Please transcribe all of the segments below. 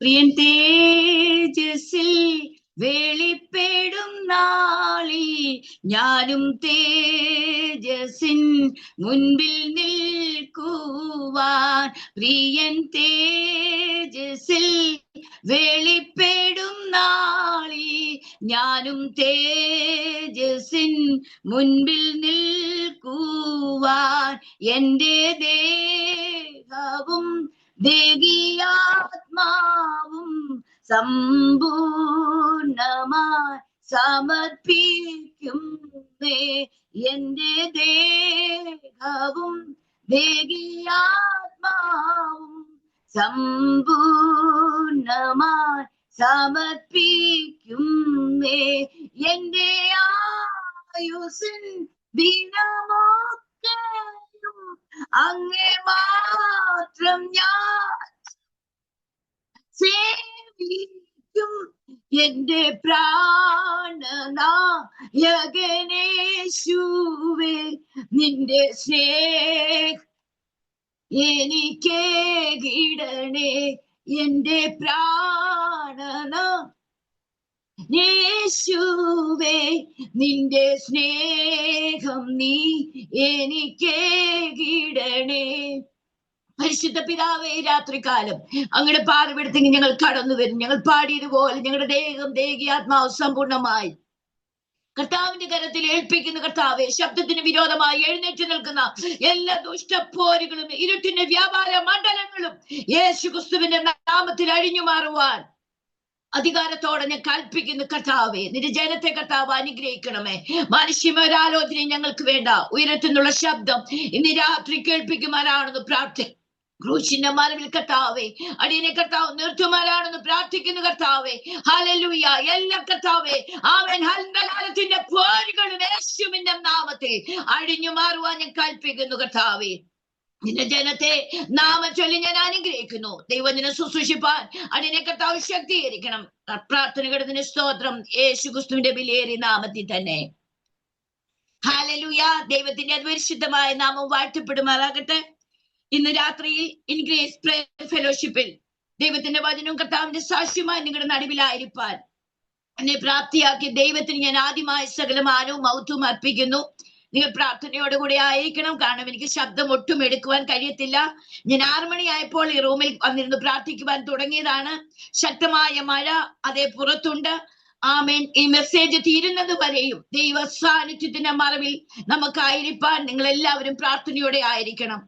പ്രിയൻ തേജസ്സിൽ വെളിപ്പെടും നാളിൽ ഞാനും തേജസ്സിൻ മുൻപിൽ നിൽക്കുവാൻ. പ്രിയൻ തേജസ്സിൽ വെളിപ്പെടും നാളിൽ ഞാനും തേജസ്സിൻ മുൻപിൽ നിൽക്കുവാൻ. എൻ്റെ ദേഹവും ദേഹിയാത്മാവും സമ്പൂർണമായി സമർപ്പിക്കുന്നേ. എൻ്റെ ദേഹവും ദേഹിയാത്മാവും സമ്പൂർണമായി സമർപ്പിക്കുന്നേ. എൻ്റെ ആയുസ്സിൻ ദിനമൊക്കെയും അങ്ങേ മാത്രം ഞാൻ സേവിക്കും. എന്റെ പ്രാണനായകനേശുവേ, നിന്റെ സ്നേഹം എനിക്കേകിടണേ. എന്റെ യേശുവേ, നിന്റെ സ്നേഹം നീ എനിക്കേകിടണേ. പരിശുദ്ധ പിതാവേ, രാത്രികാലം അങ്ങയുടെ പാതപെടുത്തെങ്കിൽ ഞങ്ങൾ കടന്നു വരും. ഞങ്ങൾ പാടിയതുപോലെ ഞങ്ങളുടെ ദേഹം ദേഹിയാത്മാവ് സമ്പൂർണമായി കർത്താവിന്റെ കരത്തിൽ ഏൽപ്പിക്കുന്ന കർത്താവെ, ശബ്ദത്തിന് വിരോധമായി എഴുന്നേറ്റ് നിൽക്കുന്ന എല്ലാ ദുഷ്ടപ്പോരുകളും ഇരുട്ടിന്റെ വ്യാപാര മണ്ഡലങ്ങളും യേശു ക്രിസ്തുവിന്റെ നാമത്തിൽ അഴിഞ്ഞു മാറുവാൻ അധികാരത്തോടെ ഞാൻ കൽപ്പിക്കുന്നു കർത്താവെ. നിന്റെ ജനത്തെ കർത്താവ് അനുഗ്രഹിക്കണമേ. മാനുഷികമാലോചന ഞങ്ങൾക്ക് വേണ്ട. ഉയരത്തിനുള്ള ശബ്ദം ഇന്ന് രാത്രി കേൾപ്പിക്കുമാറാണെന്ന് പ്രാർത്ഥിക്കും. ക്രൂശിന്റെ മറവിൽ കർത്താവേ, അടിയനെ കർത്താവ് നിർത്തുമാരാണെന്ന് പ്രാർത്ഥിക്കുന്നു കർത്താവേ. ഹല്ലേലൂയ. എല്ലാ കർത്താവേ, അവൻ ഹൽകാലത്തിന്റെ പോരുകളും യേശുവിന്റെ നാമത്തിൽ അഴിഞ്ഞു മാറുവാൻ ഞാൻ കൽപ്പിക്കുന്നു കർത്താവേ. നിന്റെ ജനത്തെ നാമം ചൊല്ലി ഞാൻ അനുഗ്രഹിക്കുന്നു. ദൈവത്തിനെ ശുശ്രൂഷിപ്പാൻ അടിയനെ കർത്താവ് ശക്തീകരിക്കണം. പ്രാർത്ഥനകളുടെ സ്തോത്രം യേശു ക്രിസ്തുവിന്റെ വിലയേറിയ നാമത്തിൽ തന്നെ. ഹല്ലേലൂയ. ദൈവത്തിന്റെ പരിശുദ്ധമായ നാമം വാഴ്ത്തപ്പെടുമാറാകട്ടെ. ഇന്ന് രാത്രിയിൽ ഇൻ ഗ്രേസ് പ്രേയർ ഫെലോഷിപ്പിൽ ദൈവത്തിന്റെ വചനവും കർത്താവിന്റെ സാക്ഷ്യമായി നിങ്ങളുടെ നടുവിലായിരിക്കാൻ എന്നെ പ്രാപ്തിയാക്കി ദൈവത്തിന് ഞാൻ ആദ്യമായി സകല മാനവും മൗത്വവും അർപ്പിക്കുന്നു. നിങ്ങൾ പ്രാർത്ഥനയോടുകൂടി ആയിരിക്കണം. കാരണം എനിക്ക് ശബ്ദം ഒട്ടും എടുക്കുവാൻ കഴിയത്തില്ല. ഞാൻ 6 മണിയായപ്പോൾ ഈ റൂമിൽ വന്നിരുന്ന് പ്രാർത്ഥിക്കുവാൻ തുടങ്ങിയതാണ്. ശക്തമായ മഴ അതേ പുറത്തുണ്ട്. ആമേൻ. ഈ മെസ്സേജ് തീരുന്നത് വരെയും ദൈവ സാന്നിധ്യത്തിന്റെ മറവിൽ നമുക്കായിരിക്കാൻ നിങ്ങൾ എല്ലാവരും പ്രാർത്ഥനയോടെ ആയിരിക്കണം.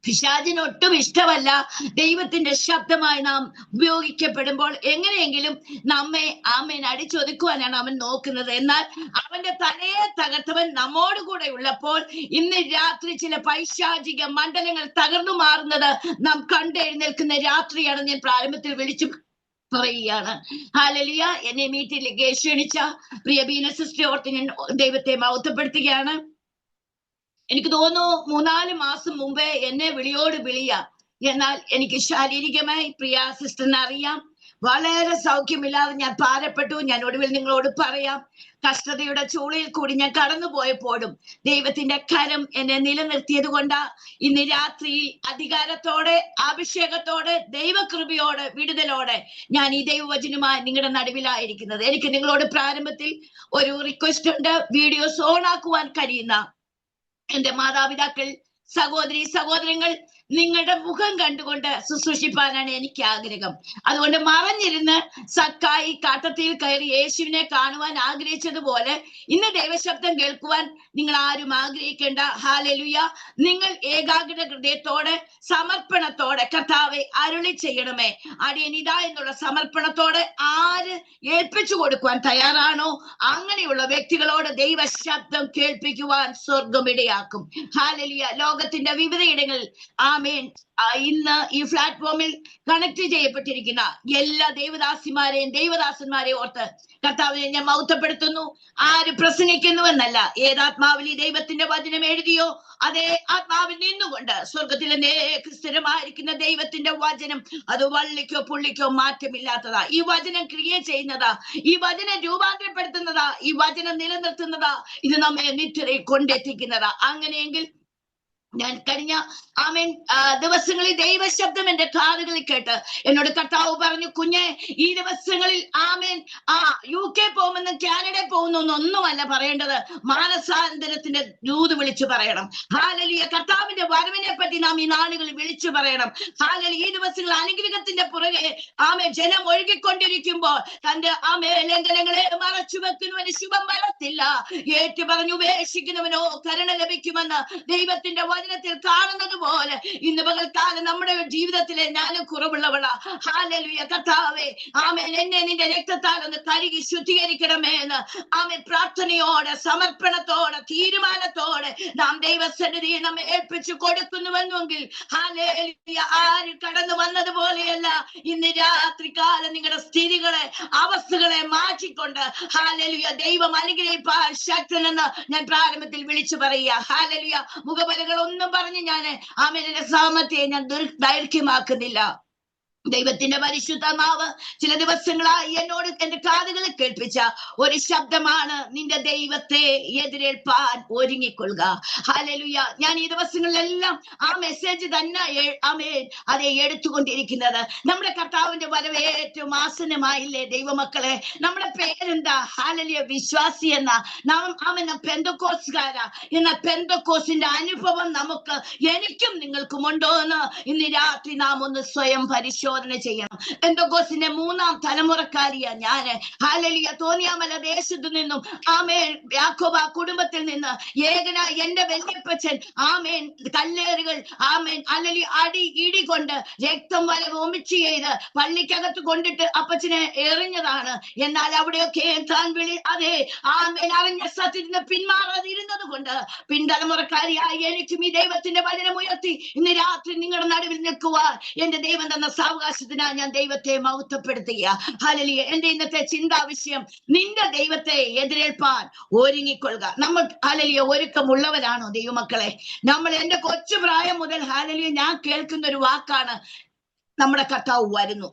പിശാചിന് ഒട്ടും ഇഷ്ടമല്ല ദൈവത്തിന്റെ ശബ്ദമായി നാം ഉപയോഗിക്കപ്പെടുമ്പോൾ എങ്ങനെയെങ്കിലും നമ്മെ അടിച്ചൊതുക്കുവാനാണ് അവൻ നോക്കുന്നത്. എന്നാൽ അവന്റെ തലയെ തകർത്തവൻ നമ്മോട് കൂടെ ഉള്ളപ്പോൾ ഇന്ന് രാത്രി ചില പൈശാചിക മണ്ഡലങ്ങൾ തകർന്നു മാറുന്നത് നാം കണ്ടെഴുന്നേൽക്കുന്ന രാത്രിയാണ് ഞാൻ പ്രാരംഭത്തിൽ വിളിച്ചു പറയുകയാണ്. ഹല്ലേലൂയ. എന്നെ മീറ്റിലേക്ക് ക്ഷണിച്ച പ്രിയ ബീന സിസ്റ്റർ ഓർത്ത് ഞാൻ ദൈവത്തെ മഹത്വപ്പെടുത്തുകയാണ്. എനിക്ക് തോന്നുന്നു 3-4 മാസം മുമ്പേ എന്നെ വിളിയോട് വിളിയാ. എന്നാൽ എനിക്ക് ശാരീരികമായി പ്രിയ സിസ്റ്ററിനെ അറിയാം. വളരെ സൗഖ്യമില്ലാതെ ഞാൻ ഭാരപ്പെട്ടു. ഞാൻ ഒടുവിൽ നിങ്ങളോട് പറയാം, കഷ്ടതയുടെ ചൂളയിൽ കൂടി ഞാൻ കടന്നു പോയപ്പോഴും ദൈവത്തിന്റെ കരം എന്നെ നിലനിർത്തിയത് കൊണ്ടാ ഇന്ന് രാത്രിയിൽ അധികാരത്തോടെ അഭിഷേകത്തോടെ ദൈവകൃപയോടെ വിടുതലോടെ ഞാൻ ഈ ദൈവവചനമായി നിങ്ങളുടെ നടുവിലായിരിക്കുന്നത്. എനിക്ക് നിങ്ങളോട് പ്രാരംഭത്തിൽ ഒരു റിക്വസ്റ്റ് ഉണ്ട്. വീഡിയോസ് ഓൺ ആക്കുവാൻ കഴിയുന്ന എന്റെ മാതാപിതാക്കൾ, സഹോദരി സഹോദരങ്ങൾ, നിങ്ങളുടെ മുഖം കണ്ടുകൊണ്ട് ശുശ്രൂഷിപ്പാനാണ് എനിക്ക് ആഗ്രഹം. അതുകൊണ്ട് മറഞ്ഞിരുന്ന് സക്കായി കാട്ടത്തിൽ കയറി യേശുവിനെ കാണുവാൻ ആഗ്രഹിച്ചതുപോലെ ഇന്ന് ദൈവശബ്ദം കേൾക്കുവാൻ നിങ്ങൾ ആരും ആഗ്രഹിക്കേണ്ട. ഹല്ലേലൂയ. നിങ്ങൾ ഏകാഗ്ര ഹൃദയത്തോടെ സമർപ്പണത്തോടെ കർത്താവെ അരുളി ചെയ്യണമേ. അടിയനിതാ എന്നുള്ള സമർപ്പണത്തോടെ ആര് ഏൽപ്പിച്ചു കൊടുക്കുവാൻ തയ്യാറാണോ അങ്ങനെയുള്ള വ്യക്തികളോട് ദൈവശബ്ദം കേൾപ്പിക്കുവാൻ സ്വർഗം ഇടയാക്കും. ഹല്ലേലൂയ. ലോകത്തിന്റെ വിവിധയിടങ്ങളിൽ ആമേൻ ഇന്ന് ഈ പ്ലാറ്റ്ഫോമിൽ കണക്ട് ചെയ്യപ്പെട്ടിരിക്കുന്ന എല്ലാ ദൈവദാസന്മാരെയും ഓർത്ത് കർത്താവിനെ ഞാൻ മഹത്വപ്പെടുത്തുന്നു. ആര് പ്രസംഗിക്കുന്നുവെന്നല്ല, ഏതാത്മാവിൽ ഈ ദൈവത്തിന്റെ വചനം എഴുതിയോ അതേ ആത്മാവിൽ നിന്നുകൊണ്ട് സ്വർഗത്തിലെ സ്ഥിരമായിരിക്കുന്ന ദൈവത്തിന്റെ വചനം അത് വള്ളിക്കോ പുള്ളിക്കോ മാറ്റമില്ലാത്തതാ. ഈ വചനം ക്രിയ ചെയ്യുന്നതാ, ഈ വചനം രൂപാന്തരപ്പെടുത്തുന്നതാ, ഈ വചനം നിലനിർത്തുന്നതാ, ഇത് നമ്മെ നിത്യതയിൽ കൊണ്ടെത്തിക്കുന്നതാ. അങ്ങനെയെങ്കിൽ ഞാൻ കഴിഞ്ഞ ദിവസങ്ങളിൽ ദൈവശബ്ദം എന്റെ കാതുകളിൽ കേട്ട് എന്നോട് കർത്താവ് പറഞ്ഞു, കുഞ്ഞെ, ഈ ദിവസങ്ങളിൽ UK പോകുമെന്ന് കാനഡയിൽ പോകുന്നൊന്നുമല്ല പറയേണ്ടത്, മാനസാന്തരത്തിന്റെ ദൂത് വിളിച്ചു പറയണം. ഹാലലിയ, കർത്താവിന്റെ വരവിനെ പറ്റി നാം ഈ നാളുകളിൽ വിളിച്ചു പറയണം. ഹാലലി, ഈ ദിവസങ്ങൾ അനുഗ്രഹത്തിന്റെ പുറകെ ജനം ഒഴുകിക്കൊണ്ടിരിക്കുമ്പോൾ തന്റെ ലംഘനങ്ങളെ മറച്ചു വെക്കുന്നവന് ശുഭം വരത്തില്ല, ഏറ്റു പറഞ്ഞു ഉപേക്ഷിക്കുന്നവനോ കരുണ ലഭിക്കുമെന്ന് ദൈവത്തിന്റെ വചനത്തിൽ കാണുന്നത് പോലെ ഇന്ന് പകൽക്കാലം നമ്മുടെ ജീവിതത്തിലെ ഞാനും കുറവുള്ളവളാ. ഹാലലുയ, കർത്താവേ, എന്നെ നിന്റെ രക്തത്താൽ ഒന്ന് കഴുകി ശുദ്ധീകരിക്കണമേ എന്ന് പ്രാർത്ഥനയോടെ, സമർപ്പണത്തോടെ, തീരുമാനത്തോടെ നാം ദൈവസന്നിധിയെ നമ്മെ ഏൽപ്പിച്ചു കൊടുക്കുന്നുവെന്നെങ്കിൽ, ഹാലലുയ, ആര് കടന്നു വന്നതുപോലെയല്ല ഇന്ന് രാത്രികാലം നിങ്ങളുടെ സ്ഥിതികളെ, അവസ്ഥകളെ മാറ്റിക്കൊണ്ട് ഹാലലുയ ദൈവം അനുഗ്രഹിപ്പാൻ ശക്തനെന്ന് ഞാൻ പ്രാരംഭത്തിൽ വിളിച്ചു പറയുക. ഹാലലുയ, മുഖപലകൾ ഒന്നും പറഞ്ഞ് ഞാൻ എന്റെ സാമർത്ഥ്യം ഞാൻ ദൈർഘ്യമാക്കുന്നില്ല. ദൈവത്തിന്റെ പരിശുദ്ധമാവ് ചില ദിവസങ്ങളായി എന്നോട് എന്റെ കാതുകളിൽ കേൾപ്പിച്ച ഒരു ശബ്ദമാണ്, നിന്റെ ദൈവത്തെ എതിരേൽപ്പാൻ ഒരുങ്ങിക്കൊള്ളുക. ഹല്ലേലൂയ. ഞാൻ ഈ ദിവസങ്ങളിലെല്ലാം ആ മെസ്സേജ് തന്നെ അതെ എടുത്തുകൊണ്ടിരിക്കുന്നത്. നമ്മുടെ കർത്താവിന്റെ വരവ് ഏറ്റവും ആസന്നമായില്ലേ ദൈവമക്കളെ? നമ്മുടെ പേരെന്താ? ഹല്ലേലൂയ, വിശ്വാസി എന്ന പെന്തക്കോസ്കാര എന്ന പെന്തക്കോസിന്റെ അനുഭവം എനിക്കും നിങ്ങൾക്കും ഉണ്ടോ എന്ന് ഇന്ന് രാത്രി നാം ഒന്ന് സ്വയം പരിശോധന ചെയ്യണം. പെന്തക്കോസിന്റെ 3ാം തലമുറക്കാരിയാ ഞാന്. ഹല്ലേലൂയ. തോന്നിയാമല ദേശത്തു നിന്നും യാക്കോബ കുടുംബത്തിൽ നിന്ന് ഏകനായി എന്റെ വല്യപ്പച്ചൻ കല്ലേറുകൾ അല്ലെങ്കിൽ ഇടി കൊണ്ട് രക്തം വരെ വോമിറ്റ് ചെയ്ത് പള്ളിക്കകത്ത് കൊണ്ടിട്ട് അപ്പച്ചനെ എറിഞ്ഞതാണ്. എന്നാൽ അവിടെയൊക്കെ താൻ അറിഞ്ഞ സത്യത്തിന് പിന്മാറാതിരുന്നത് കൊണ്ട് പിൻതലമുറക്കാരിയായി എനിക്കും ഈ ദൈവത്തിന്റെ വചനം ഉയർത്തി ഇന്ന് രാത്രി നിങ്ങളുടെ നടുവിൽ നിൽക്കുവാൻ എന്റെ ദൈവം തന്ന സാവകാശത്തിനാ ഞാൻ ദൈവത്തെ മഹത്വപ്പെടുത്തുക. ഹല്ലേലൂയ. എന്റെ ഇന്നത്തെ ചിന്താവിഷയം, നിന്റെ ദൈവത്തെ എതിരേൽപ്പാൻ ഒരുങ്ങിക്കൊള്ളുക. നമ്മൾ ഹല്ലേലൂയ ഒരുക്കമുള്ളവരാണോ ദൈവമക്കളെ? നമ്മൾ എന്റെ കൊച്ചു പ്രായം മുതൽ ഹല്ലേലൂയ ഞാൻ കേൾക്കുന്ന ഒരു വാക്കാണ്, നമ്മുടെ കർത്താവ് വരുന്നു.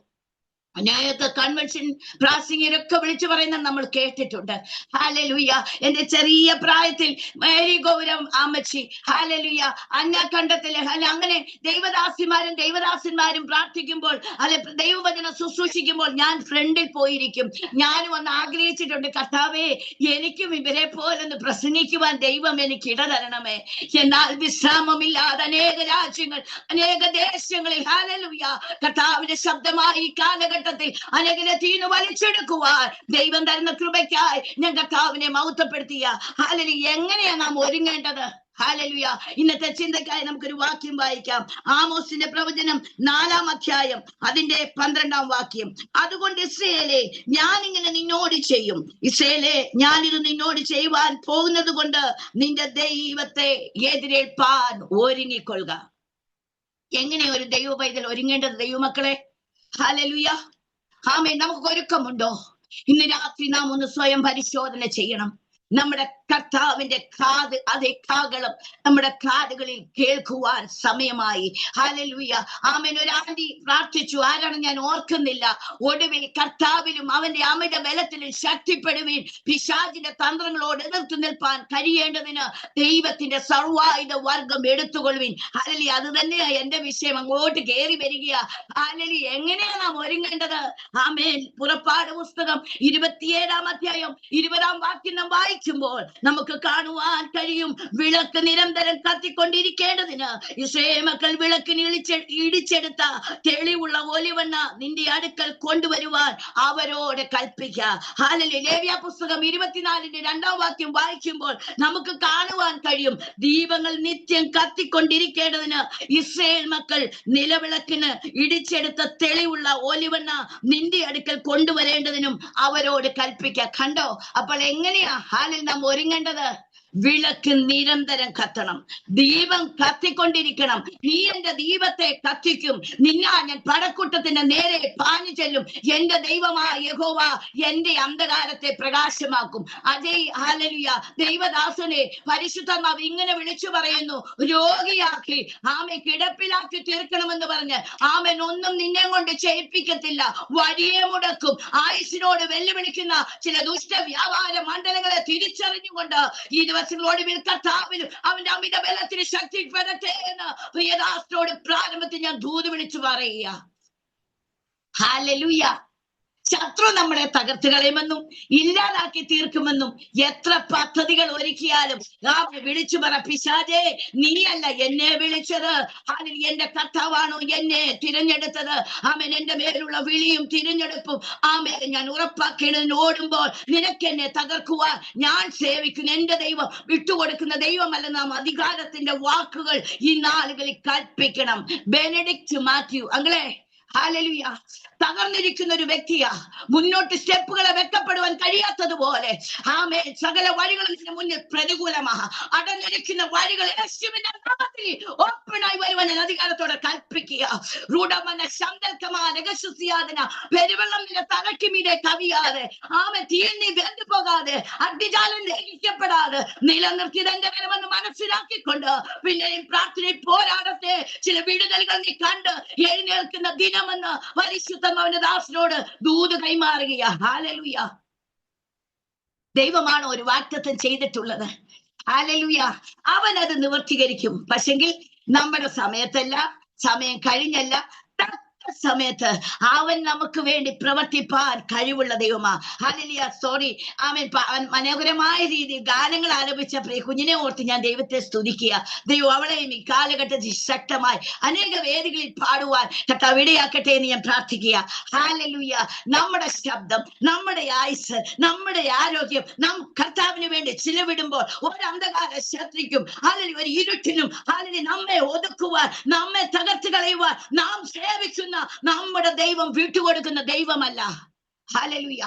അനേക കൺവെൻഷൻ പ്രാസംഗികരൊക്കെ വിളിച്ചു പറയുന്നത് നമ്മൾ കേട്ടിട്ടുണ്ട്. ഹല്ലേലൂയ. എന്റെ ചെറിയ പ്രായത്തിൽ മേരി ഗൗരം അമ്മച്ചി, ഹല്ലേലൂയ, അന്യകണ്ഠത്തിലെ അങ്ങനെ ദൈവദാസന്മാരും പ്രാർത്ഥിക്കുമ്പോൾ ദൈവവചനം ശുശ്രൂഷിക്കുമ്പോൾ ഞാൻ ഫ്രണ്ടിൽ പോയിരിക്കും. ഞാനും ഒന്ന് ആഗ്രഹിച്ചിട്ടുണ്ട്, കർത്താവേ, എനിക്കും ഇവരെ പോലൊന്ന് പ്രസംഗിക്കുവാൻ ദൈവം എനിക്ക് ഇടതരണമേ. എന്നാൽ വിശ്രാമമില്ലാതെ അനേക രാജ്യങ്ങൾ, അനേക ദേശങ്ങളിൽ ഹല്ലേലൂയ കർത്താവിന്റെ ശബ്ദമായി കാലഘട്ടം അനേകരെ തീർന്നു വലിച്ചെടുക്കുവാൻ ദൈവം തരുന്ന കൃപയ്ക്കായി ഞാൻ കർത്താവിനെ മഹത്വപ്പെടുത്തിയ. ഹല്ലേലൂയ. എങ്ങനെയാ നാം ഒരുങ്ങേണ്ടത്? ഹല്ലേലൂയ. ഇന്നത്തെ ചിന്തക്കായി നമുക്കൊരു വാക്യം വായിക്കാം. ആമോസിന്റെ പ്രവചനം 4-ാം അധ്യായം അതിന്റെ 12-ാം വാക്യം. അതുകൊണ്ട് ഇസ്രായേലേ, ഞാൻ ഇങ്ങനെ നിന്നോട് ചെയ്യും. ഇസ്രായേലേ, ഞാനിത് നിന്നോട് ചെയ്യുവാൻ പോകുന്നത് കൊണ്ട് നിന്റെ ദൈവത്തെ എതിരേൽപ്പാൻ ഒരുങ്ങിക്കൊള്ളുക. എങ്ങനെ ഒരു ദൈവ പൈതൽ ഒരുങ്ങേണ്ടത് ദൈവമക്കളെ? ഹല്ലേലൂയ. നമുക്ക് ഒരുക്കമുണ്ടോ? ഇന്ന് രാത്രി നാം ഒന്ന് സ്വയം പരിശോധന ചെയ്യണം. നമ്മുടെ കർത്താവിന്റെ കാഹളം നമ്മുടെ കാതുകളിൽ കേൾക്കുവാൻ സമയമായി. ഹല്ലേലൂയ. ഒരു ആന്റി പ്രാർത്ഥിച്ചു, ആരാണ് ഞാൻ ഓർക്കുന്നില്ല. ഒടുവിൽ കർത്താവിലും അവന്റെ അമിത ബലത്തിലും ശക്തിപ്പെടുവീൻ, പിശാചിന്റെ തന്ത്രങ്ങളോട് എതിർത്ത് നിൽപ്പാൻ കഴിയേണ്ടതിന് ദൈവത്തിന്റെ സർവായുധ വർഗം എടുത്തുകൊള്ളുവീൻ. ഹല്ലേലൂയ. അത് തന്നെയാ എന്റെ വിഷയം. അങ്ങോട്ട് കയറി വരികയാ. ഹല്ലേലൂയ. എങ്ങനെയാ നാം ഒരുങ്ങേണ്ടത്? പുറപ്പാട് പുസ്തകം 27-ാം അധ്യായം 20-ാം വാക്യം നാം വായിക്കുമ്പോൾ നമുക്ക് കാണുവാൻ കഴിയും, വിളക്ക് നിരന്തരം കത്തിക്കൊണ്ടിരിക്കേണ്ടതിന് ഇസ്രായേൽ മക്കൾ വിളക്കിന് ഇടിച്ചെടുത്ത തെളിവുള്ള ഒലിവെണ്ണ നിന്റെ അടുക്കൽ കൊണ്ടുവരുവാൻ അവരോട് കൽപ്പിക്കുക. ഹല്ലേലൂയ. ലേവ്യ പുസ്തകം 24-ന്റെ 2-ാം വാക്യം വായിക്കുമ്പോൾ നമുക്ക് കാണുവാൻ കഴിയും, ദീപങ്ങൾ നിത്യം കത്തിക്കൊണ്ടിരിക്കേണ്ടതിന് ഇസ്രായേൽ മക്കൾ നിലവിളക്കിന് ഇടിച്ചെടുത്ത തെളിവുള്ള ഒലിവെണ്ണ നിന്റെ അടുക്കൽ കൊണ്ടുവരേണ്ടതിനും അവരോട് കൽപ്പിക്കുക. കണ്ടോ? അപ്പോൾ എങ്ങനെയാ നാം ഒരുങ്ങേണ്ടത്? വിളക്ക് നിരന്തരം കത്തണം, ദീപം കത്തിക്കൊണ്ടിരിക്കണം. നീ എന്റെ ദീപത്തെ കത്തിക്കും, ഞാൻ പടക്കൂട്ടത്തിന്റെ നേരെ പാഞ്ഞു ചെല്ലും. എന്റെ ദൈവമായ യഹോവ എന്റെ അന്ധകാരത്തെ പ്രകാശമാക്കും. അതേ ഹല്ലേലൂയ. ദൈവദാസനെ പരിശുദ്ധമാവ് ഇങ്ങനെ വിളിച്ചു പറയുന്നു, രോഗിയാക്കി കിടപ്പിലാക്കി തീർക്കണമെന്ന് പറഞ്ഞ് ഒന്നും നിന്നെ കൊണ്ട് ചെയ്യിപ്പിക്കത്തില്ല. വഴിയെ മുടക്കും. ആയുസിനോട് വെല്ലുവിളിക്കുന്ന ചില ദുഷ്ട വ്യാപാര മണ്ഡലങ്ങളെ തിരിച്ചറിഞ്ഞുകൊണ്ട് ഈ ദിവസം ദിവസങ്ങളോട് കർത്താവിനും അവന്റെ അമിത ബലത്തിന് ശക്തി പെടട്ടെ എന്ന് പ്രിയദാസനോട് പ്രാരംഭത്തിൽ ഞാൻ ദൂത് വിളിച്ചു പറയുക. ഹല്ലേലൂയ. ശത്രു നമ്മളെ തകർത്ത് കളയുമെന്നും ഇല്ലാതാക്കി തീർക്കുമെന്നും എത്ര പദ്ധതികൾ ഒരുക്കിയാലും വിളിച്ചു പറ, പിശാചേ നീയല്ല എന്നെ വിളിച്ചത്, അതിൽ എന്റെ കർത്താവാണോ എന്നെ തിരഞ്ഞെടുത്തത്. ആമേൻ. എന്റെ മേലുള്ള വിളിയും തിരഞ്ഞെടുപ്പും ആമേൻ ഞാൻ ഉറപ്പാക്കിയതിന് ഓടുമ്പോൾ നിനക്ക് എന്നെ തകർക്കുവാൻ ഞാൻ സേവിക്കുന്ന എന്റെ ദൈവം വിട്ടുകൊടുക്കുന്ന ദൈവമല്ല. നാം അധികാരത്തിന്റെ വാക്കുകൾ ഈ നാളുകളിൽ കൽപ്പിക്കണം. ബെനഡിക്റ്റ് മാത്യു അങ്ങളെ ഹല്ലേലൂയ. തകർന്നിരിക്കുന്ന ഒരു വ്യക്തിയാ, മുന്നോട്ട് സ്റ്റെപ്പുകളെ വെക്കപ്പെടുവാൻ കഴിയാത്തതുപോലെ ആമേൻ സകല വഴികളും മുന്നിൽ പ്രതികൂലമാ. അടഞ്ഞിരിക്കുന്ന വഴികൾ യേശുവിന്റെ നാമത്തിൽ ഓപ്പണായി വരുവാൻ അധികാരത്തോടെ കൽപ്പിക്കുക. പെരുവെള്ളം നിന്റെ തലയ്ക്ക് മീതെ കവിയാതെ ആമേൻ തീർന്നി വെന്തു പോകാതെ അഗ്നിജാലം ദഹിക്കപ്പെടാതെ നിലനിർത്തിയത് എന്റെ വരമെന്ന് മനസ്സിലാക്കിക്കൊണ്ട് പിന്നെയും പ്രാർത്ഥനയിൽ പോരാടത്തെ ചില വിടുതലുകൾ നീ കണ്ട് എഴുന്നേൽക്കുന്ന ദിനമെന്ന് പരിശുദ്ധ അവന്റെ ദാസനോട് ദൂത് കൈമാറുകയാ. ഹല്ലേലൂയ. ദൈവമാണ് ഒരു വാഗ്ദത്തം ചെയ്തിട്ടുള്ളത്. ഹല്ലേലൂയ. അവൻ അത് നിവർത്തീകരിക്കും. പക്ഷെങ്കിൽ നമ്മുടെ സമയത്തല്ല, സമയം കഴിഞ്ഞല്ല, സമയത്ത് അവൻ നമുക്ക് വേണ്ടി പ്രവർത്തിപ്പാൻ കഴിവുള്ള ദൈവമാ. ഹല്ലേലൂയ. സോറി ആമേൻ. മനോഹരമായ രീതിയിൽ ഗാനങ്ങൾ ആലപിച്ച പ്രിയ കുഞ്ഞിനെ ഓർത്ത് ഞാൻ ദൈവത്തെ സ്തുതിക്കുക. ദൈവം അവളെയും ഈ കാലഘട്ടത്തിൽ ശക്തമായി അനേക വേദികളിൽ പാടുവാൻ കർത്താവ് ഇടയാക്കട്ടെ എന്ന് ഞാൻ പ്രാർത്ഥിക്കുക. ഹല്ലേലൂയ. നമ്മുടെ ശബ്ദം, നമ്മുടെ ആയുസ്, നമ്മുടെ ആരോഗ്യം നാം കർത്താവിന് വേണ്ടി ചിലവിടുമ്പോൾ ഒരു അന്ധകാര ശത്രുക്കും അല്ലെങ്കിൽ ഒരു ഇരുട്ടിനും അല്ലെങ്കിൽ നമ്മെ ഒതുക്കുവാൻ, നമ്മെ തകർത്ത് കളയുവാൻ നാം സേവിക്കുന്ന നമ്മുടെ ദൈവം വിട്ടുകൊടുക്കുന്ന ദൈവമല്ല. ഹല്ലേലൂയ.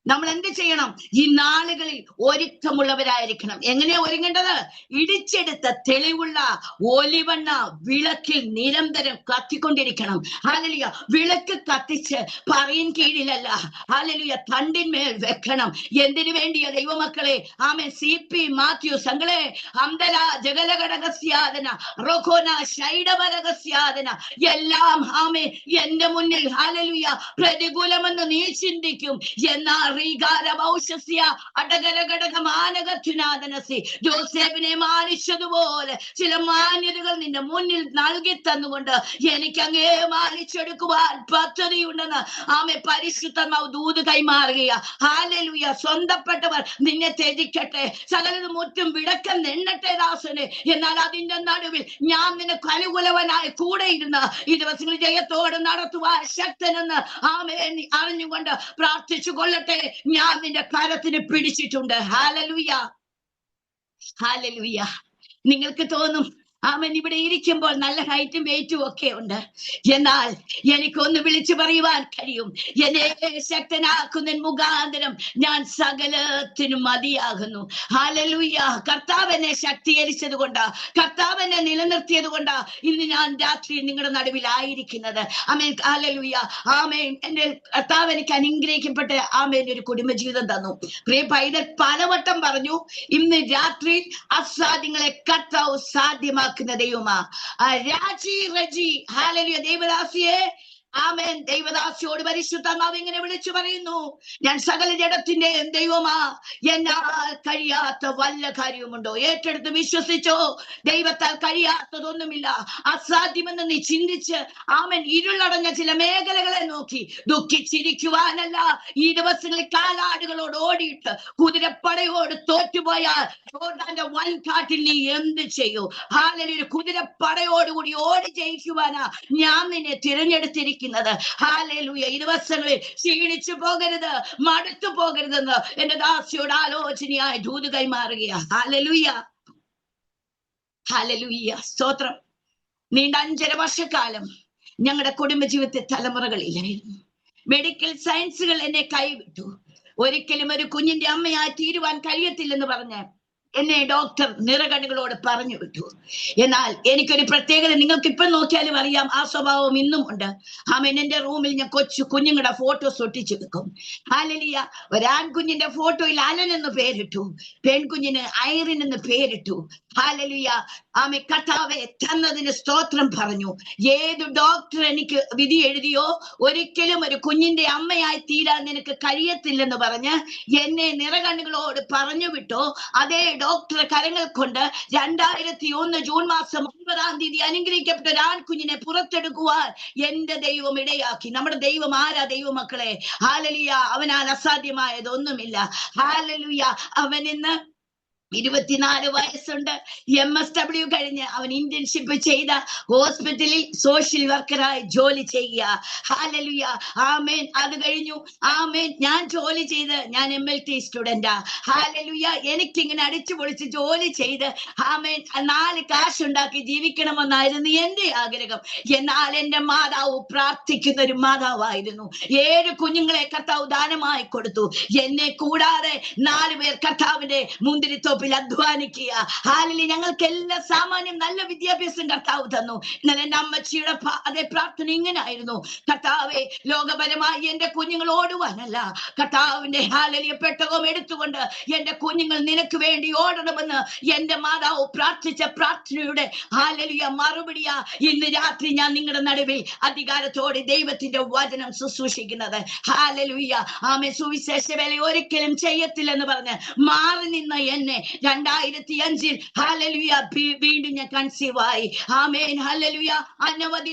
നമ്മൾ എന്ത് ചെയ്യണം? ഈ നാളുകളിൽ ഒരുക്കമുള്ളവരായിരിക്കണം. എങ്ങനെയാ ഒരുങ്ങേണ്ടത്? ഇടിച്ചെടുത്ത തെളിവുള്ള ഒലിവെണ്ണ വിളക്കിൽ നിരന്തരം കത്തിക്കൊണ്ടിരിക്കണം. ഹല്ലേലൂയ. വിളക്ക് കത്തിച്ച് പറയിൻ കീഴിലല്ല, ഹല്ലേലൂയ, തണ്ടിന്മേൽ വെക്കണം. എന്തിനു വേണ്ടിയ ദൈവമക്കളെ? ആമേൻ. CP മാത്യു സംഘളെ അന്തര ജഗലഘടകസ്യാദന റോഖോന ശൈഡവരകസ്യാദന എല്ലാം ആമേൻ എന്റെ മുന്നിൽ ഹല്ലേലൂയ പ്രതികൂലമെന്ന് നീ ചിന്തിക്കും. എന്നാൽ ജോസേഫിനെ മാനിച്ചതുപോലെ ചില മാന്യതകൾ നിന്റെ മുന്നിൽ നൽകി തന്നുകൊണ്ട് എനിക്ക് അങ്ങേ മാനിച്ചെടുക്കുവാൻ പദ്ധതിയുണ്ടെന്ന് ആമേ പരിശുദ്ധാത്മാവ് ദൂത് കൈമാറുകയാ. ഹല്ലേലൂയ. സ്വന്തപ്പെട്ടവർ നിന്നെ ത്യജിക്കട്ടെ, സകലത് മുറ്റും വിടക്കം നിന്നട്ടെ ദാസനെ. എന്നാൽ അതിന്റെ നടുവിൽ ഞാൻ നിനക്ക് അനുകൂലവനായി കൂടെ ഇരുന്ന് ഈ ദിവസങ്ങളിൽ ജയത്തോടെ നടത്തുവാൻ ശക്തനെന്ന് ആമേ അറിഞ്ഞുകൊണ്ട് പ്രാർത്ഥിച്ചു കൊള്ളട്ടെ. ഞാൻ നിന്റെ കരത്തിന് പിടിച്ചിട്ടുണ്ട്. ഹല്ലേലൂയ. ഹല്ലേലൂയ. നിങ്ങൾക്ക് തോന്നും ആമേൻ ഇവിടെ ഇരിക്കുമ്പോൾ നല്ല ഹൈറ്റും വെയിറ്റും ഒക്കെ ഉണ്ട്, എന്നാൽ എനിക്കൊന്ന് വിളിച്ചു പറയുവാൻ കഴിയും. എന്നെ ശക്തനാക്കുന്ന മുഖാന്തരം ഞാൻ സകലത്തിനും മതിയാകുന്നു. ഹല്ലേലൂയ. കർത്താവ് എന്നെ ശക്തീകരിച്ചത് കൊണ്ടാ, കർത്താവ് എന്നെ നിലനിർത്തിയത് കൊണ്ടാ ഇന്ന് ഞാൻ രാത്രി നിങ്ങളുടെ നടുവിലായിരിക്കുന്നത്. ആമേൻ. ഹല്ലേലൂയ. ആമേൻ. എന്റെ കർത്താവ് എനിക്ക് അനുഗ്രഹിക്കപ്പെട്ട ആമേൻ ഒരു കുടുംബജീവിതം തന്നു. പ്രിയ പൈതൽ പലവട്ടം പറഞ്ഞു, ഇന്ന് രാത്രി അസാധ്യങ്ങളെ കർത്താവ് സാധ്യമാക്കുന്ന ദൈവമാ. രാജി റജി ഹല്ലേലൂയ. ദൈവദാസിയെ ആമേൻ. ദൈവദാസിയോട് പരിശുദ്ധാത്മാവ് ഇങ്ങനെ വിളിച്ചു പറയുന്നു, ഞാൻ സകല ജഡത്തിന്റെ ദൈവമാ, എന്നാൽ കഴിയാത്ത വല്ല കാര്യവുമുണ്ടോ? ഏറ്റെടുത്ത് വിശ്വസിച്ചോ. ദൈവത്താൽ കഴിയാത്തതൊന്നുമില്ല. അസാധ്യമെന്ന് നീ ചിന്തിച്ച് ആമേൻ ഇരുളടഞ്ഞ ചില മേഖലകളെ നോക്കി ദുഃഖിച്ചിരിക്കുവാനല്ല. ഈ ദിവസങ്ങളിൽ കാലാടുകളോട് ഓടിയിട്ട് കുതിരപ്പടയോട് തോറ്റുപോയാൽ ജോർദാന്റെ വൻകാട്ടിൽ നീ എന്ത് ചെയ്യൂ? ഹല്ലേലൂയ. കുതിരപ്പടയോടുകൂടി ഓടി ജയിക്കുവാനാ ഞാൻ നിന്നെ തിരഞ്ഞെടുത്തിരിക്കുന്നത്. ഹല്ലേലൂയ. ഈ ദിവസങ്ങളിൽ ക്ഷീണിച്ചു പോകരുത്, മടുത്തു പോകരുതെന്ന് എന്റെ ദാസിയോട് ആലോചനയായി ദൂത് കൈമാറുകയാ. ഹല്ലേലൂയ. ഹല്ലേലൂയ. സ്തോത്രം. നീണ്ട 5.5 വർഷക്കാലം ഞങ്ങളുടെ കുടുംബജീവിതത്തെ തലമുറകളില്ലായിരുന്നു. മെഡിക്കൽ സയൻസുകൾ എന്നെ കൈവിട്ടു. ഒരിക്കലും ഒരു കുഞ്ഞിന്റെ അമ്മയായി തീരുവാൻ കഴിയത്തില്ലെന്ന് പറഞ്ഞ് എന്നെ ഡോക്ടർ നിറകണ്ണുകളോട് പറഞ്ഞു വിട്ടു. എന്നാൽ എനിക്കൊരു പ്രത്യേകത നിങ്ങൾക്ക് ഇപ്പം നോക്കിയാലും അറിയാം, ആ സ്വഭാവം ഇന്നും ഉണ്ട്. ആമേൻ. എന്റെ റൂമിൽ ഞാൻ കൊച്ചു കുഞ്ഞുങ്ങളുടെ ഫോട്ടോസ് ഒട്ടിച്ചു വെക്കും. ഹല്ലേലൂയ. ഒരാൺകുഞ്ഞിന്റെ ഫോട്ടോയിൽ അലൻ എന്ന് പേരിട്ടു, പെൺകുഞ്ഞിന് ഐറിൻ എന്ന് പേരിട്ടു. ഹല്ലേലൂയ. ആമേൻ. കർത്താവേ തന്നതിന് സ്തോത്രം പറഞ്ഞു. ഏത് ഡോക്ടർ എനിക്ക് വിധി എഴുതിയോ ഒരിക്കലും ഒരു കുഞ്ഞിന്റെ അമ്മയായി തീരാൻ നിനക്ക് കഴിയത്തില്ലെന്ന് പറഞ്ഞ് എന്നെ നിറകണ്ണുകളോട് പറഞ്ഞു വിട്ടോ, അതേ ഡോക്ടർ കരങ്ങൾ കൊണ്ട് 2001 ജൂൺ മാസം 9 തീയതി അനുഗ്രഹിക്കപ്പെട്ട ഒരു ആൺകുഞ്ഞിനെ പുറത്തെടുക്കുവാൻ എന്റെ ദൈവം ഇടയാക്കി. നമ്മുടെ ദൈവം ആരാ ദൈവമക്കളെ? ഹല്ലേലൂയ. അവനാൽ അസാധ്യമായതൊന്നുമില്ല. ഹല്ലേലൂയ. അവൻ ഇന്ന് 24 വയസ്സുണ്ട്. MSW കഴിഞ്ഞ് അവൻ ഇന്റേൺഷിപ്പ് ചെയ്ത ഹോസ്പിറ്റലിൽ സോഷ്യൽ വർക്കറായി ജോലി ചെയ്യുക. ഹല്ലേലൂയ. ആമേൻ. അത് കഴിഞ്ഞു. ആമേൻ. ഞാൻ ജോലി ചെയ്ത് ഞാൻ MLT സ്റ്റുഡന്റാ. ഹല്ലേലൂയ. എനിക്കിങ്ങനെ അടിച്ചു പൊളിച്ച് ജോലി ചെയ്ത് ആമേൻ 4 കാശുണ്ടാക്കി ജീവിക്കണമെന്നായിരുന്നു എന്റെ ആഗ്രഹം. എന്നാൽ എന്റെ മാതാവ് പ്രാർത്ഥിക്കുന്ന ഒരു മാതാവായിരുന്നു. 7 കുഞ്ഞുങ്ങളെ കർത്താവ് ദാനമായി കൊടുത്തു. എന്നെ കൂടാതെ 4 പേർ കർത്താവിന്റെ മുന്തിരിത്തോപ്പിൽ അധ്വാനിക്കുക. ഹാലലി. ഞങ്ങൾക്കെല്ലാം സാമാന്യം നല്ല വിദ്യാഭ്യാസം കർത്താവ് തന്നു. എന്നാൽ എന്റെ അമ്മച്ചിയുടെ അതേ പ്രാർത്ഥന ഇങ്ങനെ ആയിരുന്നു: കർത്താവെ, ലോകപരമായി എന്റെ കുഞ്ഞുങ്ങൾ ഓടുവാനല്ല, കർത്താവിന്റെ ഹാലലിയ പെട്ടകം എടുത്തുകൊണ്ട് എന്റെ കുഞ്ഞുങ്ങൾ നിനക്ക് വേണ്ടി ഓടണമെന്ന് എന്റെ മാതാവ് പ്രാർത്ഥിച്ച പ്രാർത്ഥനയുടെ ഹാലലിയ മറുപടിയാ ഇന്ന് രാത്രി ഞാൻ നിങ്ങളുടെ നടുവിൽ അധികാരത്തോടെ ദൈവത്തിന്റെ വചനം ശുശ്രൂഷിക്കുന്നത്. ഹാലലുയ. ആമേ. സുവിശേഷ വേല ഒരിക്കലും ചെയ്യത്തില്ലെന്ന് പറഞ്ഞ് മാറി നിന്ന എന്നെ 2005 ഹല്ലേലൂയ വീണ്ടും ഞാൻ കൺസീവ് ആയി. ആമേൻ. ഹല്ലേലൂയ.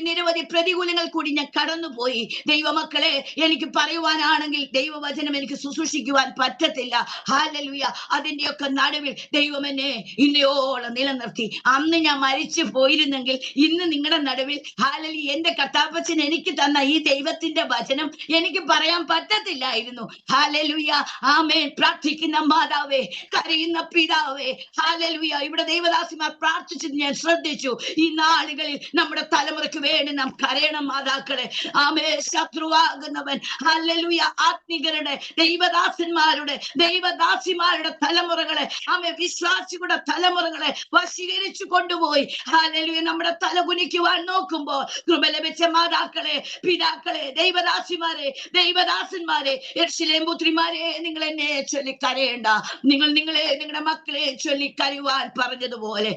നിരവധി പ്രതികൂലങ്ങൾ കൂടി ഞാൻ കടന്നുപോയി. ദൈവമക്കളെ, എനിക്ക് പറയുവാനാണെങ്കിൽ ദൈവവചനം എനിക്ക് ശുശ്രൂഷിക്കുവാൻ പറ്റത്തില്ല. ഹല്ലേലൂയ. അതിന്റെയൊക്കെ നടുവിൽ ദൈവം എന്നെ ഇന്നയോളം നിലനിർത്തി. അന്ന് ഞാൻ മരിച്ചു പോയിരുന്നെങ്കിൽ ഇന്ന് നിങ്ങളുടെ നടുവിൽ ഹല്ലേലൂയ എന്റെ കർത്താപ്പച്ചൻ എനിക്ക് തന്ന ഈ ദൈവത്തിന്റെ വചനം എനിക്ക് പറയാൻ പറ്റത്തില്ലായിരുന്നു. ഹല്ലേലൂയ. ആമേൻ. പ്രാർത്ഥിക്കുന്ന മാതാവേ, കരയുന്ന പിതാവേ, ഹല്ലേലൂയ. ഇവിടെ ദൈവദാസിമാർ പ്രാർത്ഥിച്ചത് ഞാൻ ശ്രദ്ധിച്ചു. ഈ നാളുകളിൽ നമ്മുടെ തലമുറയ്ക്ക് വേണ്ടി നാം കരയണം മാതാക്കളെ. ആമേ. ശത്രുവാകുന്നവൻ ഹല്ലേലൂയ ആത്മികരുടെ, ദൈവദാസന്മാരുടെ, ദൈവദാസിമാരുടെ തലമുറകളെ, ആമേ, വിശ്വാസികളുടെ തലമുറകളെ വശീകരിച്ചു കൊണ്ടുപോയി ഹല്ലേലൂയ നമ്മുടെ തല കുനിക്കുവാൻ നോക്കുമ്പോൾ കൃപ ലഭിച്ച മാതാക്കളെ, പിതാക്കളെ, ദൈവദാസിമാരെ, ദൈവദാസന്മാരെ, യെരൂശലേം പുത്രിമാരെ, നിങ്ങൾ എന്നെ ചൊല്ലി കരയേണ്ട. നിങ്ങളുടെ മക്കളെ ചൊല്ലി കരയുവാൻ പറഞ്ഞതുപോലെ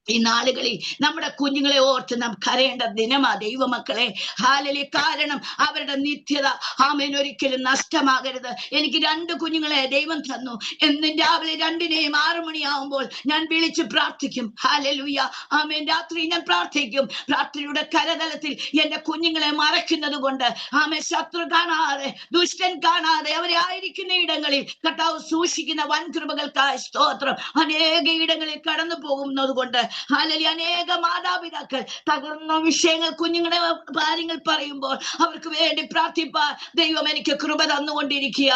ഈ നാളുകളിൽ നമ്മുടെ കുഞ്ഞുങ്ങളെ ഓർത്ത് നാം കരയേണ്ട ദിനമാ ദൈവമക്കളെ. ഹല്ലേലൂയ. കാരണം അവരുടെ നിത്യത ആമേൻ ഒരിക്കലും നഷ്ടമാകരുത്. എനിക്ക് 2 കുഞ്ഞുങ്ങളെ ദൈവം തന്നു. എന്നും രാവിലെ 2-നെയും 6 മണിയാവുമ്പോൾ ഞാൻ വിളിച്ച് പ്രാർത്ഥിക്കും. ഹല്ലേലൂയ. ആമേൻ. രാത്രി ഞാൻ പ്രാർത്ഥിക്കും. പ്രാർത്ഥനയുടെ കരതലത്തിൽ എന്റെ കുഞ്ഞുങ്ങളെ മറയ്ക്കുന്നത് കൊണ്ട് ആമേൻ ശത്രു കാണാതെ, ദുഷ്ടൻ കാണാതെ അവരെ ആയിരിക്കുന്ന ഇടങ്ങളിൽ കർത്താവ് സൂക്ഷിക്കുന്ന വൻകൃപകൾക്കായി സ്തോത്രം. അനേക ഇടങ്ങളിൽ കടന്നു പോകുന്നത് കൊണ്ട് ഹല്ലേലൂയ അനേക മാതാപിതാക്കൾ തകർന്ന വിഷയങ്ങൾ, കുഞ്ഞുങ്ങളുടെ കാര്യങ്ങൾ പറയുമ്പോൾ അവർക്ക് വേണ്ടി പ്രാർത്ഥിപ്പാൻ ദൈവം എനിക്ക് കൃപ തന്നുകൊണ്ടിരിക്കുക.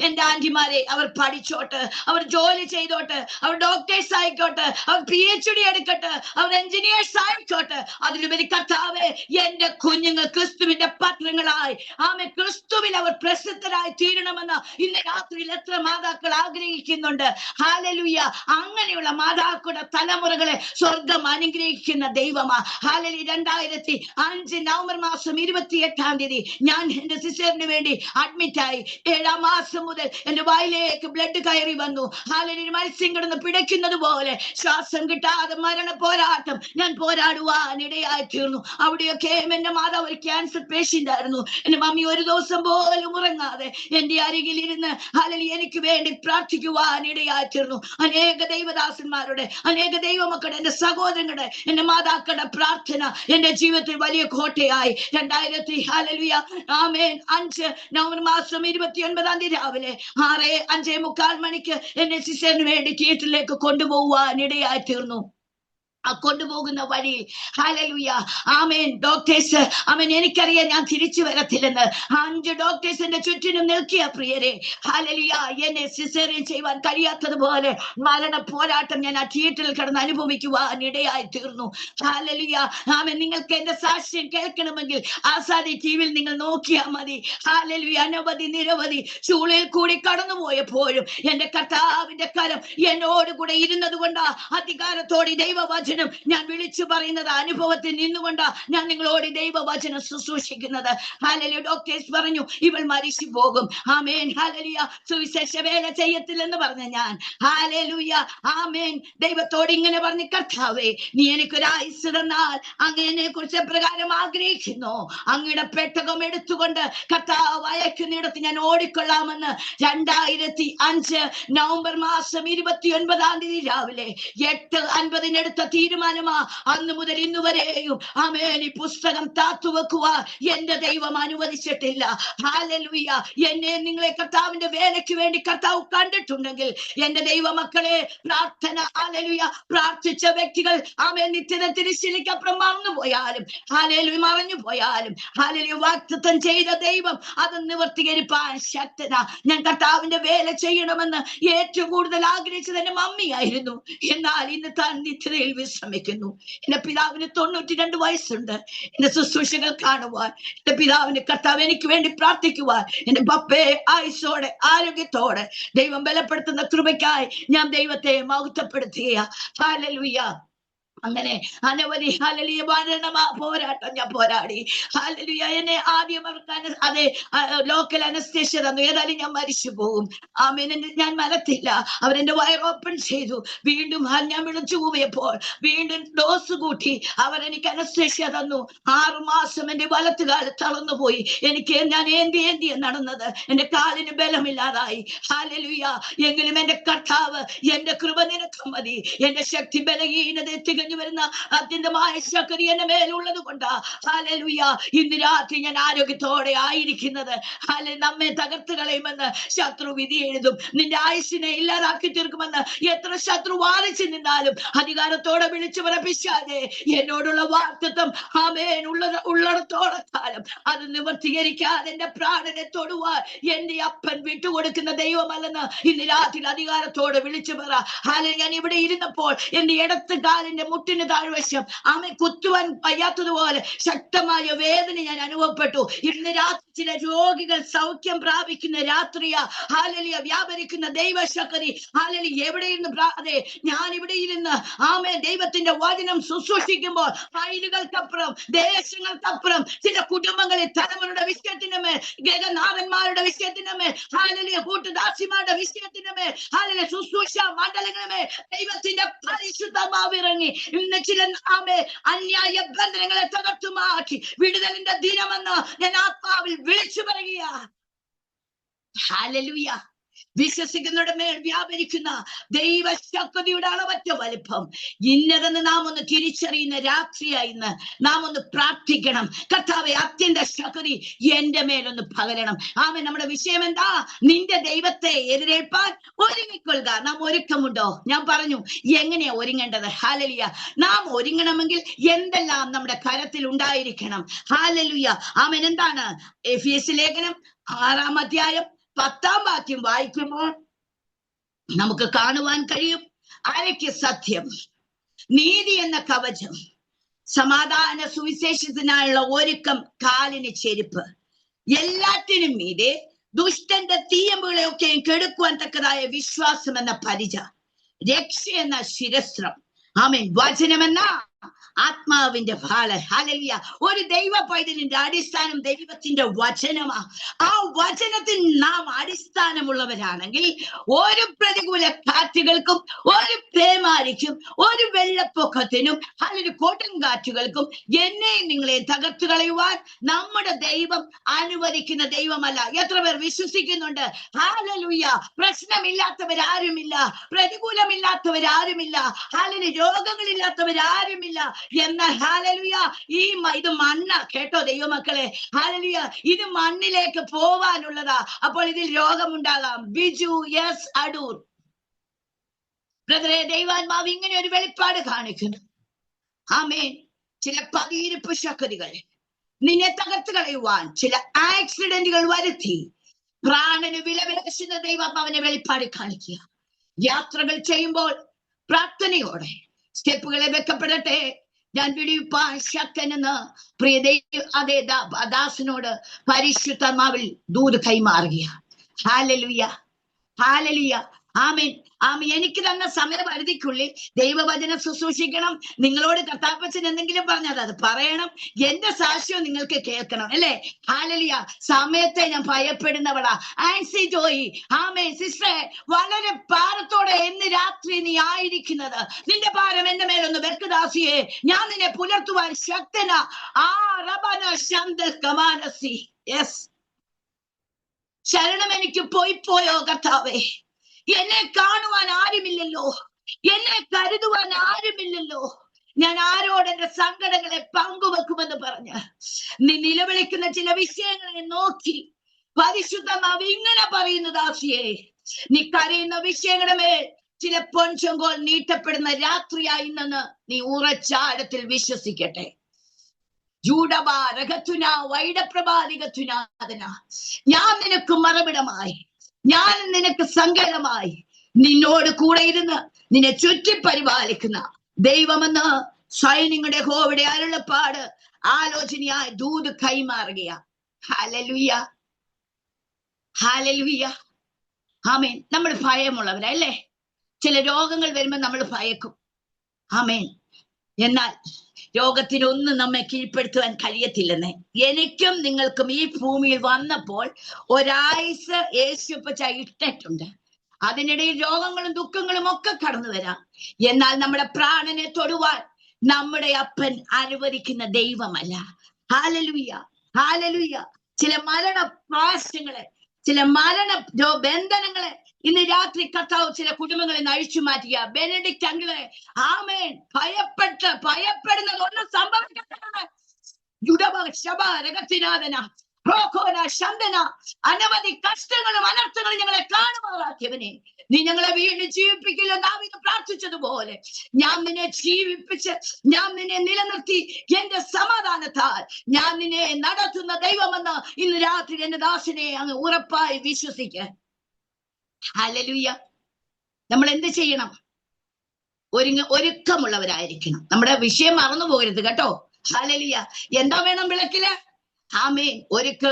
എന്റെ ആന്റിമാരെ, അവർ പഠിച്ചോട്ട്, അവർ ജോലി ചെയ്തോട്ട്, അവർ ഡോക്ടേഴ്സ് ആയിക്കോട്ടെ, അവർ PhD എടുക്കട്ടെ, അവർ എഞ്ചിനീയേഴ്സ് ആയിക്കോട്ടെ, അതിലുപരി കർത്താവേ എന്റെ കുഞ്ഞുങ്ങൾ ക്രിസ്തുവിന്റെ പത്രങ്ങളായി ആമേ ക്രിസ്തുവിൽ അവർ പ്രസിദ്ധരായി തീരണമെന്ന് ഇന്ന് രാത്രിയിൽ എത്ര മാതാക്കൾ ആഗ്രഹിക്കുന്നുണ്ട്. ഹല്ലേലൂയ. അങ്ങനെയുള്ള മാതാക്കളുടെ തലമുറകളെ സ്വർഗം അനുഗ്രഹിക്കുന്ന ദൈവമാ. ഹല്ലേലൂയ. 2005 നവംബർ മാസം 28-ാം തീയതി ഞാൻ എന്റെ സിസ്റ്ററിന് വേണ്ടി അഡ്മിറ്റായി. 7-ാം മാസം മുതൽ എന്റെ വായിലേക്ക് ബ്ലഡ് കയറി വന്നു. ഹല്ലേലൂയ. മത്സ്യം കിടന്ന് പിടയ്ക്കുന്നത് പോലെ ശ്വാസം കിട്ടാതെ മരണ പോരാട്ടം ഞാൻ പോരാടുവാൻ ഇടയായി തീർന്നു. അവിടെയൊക്കെ എന്റെ മാതാവ് ഒരു ക്യാൻസർ പേഷ്യന്റ് ആയിരുന്നു. എന്റെ മമ്മി ഒരു ദിവസം പോലും ഉറങ്ങാതെ എന്റെ അരികിൽ ഇരുന്ന് ഹല്ലേലൂയ എനിക്ക് വേണ്ടി പ്രാർത്ഥിക്കുവാൻ ഇടയായി തീർന്നു. അനേക ദൈവദാസന്മാരുടെ, അനേക ദൈവമക്കളുടെ, എന്റെ സഹോദരങ്ങളുടെ, എന്റെ മാതാക്കളുടെ പ്രാർത്ഥന എന്റെ ജീവിതത്തിൽ വലിയ കോട്ടയായി. 2005 നവംബർ മാസം 29-ാം തീയതി രാവിലെ 6:45 എന്നെ സിസ്റ്ററിന് വേണ്ടി തിയേറ്ററിലേക്ക് കൊണ്ടുപോകുവാൻ ഇടയായി തീർന്നു. കൊണ്ടുപോകുന്ന വഴിയിൽ ഹല്ലേലൂയ ആമേൻ ഡോക്ടേഴ്സ് ആമേൻ എനിക്കറിയാം ഞാൻ തിരിച്ചു വരത്തില്ലെന്ന്. 5 ഡോക്ടേഴ്സ് എന്റെ ചുറ്റിനും നിൽക്കിയ പ്രിയരെ. ഹല്ലേലൂയ. എന്നെ സിസേറിയൻ ചെയ്യുവാൻ കഴിയാത്തതുപോലെ മരണ പോരാട്ടം ഞാൻ ആ തിയേറ്ററിൽ കിടന്ന് അനുഭവിക്കുവാൻ ഇടയായി തീർന്നു. ഹല്ലേലൂയ. ആമേൻ. നിങ്ങൾക്ക് എന്റെ സാക്ഷ്യം കേൾക്കണമെങ്കിൽ ആസാദി ടിവിയിൽ നിങ്ങൾ നോക്കിയാൽ മതി. ഹല്ലേലൂയ. അനവധി നിരവധി ചൂളയിൽ കൂടി കടന്നുപോയപ്പോഴും എന്റെ കർത്താവിന്റെ കരം എന്നോട് കൂടെ ഇരുന്നത് കൊണ്ട് അധികാരത്തോടെ ദൈവവചനം വചനം ഞാൻ വിളിച്ചു പറയുന്നത് അനുഭവത്തിൽ നിന്നുകൊണ്ട് ഞാൻ നിങ്ങളോട് ദൈവവചനം ശുശ്രൂഷിക്കുന്നത്. ഹല്ലേലൂയ. ഡോക്ടേഴ്സ് പറഞ്ഞു ഇവൾ മരിച്ചു പോകും. ആമേൻ. ഹല്ലേലൂയ. സുവിശേഷ വേല ചെയ്യത്തില്ലെന്ന് പറഞ്ഞ ഞാൻ ഹല്ലേലൂയ ആമേൻ ദൈവത്തോട് ഇങ്ങനെ പറഞ്ഞു, കർത്താവേ നീ എനിക്കൊരു ആയുസ്സ് തന്നാൽ അങ്ങയെ കുറിച്ച് പ്രകാരം ആഗ്രഹിക്കുന്നു. അങ്ങയുടെ പെട്ടകം എടുത്തുകൊണ്ട് കർത്താവ് അയക്കുന്നിടത്ത് ഞാൻ ഓടിക്കൊള്ളാമെന്ന് 2005 നവംബർ മാസം 29-ാം തീയതി രാവിലെ 8:50 എടുത്ത തീരുമാനമാ. അന്ന് മുതൽ ഇന്ന് വരെയും ആമേൻ ഈ പുസ്തകം താത്തുവെക്കുവാൻ എന്റെ ദൈവം അനുവദിച്ചിട്ടില്ല. ഹല്ലേലൂയ. എന്നെ നിങ്ങളെ കർത്താവിന്റെ വേലയ്ക്ക് വേണ്ടി കർത്താവ് കണ്ടിട്ടുണ്ടെങ്കിൽ എന്റെ ദൈവമക്കളെ, പ്രാർത്ഥന ഹല്ലേലൂയ പ്രാർത്ഥിച്ച വ്യക്തികൾ ആമേൻ നിത്യത തിരിച്ചിലേക്കപ്പുറം മറന്നു പോയാലും ഹല്ലേലൂയ മറഞ്ഞു പോയാലും ഹല്ലേലൂയ വാഗ്ദത്തം ചെയ്ത ദൈവം അത് നിവർത്തീകരിപ്പാൻ ശക്തനാ. ഞാൻ കർത്താവിന്റെ വേല ചെയ്യണമെന്ന് ഏറ്റവും കൂടുതൽ ആഗ്രഹിച്ചത് എന്റെ മമ്മിയായിരുന്നു. എന്നാൽ ഇന്ന് താൻ നിത്യതയിൽ വിശ്രമിക്കുന്നു. എന്റെ പിതാവിന് 92 വയസ്സുണ്ട്. എന്റെ ശുശ്രൂഷകൾ കാണുവാൻ എന്റെ പിതാവിന് കർത്താവ് എനിക്ക് വേണ്ടി പ്രാർത്ഥിക്കുവാൻ എന്റെ പപ്പയെ ആയുസ്സോടെ ആരോഗ്യത്തോടെ ദൈവം ബലപ്പെടുത്തുന്ന കൃപയ്ക്കായി ഞാൻ ദൈവത്തെ മഹത്വപ്പെടുത്തുകയാ. ഹല്ലേലൂയ. അങ്ങനെ അനവധി ഹല്ലേലൂയ പോരാട്ടം ഞാൻ പോരാടി. ഹല്ലേലൂയ. എന്നെ ആദ്യം അതെ ലോക്കൽ അനസ്തേഷ്യ തന്നു. ഏതായാലും ഞാൻ മരിച്ചു പോകും. ആമേൻ. ഞാൻ മരത്തില്ല. അവരെന്റെ വയർ ഓപ്പൺ ചെയ്തു. വീണ്ടും ഞാൻ വിളിച്ചു പോയപ്പോൾ വീണ്ടും ഡോസ് കൂട്ടി അവരെനിക്ക് അനസ്തേഷ്യ തന്നു. 6 മാസം എന്റെ വലത്ത് കാല് തളർന്നുപോയി. ഞാൻ ഏന്തി നടന്നത്. എന്റെ കാലിന് ബലമില്ലാതായി. ഹല്ലേലൂയ. എങ്കിലും എന്റെ കർത്താവ് എന്റെ കൃപ നിനക്ക് മതി, എന്റെ ശക്തി ബലഹീനത തികഞ്ഞു വരുന്ന അത്യന്തമായ ശക്തി എന്റെ മേലുള്ളത് കൊണ്ടാ ഹല്ലേലൂയ ഇന്ന് രാത്രി ഞാൻ ആരോഗ്യത്തോടെ ആയിരിക്കുന്നത്. നമ്മെ തകർത്ത് കളയുമെന്ന് ശത്രു വിധി എഴുതും. നിന്റെ ആയുസ്സിനെ ഇല്ലാതാക്കി തീർക്കുമെന്ന് എത്ര ശത്രു വാദിച്ചു നിന്നാലും അധികാരത്തോടെ വിളിച്ചു പറപ്പിച്ചാതെ എന്നോടുള്ള വാഗ്ദത്തം ആമേൻ ഉള്ളിടത്തോളം കാലം അത് നിവർത്തീകരിക്കാതെ എന്റെ പ്രാണനെ തൊടുവാൻ എന്റെ അപ്പൻ വിട്ടുകൊടുക്കുന്ന ദൈവമല്ലെന്ന് ഇന്ന് രാത്രി അധികാരത്തോടെ വിളിച്ചു പറ. ഞാൻ ഇവിടെ ഇരുന്നപ്പോൾ എന്റെ ഇടത്ത് കാലിന്റെ മുട്ടിന് താഴ്വശം കുത്തുവാൻ വയ്യാത്തതുപോലെ ശക്തമായ വേദന ഞാൻ അനുഭവപ്പെട്ടു. ഇന്ന് രാത്രി ചില രോഗികൾ സൗഖ്യം പ്രാപിക്കുന്ന രാത്രിയാ. ഹല്ലേലൂയ. വ്യാപരിക്കുന്ന ദൈവശക്തി ഹല്ലേലൂയ. എവിടെ ഇരുന്ന് അതെ ഞാൻ ഇവിടെ ഇരുന്ന് ആമേൻ ദൈവത്തിന്റെ വചനം ശുശ്രൂഷിക്കുമ്പോൾ ഫൈലുകൾക്കപ്പുറം ദേശങ്ങൾക്കപ്പുറം ചില കുടുംബങ്ങളിൽ തലമുറയുടെ വിഷയത്തിന് മേൽ, ഗഗനാഥന്മാരുടെ വിഷയത്തിന് മേൽ, ഹല്ലേലൂയ കൂട്ടുദാസിമാരുടെ വിഷയത്തിന് മേൽ, ഹല്ലേലൂയ ശുശ്രൂഷ മണ്ഡലങ്ങളുടെ മേൽ ദൈവത്തിന്റെ പരിശുദ്ധാത്മാവ് ഇറങ്ങി ഇന്ന് ചില അന്യായ ബന്ധനങ്ങളെ തകർത്തു മാറ്റി വിടുതലിന്റെ ദിനമെന്ന് ഞാൻ ആത്മാവിൽ വിളിച്ചു പറയുക. ഹല്ലേലൂയ. വിശ്വസിക്കുന്നവരുടെ മേൽ വ്യാപരിക്കുന്ന ദൈവശക്തിയുടെ അളവറ്റ വലിപ്പം ഇന്നതെന്ന് നാം ഒന്ന് തിരിച്ചറിയുന്ന രാത്രിയായിന്ന് നാം ഒന്ന് പ്രാർത്ഥിക്കണം. കർത്താവേ അത്യന്ത ശക്തി എന്റെ മേലൊന്ന് പകരണം. ആമേൻ. നമ്മുടെ വിഷയം എന്താ? നിന്റെ ദൈവത്തെ എതിരേൽപ്പാൻ ഒരുങ്ങിക്കൊള്ളുക. നാം ഒരുക്കമുണ്ടോ? ഞാൻ പറഞ്ഞു എങ്ങനെയാ ഒരുങ്ങേണ്ടത്. ഹല്ലേലൂയ. നാം ഒരുങ്ങണമെങ്കിൽ എന്തെല്ലാം നമ്മുടെ കരത്തിൽ ഉണ്ടായിരിക്കണം. ഹല്ലേലൂയ. ആമേൻ. എന്താണ്? എഫേസ്യ ലേഖനം 6-ാം അധ്യായം 10-ാം വാക്യം വായിക്കുമ്പോൾ നമുക്ക് കാണുവാൻ കഴിയും. അരയ്ക്ക് സത്യം, നീതി എന്ന കവചം, സമാധാന സുവിശേഷത്തിനായുള്ള ഒരുക്കം, കാലിന് ചെരുപ്പ്, എല്ലാറ്റിനും മീതെ ദുഷ്ടന്റെ തീയമ്പുകളെയൊക്കെയും കെടുക്കുവാൻ തക്കതായ വിശ്വാസം എന്ന പരിച, രക്ഷ എന്ന ശിരസ്ത്രം, ആമേൻ, വചനമെന്ന ആത്മാവിന്റെ ഫാല. ഹല്ലേലൂയ. ഒരു ദൈവ പൈതലിന്റെ അടിസ്ഥാനം ദൈവത്തിന്റെ വചനമാ. ആ വചനത്തിൽ നാം അടിസ്ഥാനമുള്ളവരാണെങ്കിൽ ഒരു പ്രതികൂല കാറ്റുകൾക്കും ഒരു പേമാരിക്കും ഒരു വെള്ളപ്പൊക്കത്തിനും അല്ലെങ്കിൽ കൊടുങ്കാറ്റുകൾക്കും എന്നെയും നിങ്ങളെയും തകർത്തു കളയുവാൻ നമ്മുടെ ദൈവം അനുവദിക്കുന്ന ദൈവമല്ല. എത്ര പേർ വിശ്വസിക്കുന്നുണ്ട്? ഹല്ലേലൂയ. പ്രശ്നമില്ലാത്തവരാരുമില്ല, പ്രതികൂലമില്ലാത്തവരാരുമില്ല, അല്ലെങ്കിൽ രോഗങ്ങളില്ലാത്തവരാരുമില്ല. എന്നാൽ ഹല്ലേലൂയ ഇത് മണ്ണ്. കേട്ടോ ദൈവമക്കളെ, ഹല്ലേലൂയ ഇത് മണ്ണിലേക്ക് പോവാനുള്ളതാ. അപ്പോൾ ഇതിൽ രോഗമുണ്ടാകാം. ബിജു യെസ് അടൂർ ബ്രദറെ, ദൈവാത്മാവ് ഇങ്ങനെ ഒരു വെളിപ്പാട് കാണിക്കുന്നു. ആമേൻ. ചില പതിയിരിപ്പ് ശക്തികൾ നിന്നെ തകർത്ത് കളയുവാൻ ചില ആക്സിഡന്റുകൾ വരുത്തി പ്രാണന് വിലപിക്കുന്ന ദൈവാത്മാവിനെ വെളിപ്പാട് കാണിക്കുക. യാത്രകൾ ചെയ്യുമ്പോൾ പ്രാർത്ഥനയോടെ സ്റ്റെപ്പുകളെ വെക്കപ്പെടട്ടെ, ഞാൻ വിടിപ്പാൻ ശക്തനെന്ന് പ്രിയ അതേ ദാസനോട് പരിശുദ്ധാത്മാവിൽ ദൂത് കൈമാറുക. ഹല്ലേലൂയ. ഹല്ലേലൂയ. ആമേൻ. ആമേൻ. എനിക്ക് തന്ന സമയപരിധിക്കുള്ളിൽ ദൈവവചനം ശുശ്രൂഷിക്കണം. നിങ്ങളോട് കർത്താപ്പച്ചൻ എന്തെങ്കിലും പറഞ്ഞാൽ അത് പറയണം. എന്റെ സാക്ഷ്യം നിങ്ങൾക്ക് കേൾക്കണം, അല്ലേ? ഹല്ലേലൂയ. സമയത്തെ ഞാൻ ഭയപ്പെടുന്നവളാ. ആൻസി ജോയി, ആമേൻ. സിസ്റ്ററെ, വളരെ ഭാരത്തോടെ എന്ന് രാത്രി നീ ആയിരിക്കുന്നത്. നിന്റെ ഭാരം എന്റെ മേലൊന്ന് വെക്കുദാസിയെ, ഞാൻ നിന്നെ പുലർത്തുവാൻ ശക്തനാ. ആ റബന ശന്തൽ കമാനസി. യെസ്, ശരണം എനിക്ക് പോയോ കർത്താവേ. എന്നെ കാണുവാൻ ആരുമില്ലല്ലോ, എന്നെ കരുതുവാൻ ആരുമില്ലല്ലോ. ഞാൻ ആരോട് എന്റെ സങ്കടങ്ങളെ പങ്കുവെക്കുമെന്ന് പറഞ്ഞ് നീ നിലവിളിക്കുന്ന ചില വിഷയങ്ങളെ നോക്കി പരിശുദ്ധമാവ് ഇങ്ങനെ പറയുന്ന ദാസിയെ, നീ കരയുന്ന വിഷയങ്ങളുടെ മേൽ ചില പൊൻചൊങ്കോൽ നീട്ടപ്പെടുന്ന രാത്രിയായി ഇന്നെന്ന് നീ ഉറച്ചാഴത്തിൽ വിശ്വസിക്കട്ടെ. ഞാൻ നിനക്ക് മറവിടമായി, ഞാൻ നിനക്ക് സങ്കേതമായി, നിന്നോട് കൂടെ ഇരുന്ന് നിന്നെ ചുറ്റി പരിപാലിക്കുന്ന ദൈവമെന്ന് സൈന്യങ്ങളുടെ യഹോവയുടെ അരുളപ്പാട് ആലോചനയായി ദൂത് കൈമാറുകയാ. ഹല്ലേലൂയ, ഹല്ലേലൂയ. ആമേൻ. നമ്മൾ ഭയമുള്ളവരല്ലേ? ചില രോഗങ്ങൾ വരുമ്പോൾ നമ്മൾ ഭയക്കും. ആമേൻ. എന്നാൽ രോഗത്തിനൊന്നും നമ്മെ കീഴ്പ്പെടുത്തുവാൻ കഴിയത്തില്ലെന്ന് എനിക്കും നിങ്ങൾക്കും ഈ ഭൂമിയിൽ വന്നപ്പോൾ ഒരായുസ് യേശുപ്പച്ച ഇട്ടിട്ടുണ്ട്. അതിനിടയിൽ രോഗങ്ങളും ദുഃഖങ്ങളും ഒക്കെ കടന്നു വരാം. എന്നാൽ നമ്മുടെ പ്രാണനെ തൊടുവാൻ നമ്മുടെ അപ്പൻ അനുവദിക്കുന്ന ദൈവമല്ല. Hallelujah, hallelujah. ചില മരണ പ്രാശങ്ങളെ, ചില മരണ ബന്ധനങ്ങളെ ഇന്ന് രാത്രി കർത്താവ് ചില കുടുംബങ്ങളിൽ അഴിച്ചു മാറ്റുക. ബെനഡിക്റ്റ് അങ്കിളെ, ആമേൻ. ഭയപ്പെടുന്നത് ഒന്നും സംഭവിക്കട്ടെ. അനവധി കഷ്ടങ്ങളും അനർത്ഥങ്ങളും ഞങ്ങളെ കാണുമാറാക്കിയവനെ, നീ ഞങ്ങളെ വീണ്ടും ജീവിപ്പിക്കില്ല. ദാവീദ് പ്രാർത്ഥിച്ചതുപോലെ ഞാൻ നിന്നെ ജീവിപ്പിച്ച്, ഞാൻ നിന്നെ നിലനിർത്തി എന്റെ സമാധാനത്താൽ ഞാൻ നിന്നെ നടത്തുന്ന ദൈവമെന്ന് ഇന്ന് രാത്രി എന്റെ ദാസനെ അങ്ങ് ഉറപ്പായി വിശ്വസിക്കുക. ഹല്ലേലൂയ. നമ്മൾ എന്ത് ചെയ്യണം? ഒരുക്കമുള്ളവരായിരിക്കണം. നമ്മുടെ വിഷയം മറന്നു പോകരുത് കേട്ടോ. ഹല്ലേലൂയ. എന്താ വേണം വിളക്കില്? ആമേൻ.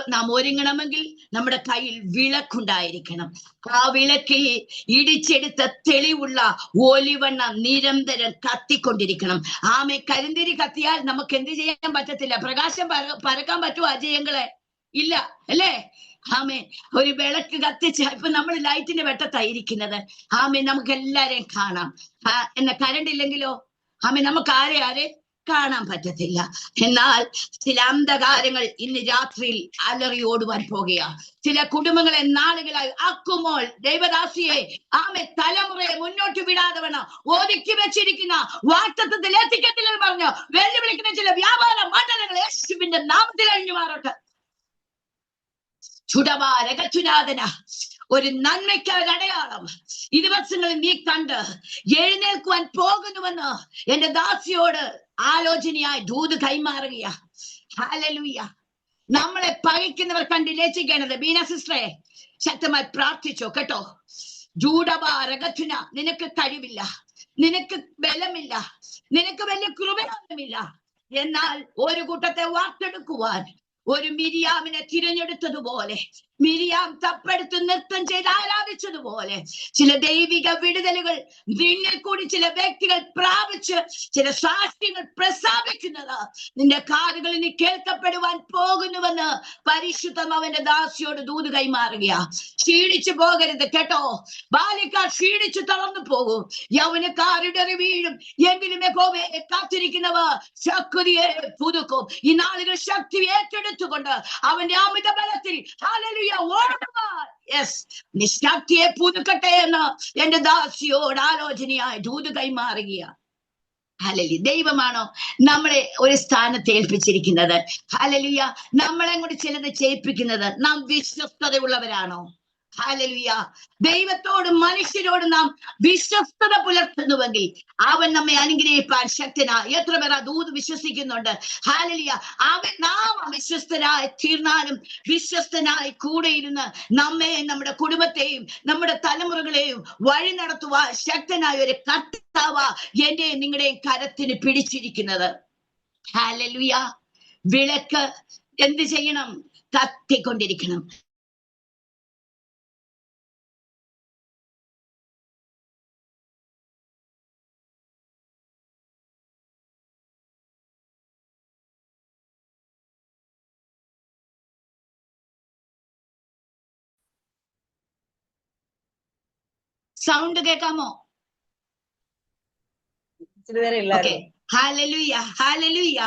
നാം ഒരുങ്ങണമെങ്കിൽ നമ്മുടെ കയ്യിൽ വിളക്കുണ്ടായിരിക്കണം. ആ വിളക്കിൽ ഇടിച്ചെടുത്ത തെളിവുള്ള ഒലിവെണ്ണ നിരന്തരം കത്തിക്കൊണ്ടിരിക്കണം. ആമേ. കരിന്തിരി കത്തിയാൽ നമുക്ക് എന്ത് ചെയ്യാൻ പറ്റത്തില്ല? പ്രകാശം പരക്കാൻ പറ്റുമോ അജയങ്ങളെ? ഇല്ല, അല്ലേ? ആമേ. ഒരു വിളക്ക് കത്തിച്ച, ഇപ്പൊ നമ്മൾ ലൈറ്റിന്റെ വെട്ടത്തായിരിക്കുന്നത്. ആമേ. നമുക്ക് എല്ലാരെയും കാണാം. എന്ന കരണ്ട് ഇല്ലെങ്കിലോ ആമേ നമുക്ക് ആരെ കാണാൻ പറ്റത്തില്ല. എന്നാൽ ചില അന്ധകാരങ്ങൾ ഇന്ന് രാത്രിയിൽ അലറി ഓടുവാൻ പോകുക. ചില കുടുംബങ്ങളെ നാളുകളായി അക്കുമോൾ ദൈവദാസിയെ ആമേ തലമുറയെ മുന്നോട്ട് വിടാതെ വേണം ഒതുക്കി വെച്ചിരിക്കുന്ന വാക്തത്വത്തിൽ എത്തിക്കത്തില്ലെന്ന് പറഞ്ഞു വെല്ലുവിളിക്കുന്ന ചില വ്യാപാര മണ്ഡലങ്ങൾ യേശുവിന്റെ നാമത്തിൽ അഴിഞ്ഞു മാറട്ടെ. ചുടവാരകച്ചുനാഥന ഒരു നന്മയ്ക്ക് അടയാളം ഈ ദിവസങ്ങളിൽ നീ കണ്ട് എഴുന്നേൽക്കുവാൻ പോകുന്നുവെന്ന് എന്റെ ദാസിയോട് ആലോചനയായി ദൂത് കൈമാറുകയാ. ഹല്ലേലൂയ. നമ്മളെ പകയ്ക്കുന്നവർ കണ്ട് ലജ്ജിക്കേണ്ടത്. ബീന സിസ്റ്ററെ, ശക്തമായി പ്രാർത്ഥിച്ചോ കേട്ടോ. ജൂഡവാരകച്ചുന, നിനക്ക് കഴിവില്ല, നിനക്ക് ബലമില്ല, നിനക്ക് വലിയ കൃപയൊന്നുമില്ല. എന്നാൽ ഒരു കൂട്ടത്തെ വാർത്തെടുക്കുവാൻ ഒരു മിരിയാമിനെ തിരഞ്ഞെടുത്തതുപോലെ, മിരിയാം തപ്പെടുത്ത് നൃത്തം ചെയ്ത് ആരാധിച്ചതുപോലെ ചില ദൈവിക വിടുതലുകൾ നിന്നിൽ കൂടി ചില വ്യക്തികൾ പ്രാപിച്ച് ചില സാക്ഷ്യങ്ങൾ പ്രസ്താവിക്കുന്നത് നിന്റെ കാതുകളിൽ നീ കേൾക്കപ്പെടുവാൻ പോകുന്നുവെന്ന് പരിശുദ്ധമാവന്റെ ദാസിയോട് ദൂത് കൈമാറുകയാ. ക്ഷീണിച്ചു പോകരുത് കേട്ടോ. ബാലിക്കാർ ക്ഷീണിച്ചു തളർന്നു പോകും, യൗവനക്കാരുടെ വീഴും. എങ്കിലും യഹോവയെ കാത്തിരിക്കുന്നവർ ശക്തിയെ പുതുക്കും. ഈ നാളുകൾ ശക്തി ഏറ്റെടുത്തുകൊണ്ട് അവന്റെ അമിത ബലത്തിൽ ഹല്ലേലൂയ ഓടുവാൻ നീ ശക്തിയെ പുതുക്കട്ടെ എന്ന് എന്റെ ദാസിയോട് ആലോചനയായി ദൂത് കൈമാറുകയാണ്. ഹല്ലേലൂയ. ദൈവമാണോ നമ്മളെ ഒരു സ്ഥാനത്ത് ഏൽപ്പിച്ചിരിക്കുന്നത്? ഹല്ലേലൂയ. നമ്മളെ കൊണ്ട് ചിലത് ചെയ്യിപ്പിക്കുന്നത് നാം വിശ്വസ്തതയുള്ളവരാണോ? ഹല്ലേലൂയ. ദൈവത്തോടും മനുഷ്യരോടും നാം വിശ്വസ്തത പുലർത്തുന്നുവെങ്കിൽ അവൻ നമ്മെ അനുഗ്രഹിപ്പാൻ ശക്തനാ. എത്ര പേർ ആ ദൂത് വിശ്വസിക്കുന്നുണ്ട്? ഹല്ലേലൂയ. നാം അവിശ്വസ്തരായി തീർന്നാലും വിശ്വസ്തനായി കൂടെ ഇരുന്ന് നമ്മെ, നമ്മുടെ കുടുംബത്തെയും നമ്മുടെ തലമുറകളെയും വഴി നടത്തുവാൻ ശക്തനായ ഒരു കർത്താവ എന്റെയും നിങ്ങളുടെയും കരത്തിന് പിടിച്ചിരിക്കുന്നത്. ഹല്ലേലൂയ. വിളക്ക് എന്ത് ചെയ്യണം? കത്തിക്കൊണ്ടിരിക്കണം. സൗണ്ട് കേൾക്കാമോ? ഓക്കെ. ഹല്ലേലൂയ, ഹല്ലേലൂയ.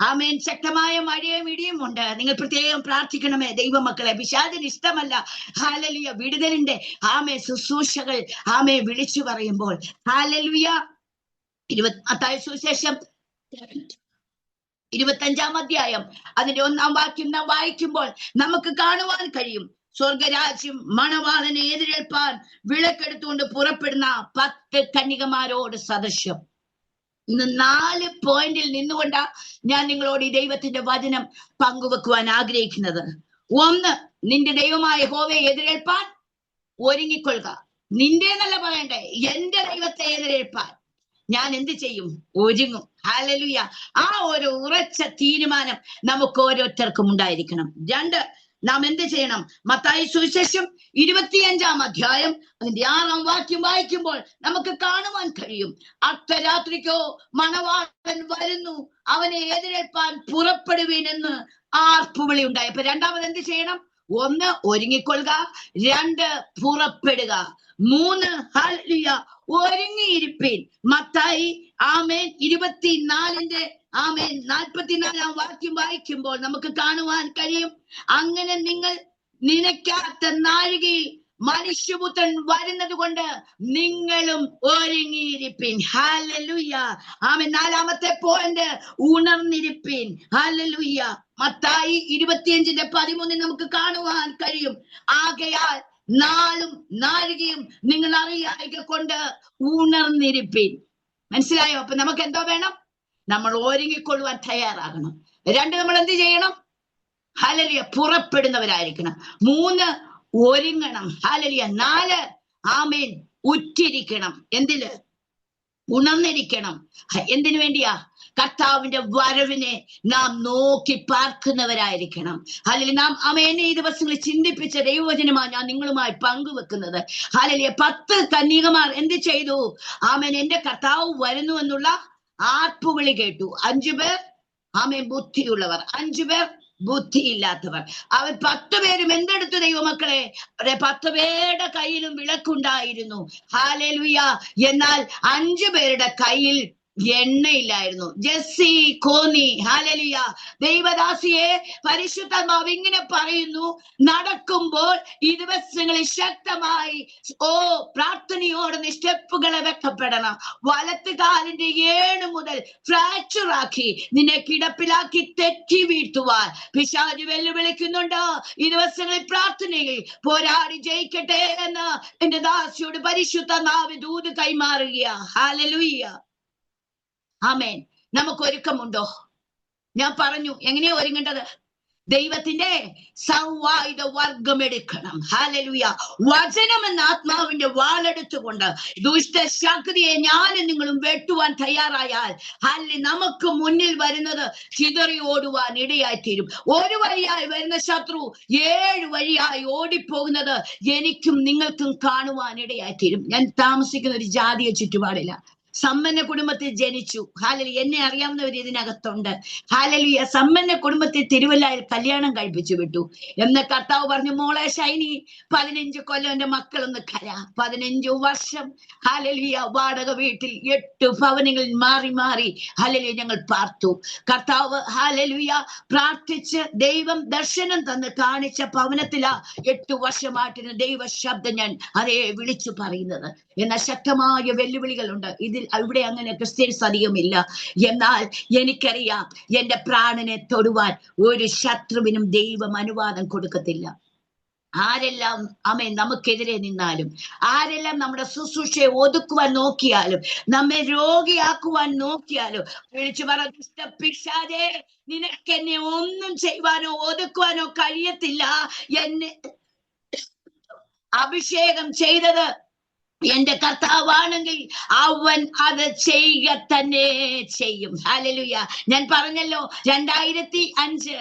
ആമേൻ. ശക്തമായ മഴയും ഇടിയും ഉണ്ട്. നിങ്ങൾ പ്രത്യേകം പ്രാർത്ഥിക്കണമേ ദൈവമക്കളെ. പിശാചിന് ഇഷ്ടമല്ല ഹല്ലേലൂയ വിടുതലിന്റെ ശുശ്രൂഷകൾ വിളിച്ചു പറയുമ്പോൾ. ഹല്ലേലൂയ. മത്തായി സുവിശേഷം 25-ാം അധ്യായം അതിന്റെ 1-ാം വാക്യം നാം വായിക്കുമ്പോൾ നമുക്ക് കാണുവാൻ കഴിയും, സ്വർഗരാജ്യം മണവാളനെ എതിരേൽപ്പാൻ വിളക്കെടുത്തുകൊണ്ട് പുറപ്പെടുന്ന 10 കന്യകമാരോട് സദൃശ്യം. ഇന്ന് 4 പോയിന്റിൽ നിന്നുകൊണ്ടാ ഞാൻ നിങ്ങളോട് ഈ ദൈവത്തിന്റെ വചനം പങ്കുവെക്കുവാൻ ആഗ്രഹിക്കുന്നത്. 1, നിന്റെ ദൈവമായ യഹോവയെ എതിരേൽപ്പാൻ ഒരുങ്ങിക്കൊള്ളുക. നിന്റെ എന്നല്ല പറയണ്ടേ, എന്റെ ദൈവത്തെ എതിരേൽപ്പാൻ ഞാൻ എന്ത് ചെയ്യും? ഒരുങ്ങും. ഹല്ലേലൂയ. ആ ഒരു ഉറച്ച തീരുമാനം നമുക്ക് ഓരോരുത്തർക്കും ഉണ്ടായിരിക്കണം. 2, നാം എന്ത് ചെയ്യണം? മത്തായി സുവിശേഷം 25-ാം അധ്യായം അതിന്റെ 6-ാം വാക്യം വായിക്കുമ്പോൾ നമുക്ക് കാണുവാൻ കഴിയും, അർദ്ധരാത്രിക്കോ മണവാളൻ വരുന്നു, അവനെ എതിരേൽപ്പാൻ പുറപ്പെടുവീൻ എന്ന് ആർപ്പുവിളി ഉണ്ടായി. അപ്പൊ രണ്ടാമത് എന്ത് ചെയ്യണം? 1, ഒരുങ്ങിക്കൊള്ളുക. 2, പുറപ്പെടുക. 3, ഹല്ലേലൂയ, ഒരുങ്ങിയിരിപ്പീൻ. മത്തായി 24-ന്റെ 44-ാം വാക്യം വായിക്കുമ്പോൾ നമുക്ക് കാണുവാൻ കഴിയും, അങ്ങനെ നിങ്ങൾ നനയ്ക്കാത്ത നാഴികയിൽ മനുഷ്യപുത്രൻ വരുന്നത് കൊണ്ട് നിങ്ങളും ഒരുങ്ങിയിരിപ്പീൻ. ഹല്ലേലൂയ. 4-ാമത്തെ പോയിന്റ്, ഉണർന്നിരിപ്പീൻ. ഹല്ലേലൂയ. മത്തായി 25-ന്റെ 13 നമുക്ക് കാണുവാൻ കഴിയും, ആകയാൽ നാളും നാഴികയും നിങ്ങൾ അറിയായിക കൊണ്ട് ഉണർന്നിരിപ്പീൻ. മനസ്സിലായോ? അപ്പൊ നമുക്ക് എന്തോ വേണം? നമ്മൾ ഒരുങ്ങിക്കൊള്ളുവാൻ തയ്യാറാകണം. 2, നമ്മൾ എന്ത് ചെയ്യണം? ഹല്ലേലൂയ, പുറപ്പെടുന്നവരായിരിക്കണം. 3, ഒരുങ്ങണം. ഹല്ലേലൂയ. 4, ആമേൻ, ഉറ്റിരിക്കണം. എന്തില്? ഉണർന്നിരിക്കണം. എന്തിനു വേണ്ടിയാ? കർത്താവിന്റെ വരവിനെ നാം നോക്കി പാർക്കുന്നവരായിരിക്കണം. അല്ലെങ്കിൽ നാം ഈ ദിവസങ്ങളിൽ ചിന്തിപ്പിച്ച ദൈവവചനമാണ് ഞാൻ നിങ്ങളുമായി പങ്കുവെക്കുന്നത്. ഹല്ലേലൂയ. 10 കന്യകമാർ എന്ത് ചെയ്തു? എന്റെ കർത്താവ് വരുന്നു എന്നുള്ള ആർപ്പുവിളി കേട്ടു. 5 പേർ ബുദ്ധിയുള്ളവർ, 5 പേർ ബുദ്ധിയില്ലാത്തവർ. അവർ 10 പേരും എന്തെടുത്തു ദൈവമക്കളെ? 10 പേരുടെ കയ്യിലും വിളക്കുണ്ടായിരുന്നു. ഹല്ലേലൂയ. എന്നാൽ 5 പേരുടെ കയ്യിൽ എണ്ണയില്ലായിരുന്നു. ജെസ്സി, കോന്നി, ഹല്ലേലൂയ. ദൈവദാസിയെ പരിശുദ്ധാത്മാവ് ഇങ്ങനെ പറയുന്നു, നടക്കുമ്പോൾ ഈ ദിവസങ്ങളിൽ ശക്തമായി പ്രാർത്ഥനയോടെ സ്റ്റെപ്പുകളെ വെക്കപ്പെടണം. വലത്ത് കാലിന്റെ 7 മുതൽ ഫ്രാക്ചർ ആക്കി നിന്നെ കിടപ്പിലാക്കി തെറ്റി വീഴ്ത്തുവാൻ പിശാച് വെല്ലുവിളിക്കുന്നുണ്ട്. ഈ ദിവസങ്ങളിൽ പ്രാർത്ഥനയിൽ പോരാടി ജയിക്കട്ടെ എന്ന് എന്റെ ദാസിയോട് പരിശുദ്ധാത്മാവ് ദൂത് കൈമാറുക. ഹല്ലേലൂയ. ആമേൻ. നമുക്ക് ഒരുക്കമുണ്ടോ? ഞാൻ പറഞ്ഞു എങ്ങനെയാ ഒരുങ്ങേണ്ടത്? ദൈവത്തിന്റെ സൗവായുധ വർഗം എടുക്കണം. ഹല്ലേലൂയ. വചനം എന്ന ആത്മാവിന്റെ വാളെടുത്തുകൊണ്ട് ദുഷ്ടശക്തിയെ ഞാനും നിങ്ങളും വെട്ടുവാൻ തയ്യാറായാൽ നമുക്ക് മുന്നിൽ വരുന്നത് ചിതറി ഓടുവാൻ ഇടയായിത്തീരും. ഒരു വഴിയായി വരുന്ന ശത്രു 7 വഴിയായി ഓടിപ്പോകുന്നത് എനിക്കും നിങ്ങൾക്കും കാണുവാൻ ഇടയായിത്തീരും. ഞാൻ താമസിക്കുന്ന ഒരു ജാതീയ ചുറ്റുപാടില്ല. സമ്പന്ന കുടുംബത്തിൽ ജനിച്ചു. ഹല്ലേലൂയ. എന്നെ അറിയാവുന്നവർ ഇതിനകത്തുണ്ട്. ഹല്ലേലൂയ. സമ്പന്ന കുടുംബത്തിൽ തിരുവല്ലയിൽ കല്യാണം കഴിപ്പിച്ചു വിട്ടു. എന്ന് കർത്താവ് പറഞ്ഞു, മോളെ ഷൈനി, 15 കൊല്ലം എന്റെ മക്കളൊന്ന് 15 വർഷം ഹല്ലേലൂയ വാടക വീട്ടിൽ 8 ഭവനങ്ങളിൽ മാറി മാറി ഹല്ലേലൂയ ഞങ്ങൾ പാർത്തു. കർത്താവ് ഹല്ലേലൂയ പ്രാർത്ഥിച്ച് ദൈവം ദർശനം തന്ന് കാണിച്ച ഭവനത്തിലാ 8 വർഷമായിട്ടിരുന്ന ദൈവ ശബ്ദം ഞാൻ അതേ വിളിച്ചു പറയുന്നത്. എന്നാൽ ശക്തമായ വെല്ലുവിളികളുണ്ട്. ഇവിടെ അങ്ങനെ ക്രിസ്ത്യൻസ് അധികമില്ല. എന്നാൽ എനിക്കറിയാം, എന്റെ പ്രാണനെ തൊടുവാൻ ഒരു ശത്രുവിനും ദൈവം അനുവാദം കൊടുക്കത്തില്ല. ആരെല്ലാം നമുക്കെതിരെ നിന്നാലും, ആരെല്ലാം നമ്മുടെ ശുശ്രൂഷയെ ഒതുക്കുവാൻ നോക്കിയാലും, നമ്മെ രോഗിയാക്കുവാൻ നോക്കിയാലും, വിളിച്ചു പറ, പിശാചേ, നിനക്ക് എന്നെ ഒന്നും ചെയ്യുവാനോ ഒതുക്കുവാനോ കഴിയത്തില്ല. എന്നെ അഭിഷേകം ചെയ്തത് എന്റെ കർത്താവാണെങ്കിൽ അവൻ അത് ചെയ്യുക തന്നെ ചെയ്യും. ഹല്ലേലൂയ. ഞാൻ പറഞ്ഞല്ലോ 2005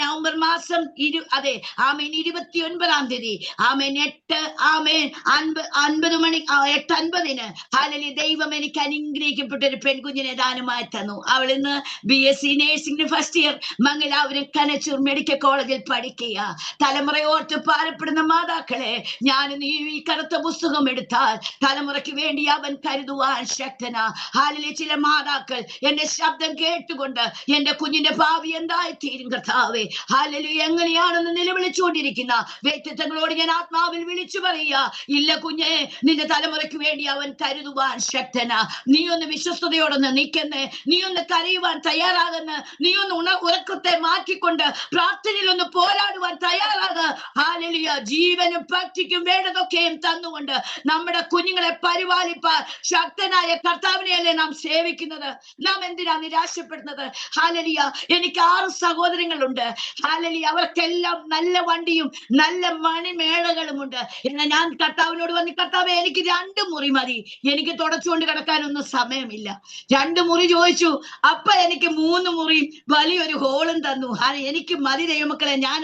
നവംബർ മാസം 29-ാം തീയതി 8:50 മണി 8:50 ഹല്ലേലൂയ ദൈവം എനിക്ക് അനുഗ്രഹിക്കപ്പെട്ട ഒരു പെൺകുഞ്ഞിനെ ദാനമായി തന്നു. അവൾ ഇന്ന് BSc നേഴ്സിംഗിന് first year Mangalapuram Kanachur medical കോളേജിൽ പഠിക്കുക. തലമുറയോർത്ത് പാരപ്പെടുന്ന മാതാക്കളെ, ഞാൻ ഈ കറുത്ത പുസ്തകം എടുത്ത വിശ്വസിച്ചാൽ തലമുറയ്ക്ക് വേണ്ടി അവൻ കരുതുവാൻ ശക്തനാ. ഹാലലൂയ. ചില മാതാക്കൾ എന്റെ ശബ്ദം കേട്ടുകൊണ്ട് എന്റെ കുഞ്ഞിന്റെ ഭാവി എന്തായി തീരും കർത്താവേ, ഹാലലൂയ, എങ്ങനെയാണെന്ന് നിലവിളിച്ചുകൊണ്ടിരിക്കുന്ന വ്യക്തിത്വങ്ങളോട് ഞാൻ ആത്മാവിൽ വിളിച്ചു പറയുക, ഇല്ല കുഞ്ഞെ, നിന്റെ തലമുറയ്ക്ക് വേണ്ടി അവൻ കരുതുവാൻ ശക്തനാ. നീ ഒന്ന് വിശ്വസ്തയോടൊന്ന് നിൽക്കുന്നേ, നീ ഒന്ന് കരയുവാൻ തയ്യാറാകുന്ന, നീ ഒന്ന് ഉറക്കത്തെ മാറ്റിക്കൊണ്ട് പ്രാർത്ഥനയിൽ ഒന്ന് പോരാടുവാൻ തയ്യാറാകുക. ഹാലലൂയ. ജീവനും ഭക്തിക്കും വേണ്ടതൊക്കെയും തന്നുകൊണ്ട് നമ്മുടെ കുഞ്ഞുങ്ങളെ പരിപാലിപ്പാൻ ശക്തനായ കർത്താവിനെയല്ലേ നാം സേവിക്കുന്നത്. നാം എന്തിനാ നിരാശപ്പെടുന്നത്? ഹാലലൂയ. എനിക്ക് 6 സഹോദരങ്ങളുണ്ട്. ഹാലലൂയ. അവർക്കെല്ലാം നല്ല വണ്ടിയും നല്ല മണിമേളകളുമുണ്ട്. എന്നാൽ ഞാൻ കർത്താവിനോട് വന്ന്, കർത്താവേ, എനിക്ക് 2 മുറി മതി, എനിക്ക് തുടച്ചുകൊണ്ട് കിടക്കാനൊന്നും സമയമില്ല. 2 മുറി ചോദിച്ചു. അപ്പൊ എനിക്ക് 3 മുറിയും വലിയൊരു ഹോളും തന്നു. എനിക്ക് മതി ദൈവമക്കളെ, ഞാൻ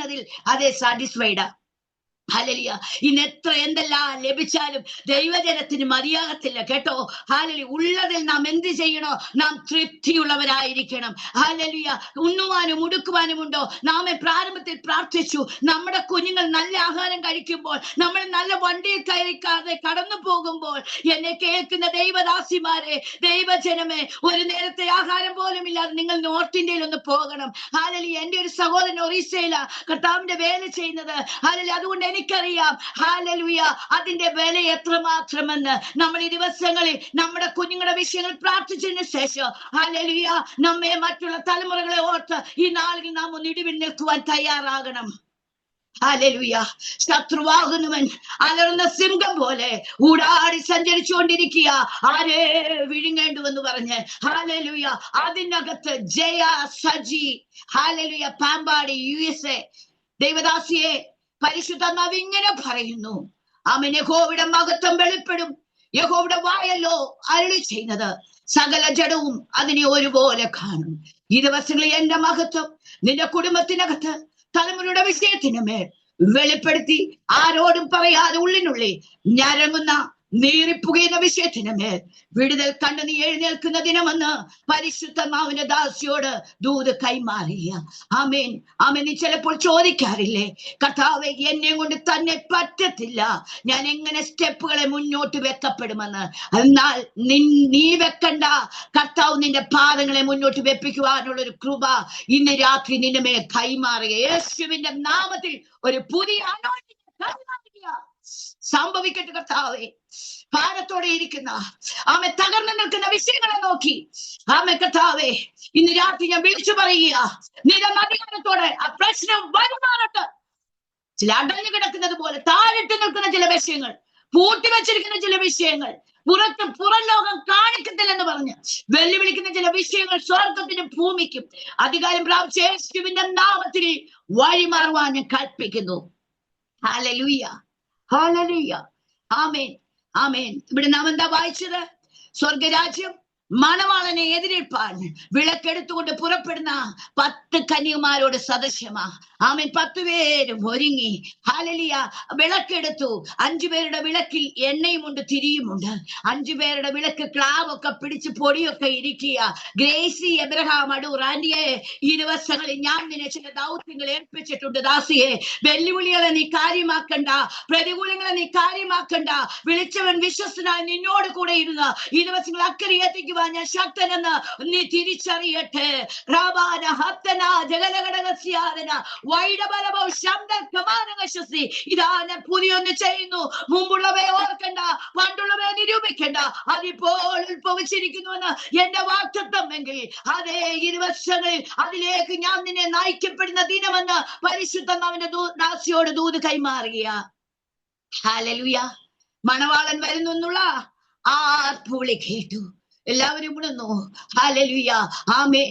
അതേ സാറ്റിസ്ഫൈഡാ. ഹല്ലേലൂയ. ഇന്ന് എത്ര എന്തെല്ലാം ലഭിച്ചാലും ദൈവജനത്തിന് മതിയാകത്തില്ല കേട്ടോ. ഹല്ലേലൂയ. ഉള്ളതിൽ നാം എന്ത് ചെയ്യണോ? നാം തൃപ്തിയുള്ളവരായിരിക്കണം. ഹല്ലേലൂയ. ഉണ്ണുവാനും ഉടുക്കുവാനും ഉണ്ടോ? നാം പ്രാരംഭത്തിൽ പ്രാർത്ഥിച്ചു, നമ്മുടെ കുഞ്ഞുങ്ങൾ നല്ല ആഹാരം കഴിക്കുമ്പോൾ, നമ്മൾ നല്ല വണ്ടിയിൽ കയറിക്കാതെ കടന്നു പോകുമ്പോൾ, എന്നെ കേൾക്കുന്ന ദൈവദാസിമാരെ, ദൈവജനമേ, ഒരു നേരത്തെ ആഹാരം പോലും ഇല്ലാതെ നിങ്ങൾ നോർത്ത് ഇന്ത്യയിൽ ഒന്ന് പോകണം. ഹല്ലേലൂയ. എന്റെ ഒരു സഹോദരൻ ഒറീസയില കർത്താവിന്റെ വേല ചെയ്യുന്നത്. ഹല്ലേലൂയ. അതുകൊണ്ട് എനിക്കറിയാം ഹല്ലേലൂയ അതിന്റെ വില എത്രമാത്രമെന്ന്. നമ്മൾ ഈ ദിവസങ്ങളിൽ നമ്മുടെ കുഞ്ഞുങ്ങളുടെ വിഷയങ്ങൾ പ്രാർത്ഥിച്ചതിന് ശേഷം ഹല്ലേലൂയ നമ്മെ മറ്റുള്ള തലമുറകളെ ഓർത്ത് ഈ നാളിൽ നാം ഒന്ന് ഇടിവിൽ നിൽക്കുവാൻ തയ്യാറാകണം. ഹല്ലേലൂയ. ശത്രുവാകുന്നവൻ അലറുന്ന സിംഹം പോലെ ഊടാടി സഞ്ചരിച്ചുകൊണ്ടിരിക്കുക, ആരെ വിഴുങ്ങേണ്ടുവെന്ന് പറഞ്ഞ്. ഹല്ലേലൂയ. അതിനകത്ത് ജയ സജി, ഹല്ലേലൂയ, പാമ്പാടി, USA ദൈവദാസിയെ പരിശുദ്ധാത്മാവ് ഇങ്ങനെ പറയുന്നു, ആമേൻ. യഹോവയുടെ മഹത്വം വെളിപ്പെടും. യഹോവയുടെ വായല്ലോ അരുളി ചെയ്യുന്നത്. സകല ജഡവും അതിനെ ഒരുപോലെ കാണും. ഈ ദിവസങ്ങളിൽ എന്റെ മഹത്വം നിന്റെ കുടുംബത്തിനകത്ത് തലമുറയുടെ വിഷയത്തിന് മേൽ വെളിപ്പെടുത്തി ആരോടും പറയാതെ ഉള്ളിനുള്ളിൽ ഞരങ്ങുന്ന നീറിപ്പുകയുന്ന വിഷയത്തിന് മേൽ വിടുതൽ കണ്ട് നീ എഴുന്നേൽക്കുന്ന ദിനമെന്ന് പരിശുദ്ധമാവിന്റെ ദാസിയോട് ദൂത് കൈമാറിയ. ആമേൻ, ആമേൻ. നീ ചിലപ്പോൾ ചോദിക്കാറില്ലേ, കർത്താവേ, എന്നെ കൊണ്ട് തന്നെ പറ്റത്തില്ല, ഞാൻ എങ്ങനെ സ്റ്റെപ്പുകളെ മുന്നോട്ട് വെക്കപ്പെടുമെന്ന്. എന്നാൽ നീ വെക്കണ്ട, കർത്താവ് നിന്റെ പാദങ്ങളെ മുന്നോട്ട് വെപ്പിക്കുവാനുള്ളൊരു കൃപ ഇന്ന് രാത്രി നിന്റെ മേൽ കൈമാറുക. യേശുവിന്റെ നാമത്തിൽ ഒരു പുതിയ സംഭവിക്കട്ടെ കർത്താവേ. ഭാരത്തോടെ ഇരിക്കുന്ന ആമെ തകർന്നു നിൽക്കുന്ന വിഷയങ്ങളെ നോക്കി ആമെ കർത്താവേ, ഇന്ന് രാത്രി ഞാൻ വിളിച്ചു പറയുക, നിന്റെ അധികാരത്തോടെ ആ പ്രശ്നം വരുമാറട്ടെ. ചില അടഞ്ഞു കിടക്കുന്നത് പോലെ താഴിട്ട് നിൽക്കുന്ന ചില വിഷയങ്ങൾ, പൂട്ടിവെച്ചിരിക്കുന്ന ചില വിഷയങ്ങൾ, പുറം ലോകം കാണിക്കത്തില്ലെന്ന് പറഞ്ഞ് വെല്ലുവിളിക്കുന്ന ചില വിഷയങ്ങൾ സ്വർഗത്തിനും ഭൂമിക്കും അധികാരം പ്രാപിച്ച യേശുവിന്റെ നാമത്തിൽ വഴിമാറുവാൻ ഞാൻ കൽപ്പിക്കുന്നു. ഹല്ലേലൂയ, ഹല്ലേലൂയ, ആമേൻ, ആമേൻ. ഇവിടെ നാം എന്താ വായിച്ചത്? സ്വർഗരാജ്യം മണവാളനെ എതിരേൽപ്പാൻ വിളക്കെടുത്തുകൊണ്ട് പുറപ്പെടുന്ന 10 കന്യകമാരോട് സദൃശമാ. ആമേൻ. 10 പേരും ഒരുങ്ങി ഹല്ലേലൂയ വിളക്കെടുത്തു. 5 പേരുടെ വിളക്കിൽ എണ്ണയുമുണ്ട്, തിരിയുമുണ്ട്. 5 പേരുടെ വിളക്ക് ക്ലാവൊക്കെ പിടിച്ച് പൊടിയൊക്കെ ഇരിക്കുക. ഗ്രേസി, എബ്രഹാം, അടൂർ ആന്റിയെ, ഈ ദിവസങ്ങളിൽ ഞാൻ നിന്നെ ചില ദൗത്യങ്ങൾ ഏൽപ്പിച്ചിട്ടുണ്ട്. ദാസിയെ, വെല്ലുവിളികളെ നീ കാര്യമാക്കണ്ട, പ്രതികൂലങ്ങളെ നീ കാര്യമാക്കണ്ട. വിളിച്ചവൻ വിശ്വസ്തനായി നിന്നോട് കൂടെ ഇരുന്ന് ഈ ദിവസങ്ങൾ അക്കരെ എത്തിക്കുവാൻ ഞാൻ ശക്തനെന്ന് നീ തിരിച്ചറിയട്ടെ. ഇതാ ഞാൻ പുതിയൊന്ന് ചെയ്യുന്നു, മുമ്പുള്ളവയെ ഓർക്കണ്ട, പണ്ടുള്ളവയെ നിരൂപിക്കണ്ട, അതിപ്പോൾ ഉത്ഭവിച്ചിരിക്കുന്നുവെന്ന് എന്റെ വാക്തത്വമെങ്കിൽ അതേ ഈ ദിവസങ്ങളിൽ അതിലേക്ക് ഞാൻ നിന്നെ നയിക്കപ്പെടുന്ന ദിനമെന്ന് പരിശുദ്ധനാമത്തിന്റെ ദാസിയോട് ദൂത് കൈമാറുക. ഹല്ലേലൂയ. മണവാളൻ വരുന്നു എന്നുള്ള ആർപ്പുവിളി കേട്ടു. എല്ലാവരും ഉണർന്നു. ഹല്ലേലൂയ, ആമേൻ.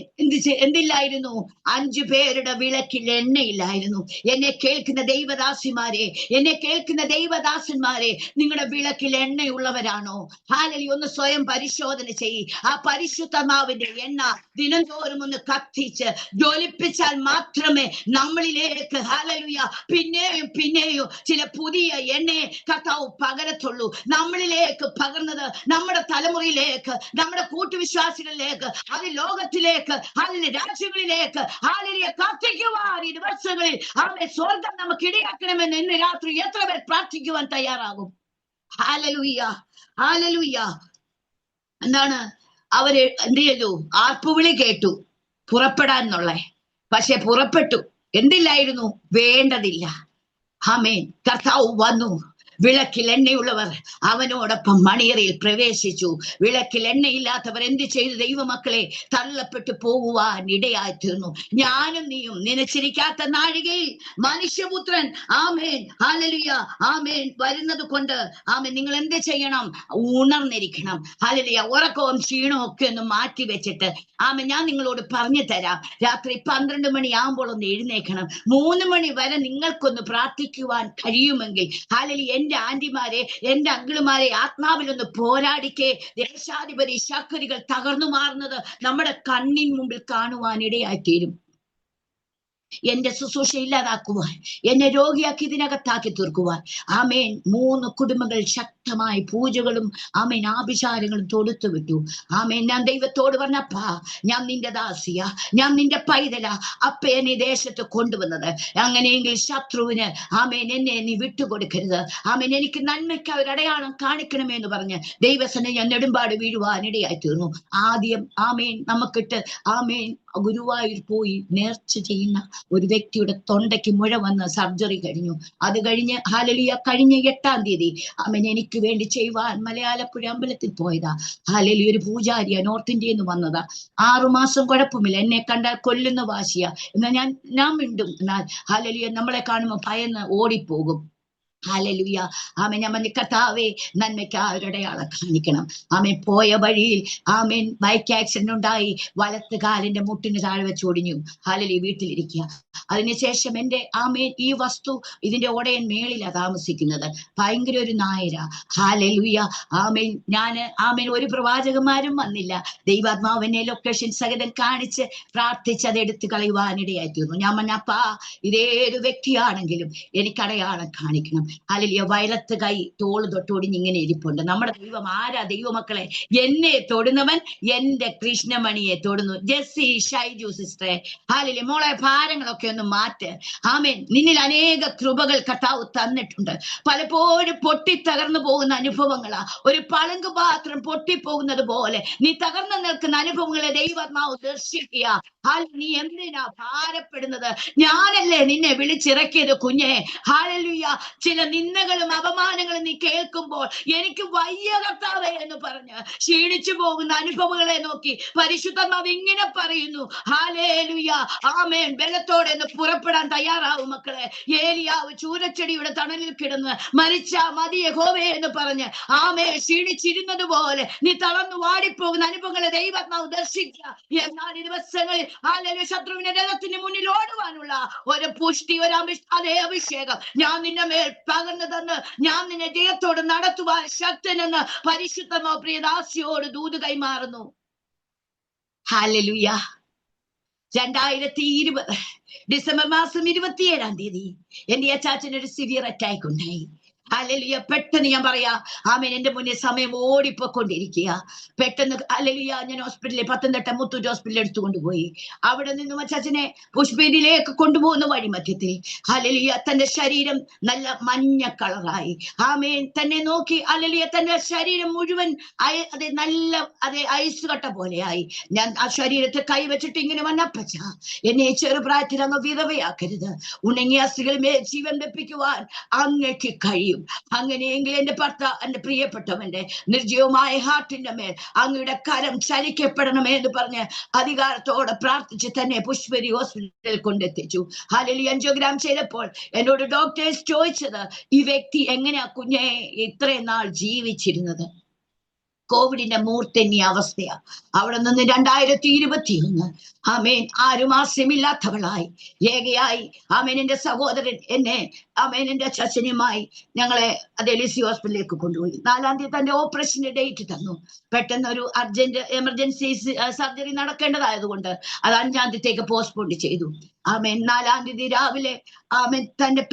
എന്തില്ലായിരുന്നു? 5 പേരുടെ വിളക്കിൽ എണ്ണയില്ലായിരുന്നു. എന്നെ കേൾക്കുന്ന ദൈവദാസിമാരെ, എന്നെ കേൾക്കുന്ന ദൈവദാസന്മാരെ, നിങ്ങളുടെ വിളക്കിൽ എണ്ണയുള്ളവരാണോ? ഹല്ലേലൂയ. ഒന്ന് സ്വയം പരിശോധന ചെയ്യ്. ആ പരിശുദ്ധമാവിന്റെ എണ്ണ ദിനംതോറും ഒന്ന് കത്തിച്ച് ജ്വലിപ്പിച്ചാൽ മാത്രമേ നമ്മളിലേക്ക് ഹല്ലേലൂയ പിന്നെയും പിന്നെയും ചില പുതിയ എണ്ണയെ കർത്താവ് പകരത്തുള്ളൂ. നമ്മളിലേക്ക് പകർന്നത് നമ്മുടെ തലമുറയിലേക്ക്, നമ്മുടെ കൂട്ടുവിശ്വാസികളിലേക്ക്, അത് ലോകത്തിലേക്ക്, അതിന്റെ രാജ്യങ്ങളിലേക്ക് ഹല്ലേലൂയ കത്തിക്കുവാൻ ഈ ദിവസങ്ങളിൽ അവന്റെ സ്വർഗം നമുക്ക് ഇടയാക്കണമെന്ന് ഇന്ന് രാത്രി എത്ര പേർ പ്രാർത്ഥിക്കുവാൻ തയ്യാറാകും? Hallelujah, hallelujah. എന്താണ് അവര് എന്ത് ചെയ്തു? ആർപ്പുവിളി കേട്ടു പുറപ്പെടാൻ എന്നുള്ളേ. പക്ഷെ പുറപ്പെട്ടു. എന്തില്ലായിരുന്നു? വേണ്ടതില്ല. ആമേൻ. കർത്താവ് വന്നു. വിളക്കിൽ എണ്ണയുള്ളവർ അവനോടൊപ്പം മണിയറയിൽ പ്രവേശിച്ചു. വിളക്കിൽ എണ്ണയില്ലാത്തവർ എന്ത് ചെയ്തു? ദൈവമക്കളെ, തള്ളപ്പെട്ടു പോകുവാൻ ഇടയായി തീർന്നു. ഞാനും നീയും നനച്ചിരിക്കാത്ത നാഴികയിൽ മനുഷ്യപുത്രൻ ആമേൻ ഹല്ലേലൂയ ആമേൻ വരുന്നത് കൊണ്ട് ആമേൻ നിങ്ങൾ എന്ത് ചെയ്യണം? ഉണർന്നിരിക്കണം. ഹല്ലേലൂയ. ഉറക്കവും ക്ഷീണവും ഒക്കെ ഒന്ന് മാറ്റി വെച്ചിട്ട് ആമേൻ ഞാൻ നിങ്ങളോട് പറഞ്ഞു തരാം. രാത്രി 12 മണിയാകുമ്പോൾ ഒന്ന് എഴുന്നേക്കണം. 3 മണി വരെ നിങ്ങൾക്കൊന്ന് പ്രാർത്ഥിക്കുവാൻ കഴിയുമെങ്കിൽ ഹല്ലേലൂയ. എന്റെ ആന്റിമാരെ, എന്റെ അങ്കിളുമാരെ ആത്മാവിലൊന്ന് പോരാടിക്കേ. ദേശാധിപതി ശക്തികൾ തകർന്നു മാറുന്നത് നമ്മുടെ കണ്ണിൻ മുമ്പിൽ കാണുവാൻ ഇടയായിത്തീരും. എന്റെ ശുശ്രൂഷ ഇല്ലാതാക്കുവാൻ, എന്നെ രോഗിയാക്കി ഇതിനകത്താക്കി തീർക്കുവാൻ ആമേൻ 3 കുടുംബങ്ങൾ ശക്തമായി പൂജകളും ആമേൻ ആഭിചാരങ്ങളും തൊടുത്തു വിട്ടു. ആമേൻ. ഞാൻ ദൈവത്തോട് പറഞ്ഞപ്പാ, ഞാൻ നിന്റെ ദാസിയ, ഞാൻ നിന്റെ പൈതല, അപ്പ എന്നെ ദേശത്ത് കൊണ്ടുവന്നത്. അങ്ങനെയെങ്കിൽ ശത്രുവിന് ആമേൻ എന്നെ നീ വിട്ടുകൊടുക്കരുത്. ആമേൻ. എനിക്ക് നന്മയ്ക്ക് അവരടയാളം കാണിക്കണമെന്ന് പറഞ്ഞ് ദൈവസനെ ഞാൻ നെടുമ്പാട് വീഴുവാനിടയായി തീർന്നു. ആദ്യം ആമേൻ നമുക്കിട്ട് ആമേൻ ഗുരുവായൂർ പോയി നേർച്ച ചെയ്യുന്ന ഒരു വ്യക്തിയുടെ തൊണ്ടയ്ക്ക് മുഴ വന്ന് സർജറി കഴിഞ്ഞു. അത് കഴിഞ്ഞ് ഹല്ലേലൂയ കഴിഞ്ഞ 8-ാം തീയതി ആമേൻ എനിക്ക് വേണ്ടി ചെയ്യുവാൻ മലയാളപ്പുഴ അമ്പലത്തിൽ പോയതാ. ഹല്ലേലൂയ. ഒരു പൂജാരിയ നോർത്ത് ഇന്ത്യയിൽ നിന്ന് വന്നതാ. 6 മാസം കുഴപ്പമില്ല. എന്നെ കണ്ടാൽ കൊല്ലുന്ന വാശിയ. എന്നാൽ ഞാൻ മിണ്ടും. എന്നാൽ ഹല്ലേലൂയ നമ്മളെ കാണുമ്പോൾ ഭയന്ന് ഓടിപ്പോകും. ഹല്ലേലൂയ. ആമേൻ. ഞാൻ പറഞ്ഞു, കർത്താവേ നന്മയ്ക്ക് അവരുടെ ആളെ കാണിക്കണം. ആമേൻ. പോയ വഴിയിൽ ആമേൻ ബൈക്ക് ആക്സിഡന്റ് ഉണ്ടായി. വലത്ത് കാലിന്റെ മുട്ടിന് താഴെ വെച്ച് ഒടിഞ്ഞു. ഹല്ലേലൂയ. വീട്ടിലിരിക്കുക. അതിനുശേഷം എന്റെ ആമേൻ ഈ വസ്തു ഇതിന്റെ ഉടയൻ മേളിലാ താമസിക്കുന്നത്. ഭയങ്കര ഒരു നായര. ഹല്ലേലൂയ. ആമേൻ. ആമേൻ ഒരു പ്രവാചകന്മാരും വന്നില്ല. ദൈവാത്മാവിനെ ലൊക്കേഷൻ സഹിതം കാണിച്ച് പ്രാർത്ഥിച്ച് അത് എടുത്തു കളയുവാനിടയായി തീർന്നു. ഞാൻ പറഞ്ഞപ്പാ, ഇതേത് വ്യക്തിയാണെങ്കിലും എനിക്ക് അടയാളം കാണിക്കണം. ഹല്ലേലൂയ. വയലത്ത് കൈ തോള് തൊട്ടൊടിഞ്ഞ് ഇങ്ങനെ ഇരിപ്പുണ്ട്. നമ്മുടെ ദൈവം ആരാ? ദൈവമക്കളെ, എന്നെ തൊടുന്നവൻ എന്റെ കൃഷ്ണമണിയെ തൊടുന്നു. ജെസ്സി ഷൈജു സിസ്റ്ററെ, ഹല്ലേലൂയ. മോളെ ഭാരങ്ങളൊക്കെ ഒന്ന് മാറ്റ്. ആമേൻ. നിന്നിൽ അനേക കൃപകൾ കർത്താവ് തന്നിട്ടുണ്ട്. പലപ്പോഴും പൊട്ടിത്തകർന്നു പോകുന്ന അനുഭവങ്ങളാ. ഒരു പളുങ്ക് പാത്രം പൊട്ടിപ്പോകുന്നത് പോലെ നീ തകർന്നു നിൽക്കുന്ന അനുഭവങ്ങളെ ദൈവാത്മാവ് ദർശിക്കുക. നീ എന്തിനാ ഭാരപ്പെടുന്നത്? ഞാനല്ലേ നിന്നെ വിളിച്ചിറക്കിയത് കുഞ്ഞെ. ഹല്ലേലൂയ. ചില നിന്ദകളും അപമാനങ്ങളും നീ കേൾക്കുമ്പോൾ എനിക്ക് വയ്യ കർത്താവേ എന്ന് പറഞ്ഞ് ക്ഷീണിച്ചു പോകുന്ന അനുഭവങ്ങളെ നോക്കി പരിശുദ്ധാത്മാവ് ഇങ്ങനെ പറയുന്നു. ഹല്ലേലൂയ. ആമേൻ. ബലത്തോടെ ഒന്ന് പുറപ്പെടാൻ തയ്യാറാവും മക്കളെ. ഏലിയാവ് ചൂരച്ചെടിയുടെ തണലിൽ കിടന്ന് മരിച്ചാ മതി യഹോവേ എന്ന് പറഞ്ഞ് ആമേൻ ക്ഷീണിച്ചിരുന്നത് പോലെ നീ തളർന്നു വാടിപ്പോകുന്ന അനുഭവങ്ങളെ ദൈവാത്മാവ് ദർശിക്കുക. എന്നാൽ ഈ ദിവസങ്ങളിൽ ഹല്ലേലൂയ ശത്രുവിന്റെ രഥത്തിന് മുന്നിൽ ഓടുവാനുള്ള ഒരു പുഷ്ടി, ഒരു അതേ അഭിഷേകം ഞാൻ നിന്നെ മേൽ പകർന്നു തന്ന് ഞാൻ നിന്നെ ജയത്തോട് നടത്തുവാൻ ശക്തനെന്ന് പരിശുദ്ധമാ പ്രിയദാസിയോട് ദൂത് കൈമാറുന്നു. ഹല്ലേലൂയ. 2020 ഡിസംബർ മാസം 27-ാം തീയതി എന്റെ അച്ചാച്ചനൊരു സിവിയർ അറ്റാക്ക് ഉണ്ടായി. ഹല്ലേലൂയ. പെട്ടെന്ന് ഞാൻ പറയാ ആമേൻ എന്റെ മുന്നിൽ സമയം ഓടിപ്പോയിക്കൊണ്ടിരിക്കുക. പെട്ടെന്ന് ഹല്ലേലൂയ ഞാൻ ഹോസ്പിറ്റലിൽ പത്തനംതിട്ട മുത്തൂറ്റ് ഹോസ്പിറ്റലിൽ എടുത്തുകൊണ്ടുപോയി. അവിടെ നിന്നും അച്ചാച്ചനെ പുഷ്പേരിയിലേക്ക് കൊണ്ടുപോകുന്ന വഴി മധ്യത്തിൽ ഹല്ലേലൂയ തന്റെ ശരീരം നല്ല മഞ്ഞ കളറായി. ആമേൻ. തന്നെ നോക്കി ഹല്ലേലൂയ തന്റെ ശരീരം മുഴുവൻ നല്ല ഐസ് കട്ട പോലെയായി. ഞാൻ ആ ശരീരത്തെ കൈവച്ചിട്ട് ഇങ്ങനെ വന്നപ്പച്ച, എന്നെ ചെറുപ്രായത്തിൽ അങ്ങ് വിധവയാക്കരുത്. ഉണങ്ങിയ അസ്ഥികളിൽ ജീവൻ വെപ്പിക്കുവാൻ അങ്ങേക്ക് കഴിയും. അങ്ങനെയെങ്കിൽ എന്റെ എന്റെ പ്രിയപ്പെട്ടവന്റെ നിർജീവമായ ഹാർട്ടിന്റെ മേൽ അങ്ങയുടെ കരം ചലിക്കപ്പെടണമേ എന്ന് പറഞ്ഞ് അധികാരത്തോടെ പ്രാർത്ഥിച്ച് തന്നെ പുഷ്പരി ഹോസ്പിറ്റലിൽ കൊണ്ടെത്തിച്ചു. ഹല്ലേലൂയ. ആൻജിയോഗ്രാം ചെയ്തപ്പോൾ എന്നോട് ഡോക്ടേഴ്സ് ചോദിച്ചത്, ഈ വ്യക്തി എങ്ങനെയാ കുഞ്ഞെ ഇത്രയും നാൾ ജീവിച്ചിരുന്നത്? കോവിഡിന്റെ മൂർത്തന്യ അവസ്ഥയാ. അവിടെ നിന്ന് 2021 ആമേൻ 6 മാസമില്ലാത്തവളായി ഏകയായി ആമേൻ എന്റെ സഹോദരൻ എന്നെ ആമേൻ എന്റെ അച്ഛനുമായി ഞങ്ങളെ ലിസി ഹോസ്പിറ്റലിലേക്ക് കൊണ്ടുപോയി. 4-ാം തീയതി തന്റെ ഓപ്പറേഷന്റെ ഡേറ്റ് തന്നു. പെട്ടെന്ന് ഒരു എമർജൻസി സർജറി നടക്കേണ്ടതായതുകൊണ്ട് അത് 5-ാം തീയതിക്ക് പോസ്റ്റ്പോൺ ചെയ്തു. ആമേൻ. 4-ാം തീയതി രാവിലെ ആമേൻ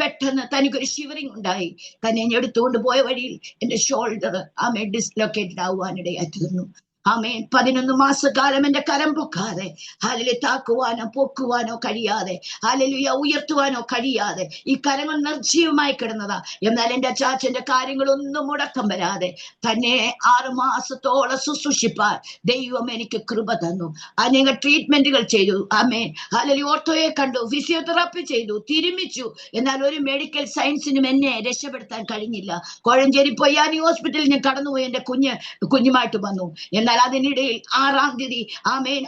പെട്ടെന്ന് തനിക്കൊരു ഷിവറിങ് ഉണ്ടായി. തന്നെ എടുത്തുകൊണ്ട് പോയ വഴിയിൽ എന്റെ ഷോൾഡർ ആമേൻ ഡിസ്ലൊക്കേറ്റഡ് ആവുവാനിടയായി തീർന്നു. ആമേൻ. 11 മാസക്കാലം എന്റെ കരം പൊക്കാതെ, ഹല്ലേലൂയ, താക്കുവാനോ പൊക്കുവാനോ കഴിയാതെ, ഹല്ലേലൂയ, ഉയർത്തുവാനോ കഴിയാതെ ഈ കരങ്ങൾ നിർജീവമായി കിടന്നതാ. എന്നാൽ എന്റെ അച്ചാച്ചന്റെ കാര്യങ്ങളൊന്നും മുടക്കം വരാതെ തന്നെ 6 മാസത്തോളം ശുശ്രൂഷിപ്പാൻ ദൈവം എനിക്ക് കൃപ തന്നു. അനേക ട്രീറ്റ്മെന്റുകൾ ചെയ്തു. ആമേൻ. ഹല്ലേലൂയ, ഓർത്തോയെ കണ്ടു, ഫിസിയോതെറാപ്പി ചെയ്തു, തിരുമിച്ചു. എന്നാൽ ഒരു മെഡിക്കൽ സയൻസിനും എന്നെ രക്ഷപ്പെടുത്താൻ കഴിഞ്ഞില്ല. കോഴഞ്ചേരി പൊയ്യാനി ഹോസ്പിറ്റലിൽ ഞാൻ കടന്നുപോയി എന്റെ കുഞ്ഞുമായിട്ട് വന്നു. എന്നാൽ അതിനിടയിൽ 6-ാം തീയതി ആമേൻ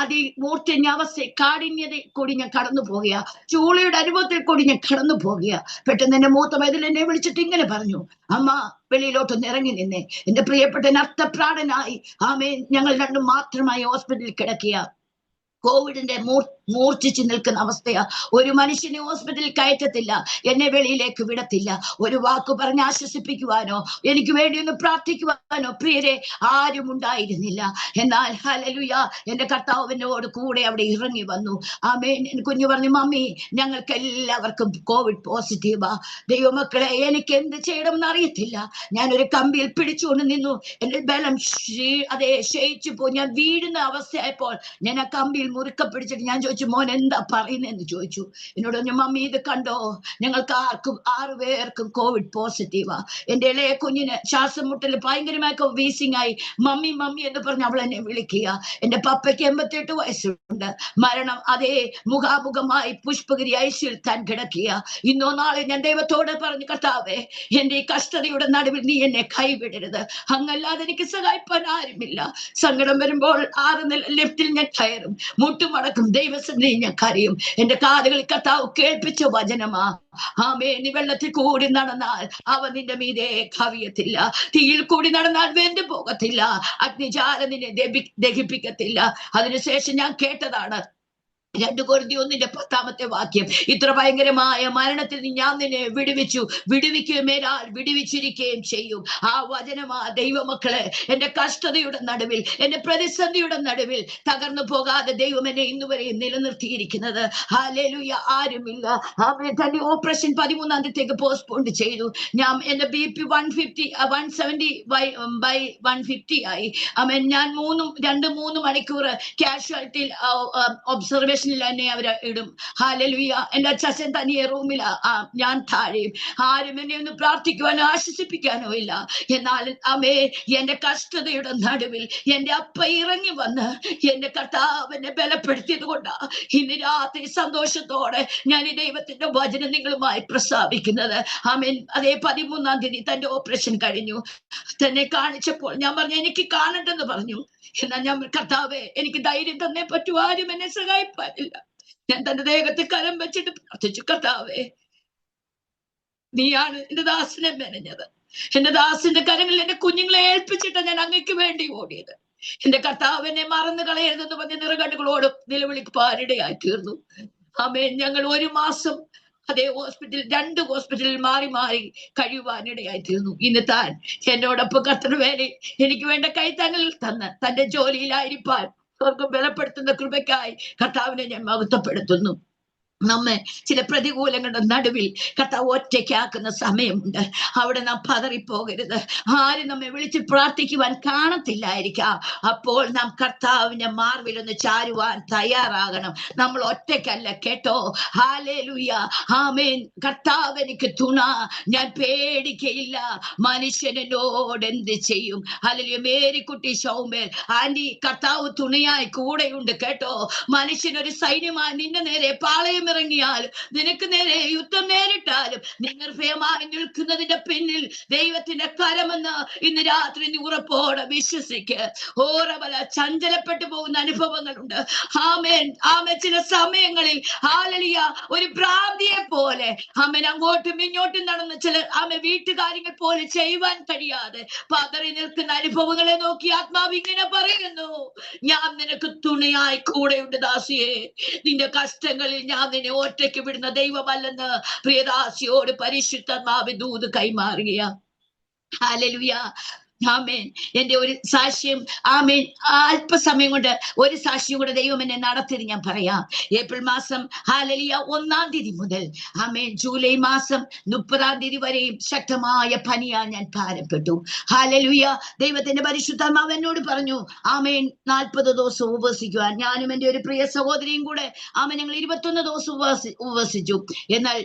അതിമൂർത്തിന്യ അവസ്ഥ കാഠിന്യത കൂടി ഞാൻ കടന്നു പോകുക, ചൂളയുടെ അനുഭവത്തിൽ കൂടി ഞാൻ കടന്നു പോകുക. പെട്ടെന്ന് എന്റെ മൂത്ത മൈതിൽ എന്നെ വിളിച്ചിട്ട് ഇങ്ങനെ പറഞ്ഞു, അമ്മ വെളിയിലോട്ടൊന്ന് ഇറങ്ങി നിന്നേ. എന്റെ പ്രിയപ്പെട്ട നർത്തപ്രാണനായി ആമേൻ ഞങ്ങൾ രണ്ടും മാത്രമായി ഹോസ്പിറ്റലിൽ കിടക്കുക. കോവിഡിന്റെ മൂർച്ഛിച്ചു നിൽക്കുന്ന അവസ്ഥയാ. ഒരു മനുഷ്യനെ ഹോസ്പിറ്റലിൽ കയറ്റത്തില്ല, എന്നെ വെളിയിലേക്ക് വിടത്തില്ല. ഒരു വാക്ക് പറഞ്ഞ് ആശ്വസിപ്പിക്കുവാനോ എനിക്ക് വേണ്ടി ഒന്ന് പ്രാർത്ഥിക്കുവാനോ പ്രിയരെ ആരും ഉണ്ടായിരുന്നില്ല. എന്നാൽ ഹല്ലേലൂയ, എന്റെ കർത്താവിനോട് കൂടെ അവിടെ ഇറങ്ങി വന്നു. ആമേൻ. കുഞ്ഞു പറഞ്ഞു, മമ്മി ഞങ്ങൾക്ക് എല്ലാവർക്കും കോവിഡ് പോസിറ്റീവാ. ദൈവമക്കളെ, എനിക്ക് എന്ത് ചെയ്യണമെന്ന് അറിയത്തില്ല. ഞാനൊരു കമ്പിയിൽ പിടിച്ചുകൊണ്ട് നിന്നു. എന്റെ ബലം ക്ഷയിച്ചു പോയി. ഞാൻ വീഴുന്ന അവസ്ഥയായപ്പോൾ ഞാൻ ആ കമ്പിയിൽ മുറുക്ക പിടിച്ചിട്ട് ഞാൻ ചോദിച്ചു, മോൻ എന്താ പറയുന്നതെന്ന് ചോദിച്ചു. എന്നോട് പറഞ്ഞു, മമ്മി ഇത് കണ്ടോ, ഞങ്ങൾക്ക് 6 പേർക്കും കോവിഡ് പോസിറ്റീവാ. എന്റെ ഇളയ കുഞ്ഞിന് ശ്വാസം മുട്ടൽ ഭയങ്കരമായി വീസിംഗ് ആയി. മമ്മി മമ്മി എന്ന് പറഞ്ഞ് അവൾ എന്നെ വിളിക്കുക. എന്റെ പപ്പയ്ക്ക് 88 വയസ്സുണ്ട്. മരണം അതേ മുഖാമുഖമായി പുഷ്പഗിരി ഐസിയിൽ താൻ കിടക്കുക. ഇന്നോ നാളെ ഞാൻ ദൈവത്തോട് പറഞ്ഞു, കർത്താവേ, എന്റെ ഈ കഷ്ടതയുടെ നടുവിൽ നീ എന്നെ കൈവിടരുത്. അങ്ങല്ലാതെ എനിക്ക് സഹായിപ്പാൻ ആരുമില്ല. സങ്കടം വരുമ്പോൾ 6 ലിഫ്റ്റിൽ ഞാൻ കയറും, മുട്ടുമടക്കും, ദൈവസന്നിധി ഞാൻ കരയും. എന്റെ കാതുകളിൽ കർത്താവ് കേൾപ്പിച്ച വചനമാ. ആമേൻ. നീ വെള്ളത്തിൽ കൂടി നടന്നാൽ അവ നിന്റെ മീതെ കവിയത്തില്ല, തീയിൽ കൂടി നടന്നാൽ വെന്തു പോകത്തില്ല, അഗ്നിജാല നിന്നെ ദഹിപ്പിക്കത്തില്ല. അതിനുശേഷം ഞാൻ കേട്ടതാണ് 2 കൊരിന്ത്യർ 1:10 ഇത്ര ഭയങ്കരമായ മരണത്തിൽ ഞാൻ നിന്നെ വിടുവിക്കുകയും മേലാൽ വിടുവിച്ചിരിക്കുകയും ചെയ്യും. ആ വചനമാ ദൈവമക്കളെ. എന്റെ കഷ്ടതയുടെ നടുവിൽ, എന്റെ പ്രതിസന്ധിയുടെ നടുവിൽ തകർന്നു പോകാതെ ദൈവം എന്നെ ഇന്നുവരെയും നിലനിർത്തിയിരിക്കുന്നത്. ഹല്ലേലൂയ, ആരുമില്ല. ആമേൻ. തന്നെ ഓപ്പറേഷൻ 13-ാം തീയതിക്ക് പോസ്റ്റ്പോൺ ചെയ്തു. ഞാൻ എന്റെ BP 170/150 ആയി. ആമേൻ. ഞാൻ 2-3 മണിക്കൂർ കാഷ്വാലിറ്റിയിൽ ഒബ്സർവേഷൻ എന്നെ അവര് ഇടും. ഹല്ലേലൂയ. എന്റെ അച്ഛൻ തനിയെ റൂമിലാ, ഞാൻ താഴെയും. ആരും എന്നെ ഒന്ന് പ്രാർത്ഥിക്കുവാനോ ആശ്വസിപ്പിക്കാനോ ഇല്ല. എന്നാൽ അമ്മേ, എന്റെ കഷ്ടതയുടെ നടുവിൽ എന്റെ അപ്പ ഇറങ്ങി വന്ന് എന്റെ കർത്താവിനെ ബലപ്പെടുത്തിയത് കൊണ്ടാ ഇന്ന് രാത്രി സന്തോഷത്തോടെ ഞാൻ ഈ ദൈവത്തിന്റെ വചനം നിങ്ങളുമായി പ്രസ്താവിക്കുന്നത്. ആമേൻ. അതേ 13-ാം തീയതി തന്റെ ഓപ്പറേഷൻ കഴിഞ്ഞു. തന്നെ കാണിച്ചപ്പോൾ ഞാൻ പറഞ്ഞു, എനിക്ക് കാണണ്ടെന്ന് പറഞ്ഞു. എന്നാൽ ഞാൻ, കർത്താവേ, എനിക്ക് ധൈര്യം തന്നേ പറ്റൂ, ആരും എന്നെ സഹായിപ്പാനില്ല. ഞാൻ തന്റെ ദേഹത്തെ കരം വെച്ചിട്ട് പ്രാർത്ഥിച്ചു, കർത്താവേ, നീയാണ് എന്റെ ദാസനെ മെനഞ്ഞത്. എന്റെ ദാസിന്റെ കരങ്ങളിൽ എന്റെ കുഞ്ഞുങ്ങളെ ഏൽപ്പിച്ചിട്ട് ഞാൻ അങ്ങയ്ക്ക് വേണ്ടി ഓടിയത്. എന്റെ കർത്താവിനെ മറന്നു കളയരുതെന്ന് പറഞ്ഞ നിറകണ്ണുകളോടും നിലവിളിപ്പാനിടയായി തീർന്നു. ആമേൻ. ഞങ്ങൾ 1 മാസം അതേ ഹോസ്പിറ്റലിൽ 2 ഹോസ്പിറ്റലിൽ മാറി കഴിയുവാനിടയായി തീർന്നു. ഇന്ന് താൻ എന്നോടൊപ്പം കർത്തൃ വേലയിൽ എനിക്ക് വേണ്ട കൈത്താങ്ങൽ തന്ന് തന്റെ ജോലിയിലായിരിക്കാൻ സ്വർഗം ബലപ്പെടുത്തുന്ന കൃപയ്ക്കായി കർത്താവിനെ ഞാൻ മഹത്വപ്പെടുത്തുന്നു. നമ്മെ ചില പ്രതികൂലങ്ങളുടെ നടുവിൽ കർത്താവ് ഒറ്റയ്ക്കാക്കുന്ന സമയമുണ്ട്. അവിടെ നാം പതറിപ്പോകരുത്. ആരും നമ്മെ വിളിച്ച് പ്രാർത്ഥിക്കുവാൻ കാണത്തില്ലായിരിക്കാം. അപ്പോൾ നാം കർത്താവിന്റെ മാർവിലൊന്ന് ചാരുവാൻ തയ്യാറാകണം. നമ്മൾ ഒറ്റയ്ക്കല്ല കേട്ടോ. ഹല്ലേലൂയ, ആമേൻ. കർത്താവ് എനിക്ക് തുണ, ഞാൻ പേടിക്കയില്ല. മനുഷ്യൻ എന്നോട് എന്ത് ചെയ്യും? ഹല്ലേലൂയ. മേരിക്കുട്ടി ശൗമേൽ ആന്റി, കർത്താവ് തുണയായി കൂടെയുണ്ട് കേട്ടോ. മനുഷ്യനൊരു സൈന്യമായി നിന്റെ നേരെ പാളയം ഇറങ്ങിയാലും നിനക്ക് നേരെ യുദ്ധം നേരിട്ടാലും നീ നിർഭയമായി നിൽക്കുന്നതിന്റെ പിന്നിൽ ദൈവത്തിന്റെ കരമെന്ന് ഇന്ന് രാത്രി നീ ഉറപ്പോടെ വിശ്വസിക്ക്. ഓരവല ചഞ്ചലപ്പെട്ടു പോകുന്ന അനുഭവങ്ങളുണ്ട്. ആമേൻ. ആമേൻ. ചില സമയങ്ങളിൽ ഹല്ലേലൂയ, ഒരു ഭ്രാന്തിയെ പോലെ ആമേൻ അങ്ങോട്ടും ഇങ്ങോട്ടും നടന്ന് ചില വീട്ടുകാര്യങ്ങൾ പോലെ ചെയ്യുവാൻ കഴിയാതെ പതറി നിൽക്കുന്ന അനുഭവങ്ങളെ നോക്കി ആത്മാവ് ഇങ്ങനെ പറയുന്നു, ഞാൻ നിനക്ക് തുണയായി കൂടെയുണ്ട് ദാസിയെ. നിന്റെ കഷ്ടങ്ങളിൽ ഞാൻ നിന്നെ ഒറ്റയ്ക്ക് വിടുന്ന ദൈവമല്ലെന്ന് പ്രിയദാസിയോട് പരിശുദ്ധാത്മാവ് ദൂത് കൈമാറുക. ഹല്ലേലൂയ. ആമേൻ. എന്റെ ഒരു സാക്ഷ്യം, ആമേൻ, അല്പസമയം കൊണ്ട് ഒരു സാക്ഷ്യം കൂടെ ദൈവം എന്നെ നടത്തിയത് ഞാൻ പറയാം. ഏപ്രിൽ മാസം ഹാലലിയ 1-ാം തീയതി മുതൽ ആമേൻ ജൂലൈ മാസം 30-ാം തീയതി വരെയും ശക്തമായ പനിയാ ഞാൻ ഭാരപ്പെട്ടു. ഹാലലുയ. ദൈവത്തിന്റെ പരിശുദ്ധാത്മാവ് എന്നോട് പറഞ്ഞു, ആമേൻ 40 ദിവസം ഉപവസിക്കുവാൻ. ഞാനും എന്റെ ഒരു പ്രിയ സഹോദരിയും കൂടെ ആമേൻ ഞങ്ങൾ 21 ദിവസം ഉപവസിച്ചു. എന്നാൽ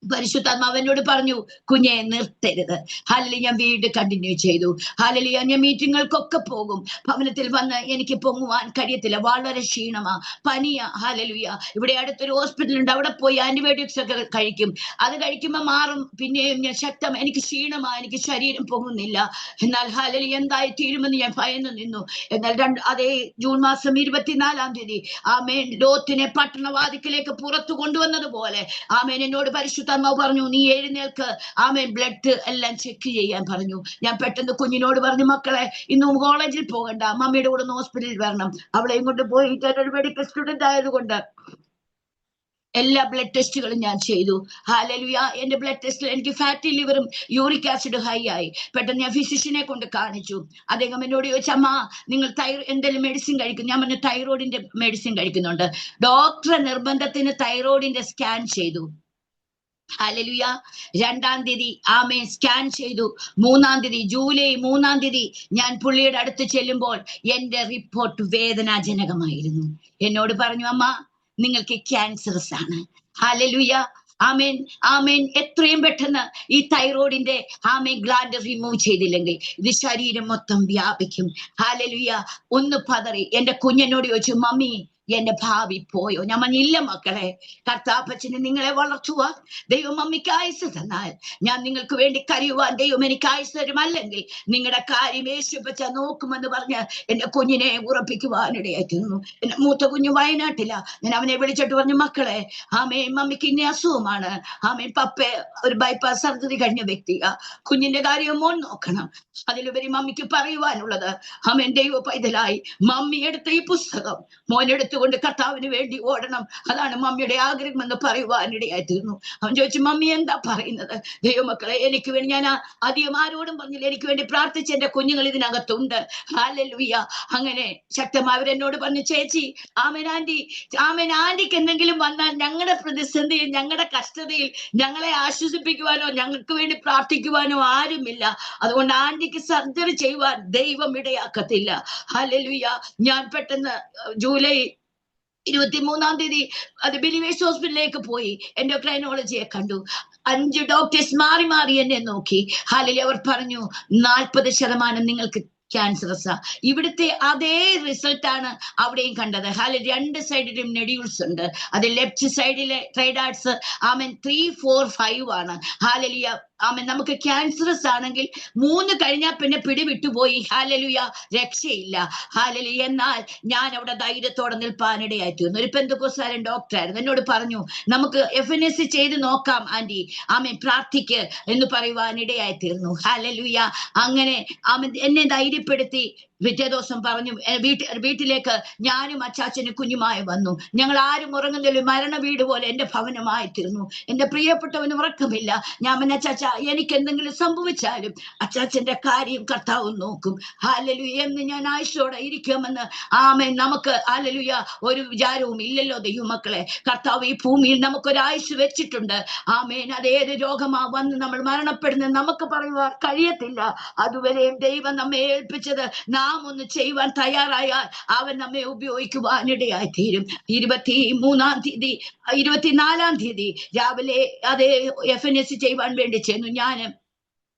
പരിശുദ്ധാത്മാവ് എന്നോട് പറഞ്ഞു, കുഞ്ഞെ നിർത്തരുത്. ഹാലലിയ. ഞാൻ വീണ്ടും കണ്ടിന്യൂ ചെയ്തു. ഹാലലിയ. ഞാൻ മീറ്റിങ്ങുകൾക്കൊക്കെ പോകും. ഭവനത്തിൽ വന്ന് എനിക്ക് പൊങ്ങുവാൻ കഴിയത്തില്ല, വളരെ ക്ഷീണമാ, പനിയാ. ഹാലലുയ. ഇവിടെ അടുത്തൊരു ഹോസ്പിറ്റലുണ്ട്, അവിടെ പോയി ആന്റിബയോട്ടിക്സ് ഒക്കെ കഴിക്കും. അത് കഴിക്കുമ്പോൾ മാറും, പിന്നെയും ഞാൻ എനിക്ക് ക്ഷീണമാ, എനിക്ക് ശരീരം പൊങ്ങുന്നില്ല. എന്നാൽ ഹാലലിയ എന്തായി തീരുമെന്ന് ഞാൻ ഭയന്നു നിന്നു. എന്നാൽ അതേ ജൂൺ മാസം 24-ാം തീയതി ആമേൻ ലോത്തിനെ പട്ടണവാതിക്കലേക്ക് പുറത്തു കൊണ്ടുവന്നതുപോലെ ആമേൻ എന്നോട് പരിശുദ്ധ പറഞ്ഞു, നീ എഴുന്നേൽക്ക്, ആമേൻ ബ്ലഡ് എല്ലാം ചെക്ക് ചെയ്യാൻ പറഞ്ഞു. ഞാൻ പെട്ടെന്ന് കുഞ്ഞിനോട് പറഞ്ഞു, മക്കളെ ഇന്നും കോളേജിൽ പോകണ്ട, മമ്മിയുടെ കൂടെ ഒന്ന് ഹോസ്പിറ്റലിൽ വരണം. അവളെയും കൊണ്ട് പോയി, ഒരു മെഡിക്കൽ സ്റ്റുഡന്റ് ആയതുകൊണ്ട് എല്ലാ ബ്ലഡ് ടെസ്റ്റുകളും ഞാൻ ചെയ്തു. ഹാലലുയ. എന്റെ ബ്ലഡ് ടെസ്റ്റിൽ എനിക്ക് ഫാറ്റി ലിവറും യൂറിക് ആസിഡ് ഹൈ ആയി. പെട്ടെന്ന് ഞാൻ ഫിസിഷ്യനെ കൊണ്ട് കാണിച്ചു. അദ്ദേഹം എന്നോട് ചോദിച്ചു, അമ്മ നിങ്ങൾ എന്തെങ്കിലും മെഡിസിൻ കഴിക്കും? ഞാൻ പറഞ്ഞു, തൈറോയിഡിന്റെ മെഡിസിൻ കഴിക്കുന്നുണ്ട്. ഡോക്ടറെ നിർബന്ധത്തിന് തൈറോയിഡിന്റെ സ്കാൻ ചെയ്തു. ഹല്ലേലൂയ. 2-ാം തീയതി ആമേൻ സ്കാൻ ചെയ്തു. 3-ാം തീയതി ജൂലൈ 3-ാം തീയതി ഞാൻ പുള്ളിയുടെ അടുത്ത് ചെല്ലുമ്പോൾ എന്റെ റിപ്പോർട്ട് വേദനാജനകമായിരുന്നു. എന്നോട് പറഞ്ഞു, അമ്മ നിങ്ങൾക്ക് ക്യാൻസറസ് ആണ്. ഹല്ലേലൂയ. ആമേൻ, ആമേൻ. എത്രയും പെട്ടെന്ന് ഈ തൈറോയിഡിന്റെ ആമേൻ ഗ്ലാൻഡ് റിമൂവ് ചെയ്തില്ലെങ്കിൽ ഇത് ശരീരം മൊത്തം വ്യാപിക്കും. ഹല്ലേലൂയ. ഒന്ന് പതറി. എന്റെ കുഞ്ഞെന്നോട് ചോദിച്ചു, മമ്മി എന്റെ ഭാവി പോയോ? ഞാൻ പറഞ്ഞില്ല മക്കളെ, കർത്താപ്പച്ചന് നിങ്ങളെ വളർത്തുവാൻ ദൈവം മമ്മിക്ക് ആയുസ് തന്നാൽ ഞാൻ നിങ്ങൾക്ക് വേണ്ടി കരയുവാൻ ദൈവം എനിക്ക് ആയുസ് തരുമല്ലെങ്കിൽ നിങ്ങളുടെ കാര്യം യേശുപ്പച്ച നോക്കുമെന്ന് പറഞ്ഞ് എന്റെ കുഞ്ഞിനെ ഉറപ്പിക്കുവാനിടയായിരുന്നു. എന്റെ മൂത്ത കുഞ്ഞു വയനാട്ടില. ഞാൻ അവനെ വിളിച്ചിട്ട് പറഞ്ഞു, മക്കളെ ആമേൻ മമ്മിക്ക് ഇന്ന അസുഖമാണ്. ആമേൻ പപ്പ ഒരു ബൈപ്പാസ് സർജറി കഴിഞ്ഞ വ്യക്തിയാ. കുഞ്ഞിന്റെ കാര്യം മോൻ നോക്കണം. അതിലുപരി മമ്മിക്ക് പറയുവാനുള്ളത്, ആമേൻ ദൈവ പൈതലായി മമ്മി എടുത്ത ഈ പുസ്തകം മോനെടുത്ത് കൊണ്ട് കർത്താവിന് വേണ്ടി ഓടണം. അതാണ് മമ്മിയുടെ ആഗ്രഹം എന്ന് പറയുവാനിടയായിത്തീർന്നു. അവൻ ചോദിച്ചു, മമ്മി എന്താ പറയുന്നത്? ദൈവമക്കളെ, എനിക്ക് വേണ്ടി ഞാൻ അധികം ആരോടും പറഞ്ഞില്ല, എനിക്ക് വേണ്ടി പ്രാർത്ഥിച്ച എന്റെ കുഞ്ഞുങ്ങൾ ഇതിനകത്തുണ്ട്. ഹല്ലേലൂയ. അങ്ങനെ ശക്തമായവരെന്നോട് പറഞ്ഞു, ചേച്ചി ആമേൻ ആന്റി, ആമേൻ ആന്റിക്ക് എന്തെങ്കിലും വന്നാൽ ഞങ്ങളുടെ പ്രതിസന്ധിയിൽ, ഞങ്ങളുടെ കഷ്ടതയിൽ ഞങ്ങളെ ആശ്വസിപ്പിക്കുവാനോ ഞങ്ങൾക്ക് വേണ്ടി പ്രാർത്ഥിക്കുവാനോ ആരുമില്ല. അതുകൊണ്ട് ആന്റിക്ക് സർജറി ചെയ്യുവാൻ ദൈവം ഇടയാക്കത്തില്ല. ഹല്ലേലൂയ. ഞാൻ പെട്ടെന്ന് ജൂലൈ 23-ാം തീയതി അത് ബിലീവേഴ്സ് ഹോസ്പിറ്റലിലേക്ക് പോയി എൻഡോക്രൈനോളജിയെ കണ്ടു. 5 ഡോക്ടേഴ്സ് മാറി മാറി എന്നെ നോക്കി. ഹാലലൂയ. അവർ പറഞ്ഞു, 40% നിങ്ങൾക്ക് ക്യാൻസറസാ. ഇവിടുത്തെ അതേ റിസൾട്ടാണ് അവിടെയും കണ്ടത്. ഹാല 2 സൈഡിലും നെഡ്യൂൾസ് ഉണ്ട്. അത് ലെഫ്റ്റ് സൈഡിലെ ട്രൈഡാർട്സ് ആമൻ 3, 4, 5 ആണ്. ഹാലലിയ. ആമൻ നമുക്ക് ക്യാൻസറസ് ആണെങ്കിൽ 3 കഴിഞ്ഞാൽ പിന്നെ പിടിവിട്ടുപോയി. ഹാലലുയ. രക്ഷയില്ല. ഹാലലുയ. എന്നാൽ ഞാൻ അവിടെ ധൈര്യത്തോടെ നിൽപ്പാനിടയായിത്തീർന്നു. ഒരു പെന്തക്കോസ്തുകാരൻ ഡോക്ടറായിരുന്നു. എന്നോട് പറഞ്ഞു, നമുക്ക് FNAC ചെയ്ത് നോക്കാം ആന്റി, ആമൻ പ്രാർത്ഥിക്ക് എന്ന് പറയുവാനിടയായിത്തീർന്നു. ഹാലലുയ. അങ്ങനെ ആമൻ എന്നെ ധൈര്യപ്പെടുത്തി. പിറ്റേ ദിവസം പറഞ്ഞു, വീട്ടിലേക്ക് ഞാനും അച്ചാച്ചനും കുഞ്ഞുമായി വന്നു. ഞങ്ങൾ ആരും ഉറങ്ങുന്നില്ല, മരണ വീട് പോലെ എന്റെ ഭവനമായി തീർന്നു. എന്റെ പ്രിയപ്പെട്ടവന് ഉറക്കമില്ല. ഞാൻ പറഞ്ഞ, അച്ചാച്ച എനിക്ക് എന്തെങ്കിലും സംഭവിച്ചാലും അച്ചാച്ചന്റെ കാര്യം കർത്താവ് നോക്കും. ഹാലലുയ എന്ന് ഞാൻ ആയുസ്സോടെ ഇരിക്കുമെന്ന് ആമേൻ. നമുക്ക് ഹാലലുയ ഒരു വിചാരവും ഇല്ലല്ലോ ദൈവമക്കളെ. കർത്താവ് ഈ ഭൂമിയിൽ നമുക്കൊരു ആയുസ് വെച്ചിട്ടുണ്ട്. ആമേൻ. അതേത് രോഗമാ വന്ന് നമ്മൾ മരണപ്പെടുന്നത് നമുക്ക് പറയുവാൻ കഴിയത്തില്ല. അതുവരെയും ദൈവം നമ്മെ ഏൽപ്പിച്ചത് നാം ഒന്ന് ചെയ്യുവാൻ തയ്യാറായാൽ അവൻ നമ്മെ ഉപയോഗിക്കുവാനിടയായി തീരും. 24-ാം തീയതി രാവിലെ അതേ FNAC ചെയ്യുവാൻ വേണ്ടി ചെന്നു. ഞാൻ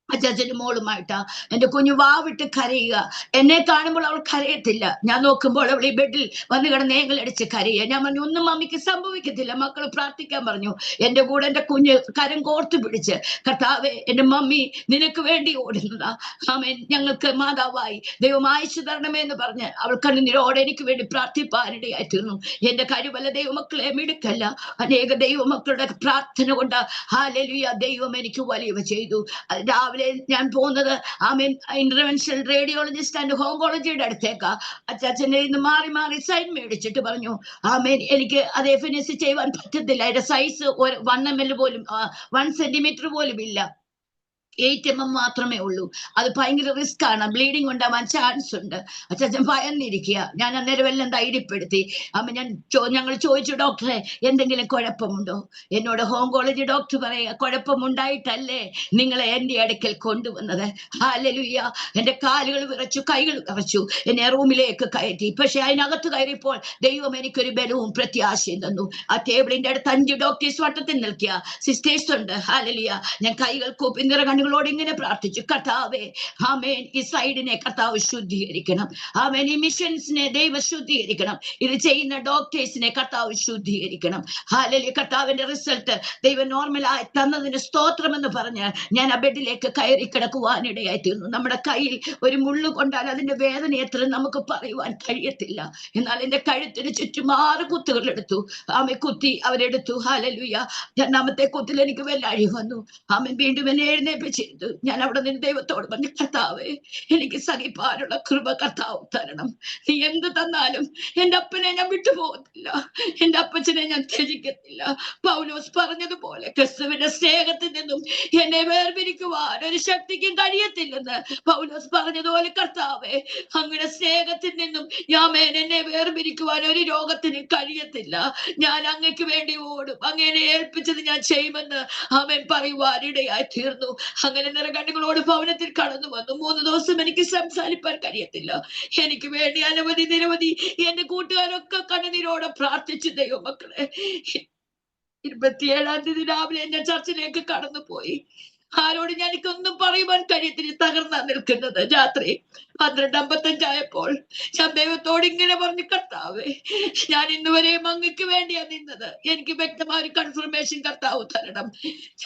അച്ചാച്ചന്റെ മോളുമായിട്ടാ. എന്റെ കുഞ്ഞു വാവിട്ട് കരയുക. എന്നെ കാണുമ്പോൾ അവൾ കരയത്തില്ല. ഞാൻ നോക്കുമ്പോൾ അവൾ ഈ ബെഡിൽ വന്ന് കിടന്ന് ഏങ്ങലടിച്ച് കരയുക. ഞാൻ പറഞ്ഞു, ഒന്നും മമ്മിക്ക് സംഭവിക്കത്തില്ല, മക്കൾ പ്രാർത്ഥിക്കാൻ പറഞ്ഞു. എന്റെ കൂടെ എന്റെ കുഞ്ഞ് കരം കോർത്തു പിടിച്ച്, കർത്താവേ എന്റെ മമ്മി നിനക്ക് വേണ്ടി ഓടുന്നതാ. ആമേൻ. ഞങ്ങൾക്ക് മാതാവായി ദൈവം ആയുസ്സ് തരണമേ എന്ന് പറഞ്ഞ് അവൾ കണ്ണുനീരോടെ എനിക്ക് വേണ്ടി പ്രാർത്ഥിപ്പാനിടയായി തീർന്നു. എന്റെ കഴിവല്ല ദൈവമക്കളെ, മിടുക്കല്ല, അനേക ദൈവമക്കളുടെ പ്രാർത്ഥന കൊണ്ട് ഹല്ലേലൂയ ദൈവം എനിക്ക് വലിയവ ചെയ്തു. രാവിലെ ഞാൻ പോകുന്നത് ആമേൻ ഇന്റർവെൻഷണൽ റേഡിയോളജിസ്റ്റ് ആൻഡ് ഹോങ്കോളജിയുടെ അടുത്തേക്കാ. അച്ചാച്ചന്റെ ഇന്ന് മാറി മാറി സൈൻ മേടിച്ചിട്ട് പറഞ്ഞു, ആമേൻ എനിക്ക് അത് FNAC ചെയ്യുവാൻ പറ്റത്തില്ല. അതിന്റെ സൈസ് 1 ml പോലും 1 centimeter പോലും ഇല്ല. 8 mm മാത്രമേ ഉള്ളൂ. അത് ഭയങ്കര റിസ്ക് ആണ്, ബ്ലീഡിങ് ഉണ്ടാവാൻ ചാൻസ് ഉണ്ട്. അച്ഛൻ ഭയന്നിരിക്കുക. ഞാൻ അന്നേരം എല്ലാം ധൈര്യപ്പെടുത്തി. അമ്മ ഞങ്ങൾ ചോദിച്ചു, ഡോക്ടറെ എന്തെങ്കിലും കുഴപ്പമുണ്ടോ? എന്നോട് ഹോങ്കോളജി ഡോക്ടർ പറയുക, കുഴപ്പമുണ്ടായിട്ടല്ലേ നിങ്ങളെ എന്റെ അടുക്കൽ കൊണ്ടുവന്നത്. ഹല്ലേലൂയ. എന്റെ കാലുകൾ വിറച്ചു, കൈകൾ വിറച്ചു. എന്നെ റൂമിലേക്ക് കയറ്റി. പക്ഷെ അതിനകത്ത് കയറിയപ്പോൾ ദൈവം എനിക്കൊരു ബലവും പ്രത്യാശയും തന്നു. ആ ടേബിളിന്റെ അടുത്ത് 5 ഡോക്ടേഴ്സ് വട്ടത്തിൽ നിൽക്കുക, സിസ്റ്റേഴ്സ് ഉണ്ട്. ഹല്ലേലൂയ. ഞാൻ കൈകൾ കൂപ്പി നിറകണ്ണുകളോട് ഇങ്ങനെ പ്രാർത്ഥിച്ചു, കർത്താവേ, ആമേൻ, ഈ സൈഡിനെ കർത്താവ് ശുദ്ധീകരിക്കണം. ആമേൻ, ഈ മിഷൻസിനെ ദൈവം ശുദ്ധീകരിക്കണം. ഇത് ചെയ്യുന്ന ഡോക്ടേഴ്സിനെ കർത്താവ് ശുദ്ധീകരിക്കണം. ഹല്ലേലൂയ. കർത്താവിന്റെ റിസൾട്ട് ദൈവം നോർമലായി തന്നതിന് സ്തോത്രമെന്ന് പറഞ്ഞ് ഞാൻ ആ ബെഡിലേക്ക് കയറി കിടക്കുവാനിടയായി തീർന്നു. നമ്മുടെ കയ്യിൽ ഒരു മുള്ളു കൊണ്ടാൽ അതിന്റെ വേദന എത്ര നമുക്ക് പറയുവാൻ കഴിയത്തില്ല. എന്നാൽ എന്റെ കഴുത്തിന് ചുറ്റും 6 കുത്തുകൾ എടുത്തു. ആമെ കുത്തി അവരെടുത്തു. ഹല്ലേലൂയ. 2ാമത്തെ കുത്തിൽ എനിക്ക് വെള്ളാഴി വന്നു. ആമൻ വീണ്ടും എന്നെ എഴുന്നേൽപ്പിച്ചിരുന്നു. ഞാൻ അവിടെ നിന്ന് ദൈവത്തോട് പറഞ്ഞു, കർത്താവേ, എനിക്ക് സഹിപ്പാനുള്ള കൃപ കർത്താവ് തരണം. നീ എന്ത് തന്നാലും എന്റെ അപ്പനെ ഞാൻ വിട്ടുപോകത്തില്ല, എന്റെ അപ്പച്ചനെ ഞാൻ ത്യജിക്കത്തില്ല. പൗലോസ് പറഞ്ഞതുപോലെ ക്രിസ്തുവിന്റെ സ്നേഹത്തിൽ നിന്നും എന്നെ വേർപിരിക്കുവാൻ ഒരു ശക്തിക്കും കഴിയത്തില്ലെന്ന് പൗലോസ് പറഞ്ഞതുപോലെ, കർത്താവേ, അങ്ങയുടെ സ്നേഹത്തിൽ നിന്നും യാമേൻ എന്നെ വേർപിരിക്കുവാൻ ഒരു രോഗത്തിന് കഴിയത്തില്ല. ഞാൻ അങ്ങയ്ക്ക് വേണ്ടി ഓടും, അങ്ങനെ ഏൽപ്പിച്ചത് ഞാൻ ചെയ്യുമെന്ന് അവൻ പറയുവാൻ ഇടയായി തീർന്നു. അങ്ങനെ നിറകണ്ണുകളോട് ഭവനത്തിൽ കടന്നു വന്നു. 3 ദിവസം എനിക്ക് സംസാരിപ്പാൻ കഴിയത്തില്ല. എനിക്ക് വേണ്ടി നിരവധി എന്റെ കൂട്ടുകാരൊക്കെ കണ്ണുനീരോടെ പ്രാർത്ഥിച്ചു. ദൈവമക്കളെ, 27-ാം തീയതി രാവിലെ എന്നെ ചർച്ചിലേക്ക് കടന്നുപോയി. ആരോട് എനിക്കൊന്നും പറയുവാൻ കഴിയത്തില്ല. തകർന്നാ നിൽക്കുന്നത്. രാത്രി 12:55 ഞാൻ ദൈവത്തോട് ഇങ്ങനെ പറഞ്ഞു, കർത്താവേ, ഞാൻ ഇന്നുവരെയും അങ്ങക്ക് വേണ്ടിയാ നിന്നത്. എനിക്ക് വ്യക്തമായ ഒരു കൺഫർമേഷൻ കർത്താവ് തരണം.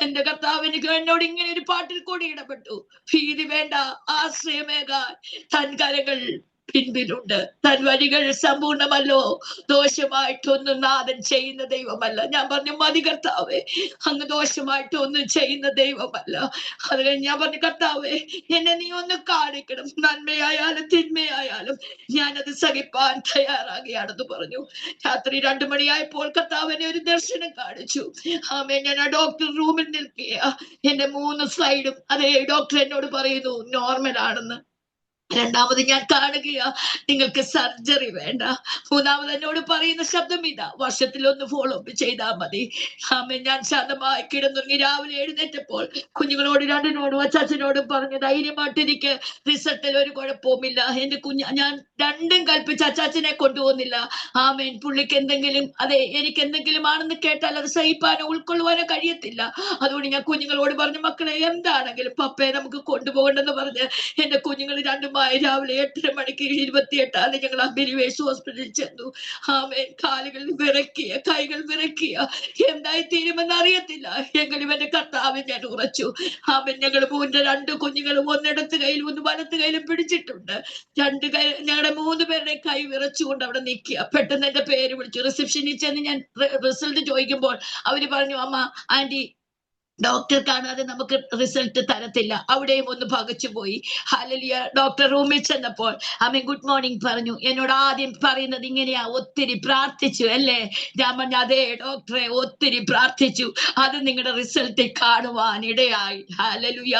എന്റെ കർത്താവ് എനിക്ക് എന്നോട് ഇങ്ങനെ ഒരു പാട്ടിൽ കൂടി ഇടപെട്ടു. ഭീതി വേണ്ട, ആശ്രയമേകാൻ തൻ കരങ്ങൾ പിൻപിലുണ്ട്, തൻ വഴികൾ സമ്പൂർണ്ണമല്ലോ, ദോഷമായിട്ടൊന്നും നാഥൻ ചെയ്യുന്ന ദൈവമല്ല. ഞാൻ പറഞ്ഞു, മതി കർത്താവേ, അങ്ങ് ദോഷമായിട്ടൊന്നും ചെയ്യുന്ന ദൈവമല്ല. അത് കഴിഞ്ഞ് ഞാൻ പറഞ്ഞു, കർത്താവേ, എന്നെ നീ ഒന്ന് കാണിക്കണം. നന്മയായാലും തിന്മയായാലും ഞാനത് സഹിപ്പാൻ തയ്യാറാകുകയാണെന്ന് പറഞ്ഞു. രാത്രി 2 മണിയായപ്പോൾ കർത്താവിനെ ഒരു ദർശനം കാണിച്ചു. ആമേ, ഞാൻ ആ ഡോക്ടർ റൂമിൽ നിൽക്കുക. എന്റെ 3 സ്ലൈഡും അതേ ഡോക്ടർ എന്നോട് പറയുന്നു നോർമൽ ആണെന്ന്. 2ാമത് ഞാൻ കാണുകയാ, നിങ്ങൾക്ക് സർജറി വേണ്ട. 3ാമത് എന്നോട് പറയുന്ന ശബ്ദം ഇതാ, വർഷത്തിലൊന്ന് ഫോളോ അപ്പ് ചെയ്താൽ മതി. ആമേ, ഞാൻ ശാന്തമായി കിടന്നുറങ്ങി. രാവിലെ എഴുന്നേറ്റപ്പോൾ കുഞ്ഞുങ്ങളോട് 2നോടും അച്ചാച്ചനോടും പറഞ്ഞു, ധൈര്യമായിട്ടിരിക്ക്, റിസൾട്ടിൽ ഒരു കുഴപ്പവുമില്ല. എന്റെ ഞാൻ 2ഉം കൽപ്പിച്ച് അച്ചാച്ചനെ കൊണ്ടുപോകുന്നില്ല. ആമേൻ, പുള്ളിക്ക് എന്തെങ്കിലും, അതെ, എനിക്ക് എന്തെങ്കിലും ആണെന്ന് കേട്ടാൽ അത് സഹിപ്പാനോ ഉൾക്കൊള്ളുവാനോ കഴിയത്തില്ല. അതുകൊണ്ട് ഞാൻ കുഞ്ഞുങ്ങളോട് പറഞ്ഞു, മക്കളെ, എന്താണെങ്കിലും പപ്പയെ നമുക്ക് കൊണ്ടുപോകണ്ടെന്ന് പറഞ്ഞ് എന്റെ കുഞ്ഞുങ്ങൾ 2 രാവിലെ 8:30 മണിക്ക് 28-ാം തീയതി ഞങ്ങൾ അംബിനിവേഴ്സ് ഹോസ്പിറ്റലിൽ ചെന്നു. ആമേൻ, കാലുകൾ വിറക്കിയ, കൈകൾ വിറക്കിയ, എന്തായി തീരുമെന്ന് അറിയത്തില്ല. എങ്കിലും എന്റെ കർത്താവിൽ ഞാൻ ഉറച്ചു. ആമേൻ, ഞങ്ങൾ 2 കുഞ്ഞുങ്ങളും ഒന്നിടത്ത് കയ്യിലും ഒന്ന് വലത്ത് കയ്യിലും പിടിച്ചിട്ടുണ്ട്. 2 കൈ, ഞങ്ങളുടെ 3 പേരുടെ കൈ വിറച്ചുകൊണ്ട് അവിടെ നിൽക്കുക. പെട്ടെന്ന് എന്റെ പേര് വിളിച്ചു. റിസപ്ഷനിൽ ചെന്ന് ഞാൻ റിസൾട്ട് ചോദിക്കുമ്പോൾ അവര് പറഞ്ഞു, അമ്മ, ആന്റി, ഡോക്ടർ കാണാതെ നമുക്ക് റിസൾട്ട് തരത്തില്ല. അവിടെയും ഒന്ന് പകച്ചുപോയി. ഹല്ലേലൂയ. ഡോക്ടർ റൂമിൽ ചെന്നപ്പോൾ അമ്മ ഗുഡ് മോർണിംഗ് പറഞ്ഞു. എന്നോട് ആദ്യം പറയുന്നത് ഇങ്ങനെയാ, ഒത്തിരി പ്രാർത്ഥിച്ചു അല്ലേ? ഞാൻ പറഞ്ഞു, അതെ ഡോക്ടറെ, ഒത്തിരി പ്രാർത്ഥിച്ചു. അത് നിങ്ങളുടെ റിസൾട്ടിൽ കാണുവാൻ ഇടയായി. ഹല്ലേലൂയ.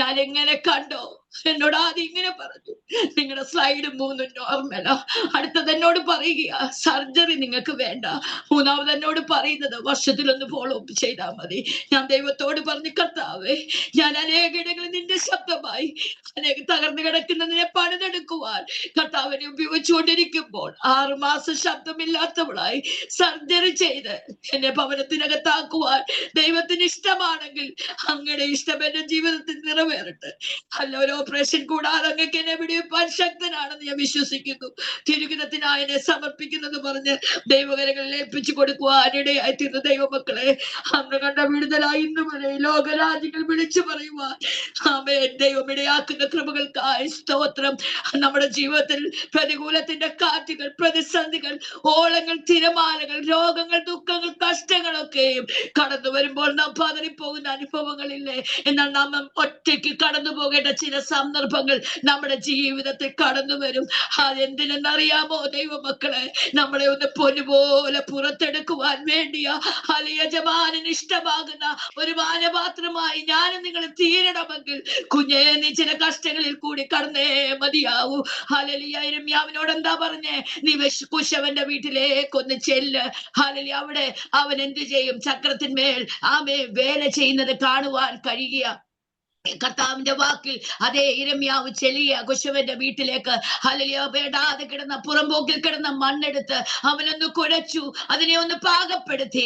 ഞാൻ എങ്ങനെ കണ്ടോ? എന്നോട് ആദ്യം ഇങ്ങനെ പറഞ്ഞു, നിങ്ങളുടെ സ്ലൈഡ് 3 നോർമലാ. അടുത്തത് എന്നോട് പറയുക, സർജറി നിങ്ങൾക്ക് വേണ്ട. 3ാമത് എന്നോട് പറയുന്നത് വർഷത്തിലൊന്ന് ഫോളോ അപ്പ് ചെയ്താൽ മതി. ഞാൻ ദൈവത്തോട് പറഞ്ഞു, കർത്താവേ, ഞാൻ അനേകയിടങ്ങളിൽ നിന്റെ ശബ്ദമായി അനേക തകർന്നു കിടക്കുന്നതിനെ പണിതെടുക്കുവാൻ കർത്താവിനെ ഉപയോഗിച്ചുകൊണ്ടിരിക്കുമ്പോൾ 6 മാസം ശബ്ദമില്ലാത്തവളായി സർജറി ചെയ്ത് എന്നെ ഭവനത്തിനകത്താക്കുവാൻ ദൈവത്തിന് ഇഷ്ടമാണെങ്കിൽ അങ്ങയുടെ ഇഷ്ടം എന്റെ ജീവിതത്തിൽ നിറവേറട്ടെ. അല്ല, ഓപ്പറേഷൻ കൂടാതെ അങ്ങക്ക് എന്നെ വിടിവിപ്പാൻ ശക്തനാണെന്ന് ഞാൻ വിശ്വസിക്കുന്നു. തിരുഹിതത്തിനായി എന്നെ സമർപ്പിക്കുന്നെന്ന് പറഞ്ഞ് ദൈവകരങ്ങളിൽ ഏൽപ്പിച്ചു കൊടുക്കുവാനിടയായി തീർന്ന ദൈവമക്കളെ, അന്ന് കണ്ട വിടുതലായി ഇന്ന് വരെ ലോകരാജ്യങ്ങൾ വിളിച്ചു പറയുവാൻ ആമേൻ ദൈവം ഇടയാക്കുന്ന കൃപകൾക്കായി സ്തോത്രം. നമ്മുടെ ജീവിതത്തിൽ പ്രതികൂലത്തിന്റെ കാറ്റുകൾ, പ്രതിസന്ധികൾ, ഓളങ്ങൾ, തിരമാലകൾ, രോഗങ്ങൾ, ദുഃഖങ്ങൾ, കഷ്ടങ്ങളൊക്കെയും കടന്നു വരുമ്പോൾ നാം പതറിപ്പോകുന്ന അനുഭവങ്ങളില്ലേ? എന്നാൽ നാം ഒറ്റയ്ക്ക് കടന്നു പോകേണ്ട ചില സന്ദർഭങ്ങൾ നമ്മുടെ ജീവിതത്തിൽ കടന്നു വരും. അതെന്തിനെന്നറിയാമോ ദൈവമക്കളെ? നമ്മളെ ഒന്ന് പൊന്നുപോലെ പുറത്തെടുക്കുവാൻ വേണ്ടിയാ. യജമാനന് ഇഷ്ടമാകുന്ന ഒരു പാനപാത്രമായി ഞാനും നിങ്ങൾ തീരണമെങ്കിൽ കുഞ്ഞേ, നീ ചില കഷ്ടങ്ങളിൽ കൂടി കടന്നേ മതിയാവൂ. യിരെമ്യാവിനോട് എന്താ പറഞ്ഞേ? നീ കുശവന്റെ വീട്ടിലേക്കൊന്ന് ചെല്ല്. അവിടെ അവൻ എന്ത് ചെയ്യും? ചക്രത്തിന്മേൽ വേല ചെയ്യുന്നത് കാണുവാൻ കഴിയുക. കർത്താവിന്റെ വാക്കിൽ അതേ യിരെമ്യാവ് ചെല്ലിയ കുശവന്റെ വീട്ടിലേക്ക് വേണ്ടാതെ കിടന്ന പുറമ്പോക്കിൽ കിടന്ന മണ്ണെടുത്ത് അവനൊന്ന് കുഴച്ചു, അതിനെ ഒന്ന് പാകപ്പെടുത്തി,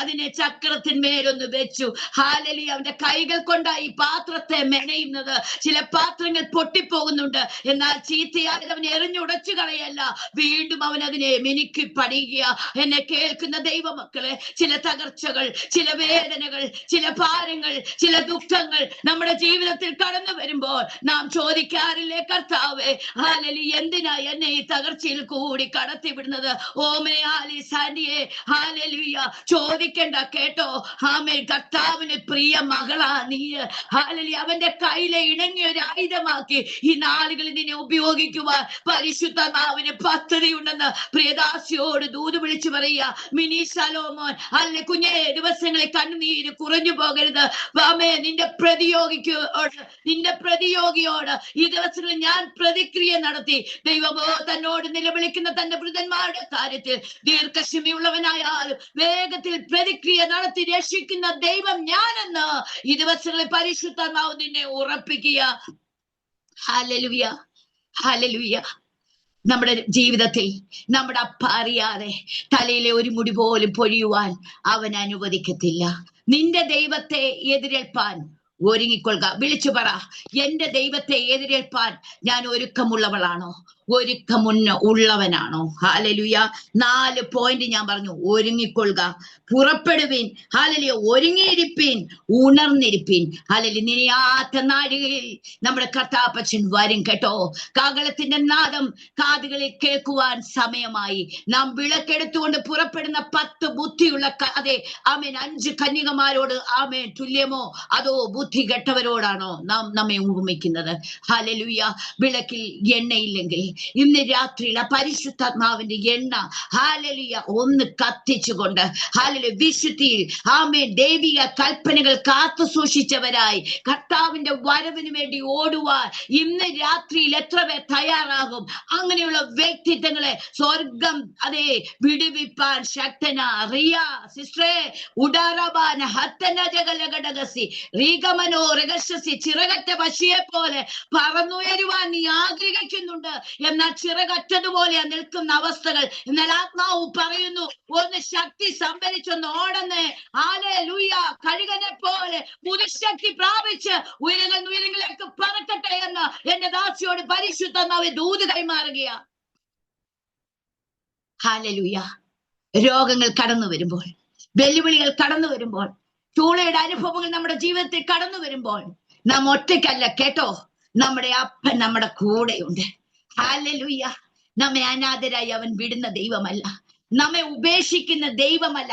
അതിനെ ചക്രത്തിന്മേലൊന്ന് വെച്ചു. അവന്റെ കൈകൾ കൊണ്ടായി പാത്രത്തെ മെനയുന്നത്. ചില പാത്രങ്ങൾ പൊട്ടിപ്പോകുന്നുണ്ട്, എന്നാൽ ചീത്തയായത് അവനെ എറിഞ്ഞുടച്ചു കളയല്ല, വീണ്ടും അവൻ അതിനെ മിനുക്കി പണിയുക. എന്നെ കേൾക്കുന്ന ദൈവമക്കളെ, ചില തകർച്ചകൾ, ചില വേദനകൾ, ചില ഭാരങ്ങൾ, ചില ദുഃഖങ്ങൾ നമ്മുടെ ജീവിതത്തിൽ കടന്നു വരുമ്പോൾ നാം ചോദിക്കാറില്ലേ, കർത്താവേ എന്തിനാ എന്നെ ഈ തകർച്ചയിൽ കൂടി കടത്തിവിടുന്നത്? ചോദിക്കണ്ട കേട്ടോ. കർത്താവിന് പ്രിയ മകളാ നീ. അവന്റെ കയ്യിലെ ഇണങ്ങിയ ഒരു ആയുധമാക്കി ഈ നാളുകളിൽ നിന്നെ ഉപയോഗിക്കുവാൻ പരിശുദ്ധാത്മാവിന് പദ്ധതിയുണ്ടെന്ന് പ്രിയദാസിയോട് ദൂത് വിളിച്ചു പറയുക. മിനി ശലോമോൻ, കുഞ്ഞേ, ദിവസങ്ങളിൽ കണ്ണുനീര് കുറഞ്ഞു പോകരുത്. നിന്റെ പ്രതിയോഗിയോട് ഈ ദിവസങ്ങളിൽ ഞാൻ പ്രതിക്രിയ നടത്തി. ദൈവമോ തന്നോട് നിലവിളിക്കുന്ന തന്റെ വൃതന്മാരുടെ കാര്യത്തിൽ ദീർഘക്ഷമയുള്ളവനായാലും വേഗത്തിൽ പ്രതിക്രിയ നടത്തി രക്ഷിക്കുന്ന ദൈവം ഞാനെന്ന് ഈ ദിവസങ്ങളിൽ പരിശുദ്ധാത്മാവ് നിന്നെ ഉറപ്പിക്കുക. Hallelujah, hallelujah. നമ്മുടെ ജീവിതത്തിൽ നമ്മുടെ അപ്പ അറിയാതെ തലയിലെ ഒരു മുടി പോലും പൊഴിയുവാൻ അവൻ അനുവദിക്കത്തില്ല. നിന്റെ ദൈവത്തെ എതിരേൽപ്പാൻ ഒരുങ്ങിക്കൊള്ളുക. വിളിച്ചു പറ, എന്റെ ദൈവത്തെ എതിരേൽപ്പാൻ ഞാൻ ഒരുക്കമുള്ളവളാണോ? ഉള്ളവനാണോ? ഹല്ലേലൂയ. 4 പോയിന്റ് ഞാൻ പറഞ്ഞു. ഒരുങ്ങിക്കൊള്ളുക, പുറപ്പെടുവിൻ, ഹല്ലേലൂയ, ഒരുങ്ങിയിരിപ്പിൻ, ഉണർന്നിരിപ്പിൻ. ഹല്ലേലൂയ. നിനയാത്ത നാഴികയിൽ നമ്മുടെ കർത്താപ്പച്ചൻ വരും കേട്ടോ. കാഹളത്തിന്റെ നാദം കാതുകളിൽ കേൾക്കുവാൻ സമയമായി. നാം വിളക്കെടുത്തുകൊണ്ട് പുറപ്പെടുന്ന 10 ബുദ്ധിയുള്ള 5 കന്യകമാരോട് തുല്യമോ അതോ ബുദ്ധി കെട്ടവരോടാണോ നാം നമ്മെ ഉപമിക്കുന്നത്? ഹല്ലേലൂയ. വിളക്കിൽ എണ്ണയില്ലെങ്കിൽ ഇന്ന് രാത്രിയിൽ പരിശുദ്ധാത്മാവിന്റെ എണ്ണ ഹല്ലേലൂയ ഒന്ന് കത്തിച്ചുകൊണ്ട് വിശുദ്ധിയിൽ ദൈവിക കൽപ്പനകൾ കാത്തു സൂക്ഷിച്ചവരായി കർത്താവിന്റെ വരവിന് വേണ്ടി ഓടുവാൻ ഇന്ന് രാത്രിയിൽ എത്ര പേർ തയ്യാറാകും? അങ്ങനെയുള്ള വ്യക്തിത്വങ്ങളെ സ്വർഗം വിടുവിപ്പാൻ ശക്തന. റിയ സിസ്റ്ററെ, ഉഡാറബാന ഹത്തന ജഗലഘടകസി റീഗമനോ രഹസ്യസി, ചിറകറ്റ പശിയെ പോലെ പറന്നുയരുവാൻ നീ ആഗ്രഹിക്കുന്നുണ്ട്. എന്നാൽ ചിറകറ്റതുപോലെ നിൽക്കുന്ന അവസ്ഥകൾ. എന്നാൽ ആത്മാവ് പറയുന്നു, ഒന്ന് ശക്തി സംഭരിച്ചൊന്ന് ഓടന്ന്. ഹല്ലേലൂയ. കഴുകനെ പോലെ പുതുശക്തി പ്രാപിച്ച് ഉയരങ്ങളിലേക്ക് പറക്കട്ടെ എന്ന് എന്റെ ദാസിയോട് പരിശുദ്ധാത്മാവ് ദൂത് കൈമാറുകയാ. ഹല്ലേലൂയ. രോഗങ്ങൾ കടന്നു വരുമ്പോൾ, വെല്ലുവിളികൾ കടന്നു വരുമ്പോൾ, ചൂളയുടെ അനുഭവങ്ങൾ നമ്മുടെ ജീവിതത്തിൽ കടന്നു വരുമ്പോൾ നാം ഒറ്റയ്ക്കല്ല കേട്ടോ. നമ്മുടെ അപ്പൻ നമ്മുടെ കൂടെയുണ്ട്. ഹല്ലേലൂയ. നമ്മെ അനാഥരായി അവൻ വിടുന്ന ദൈവമല്ല, നമ്മെ ഉപേക്ഷിക്കുന്ന ദൈവമല്ല.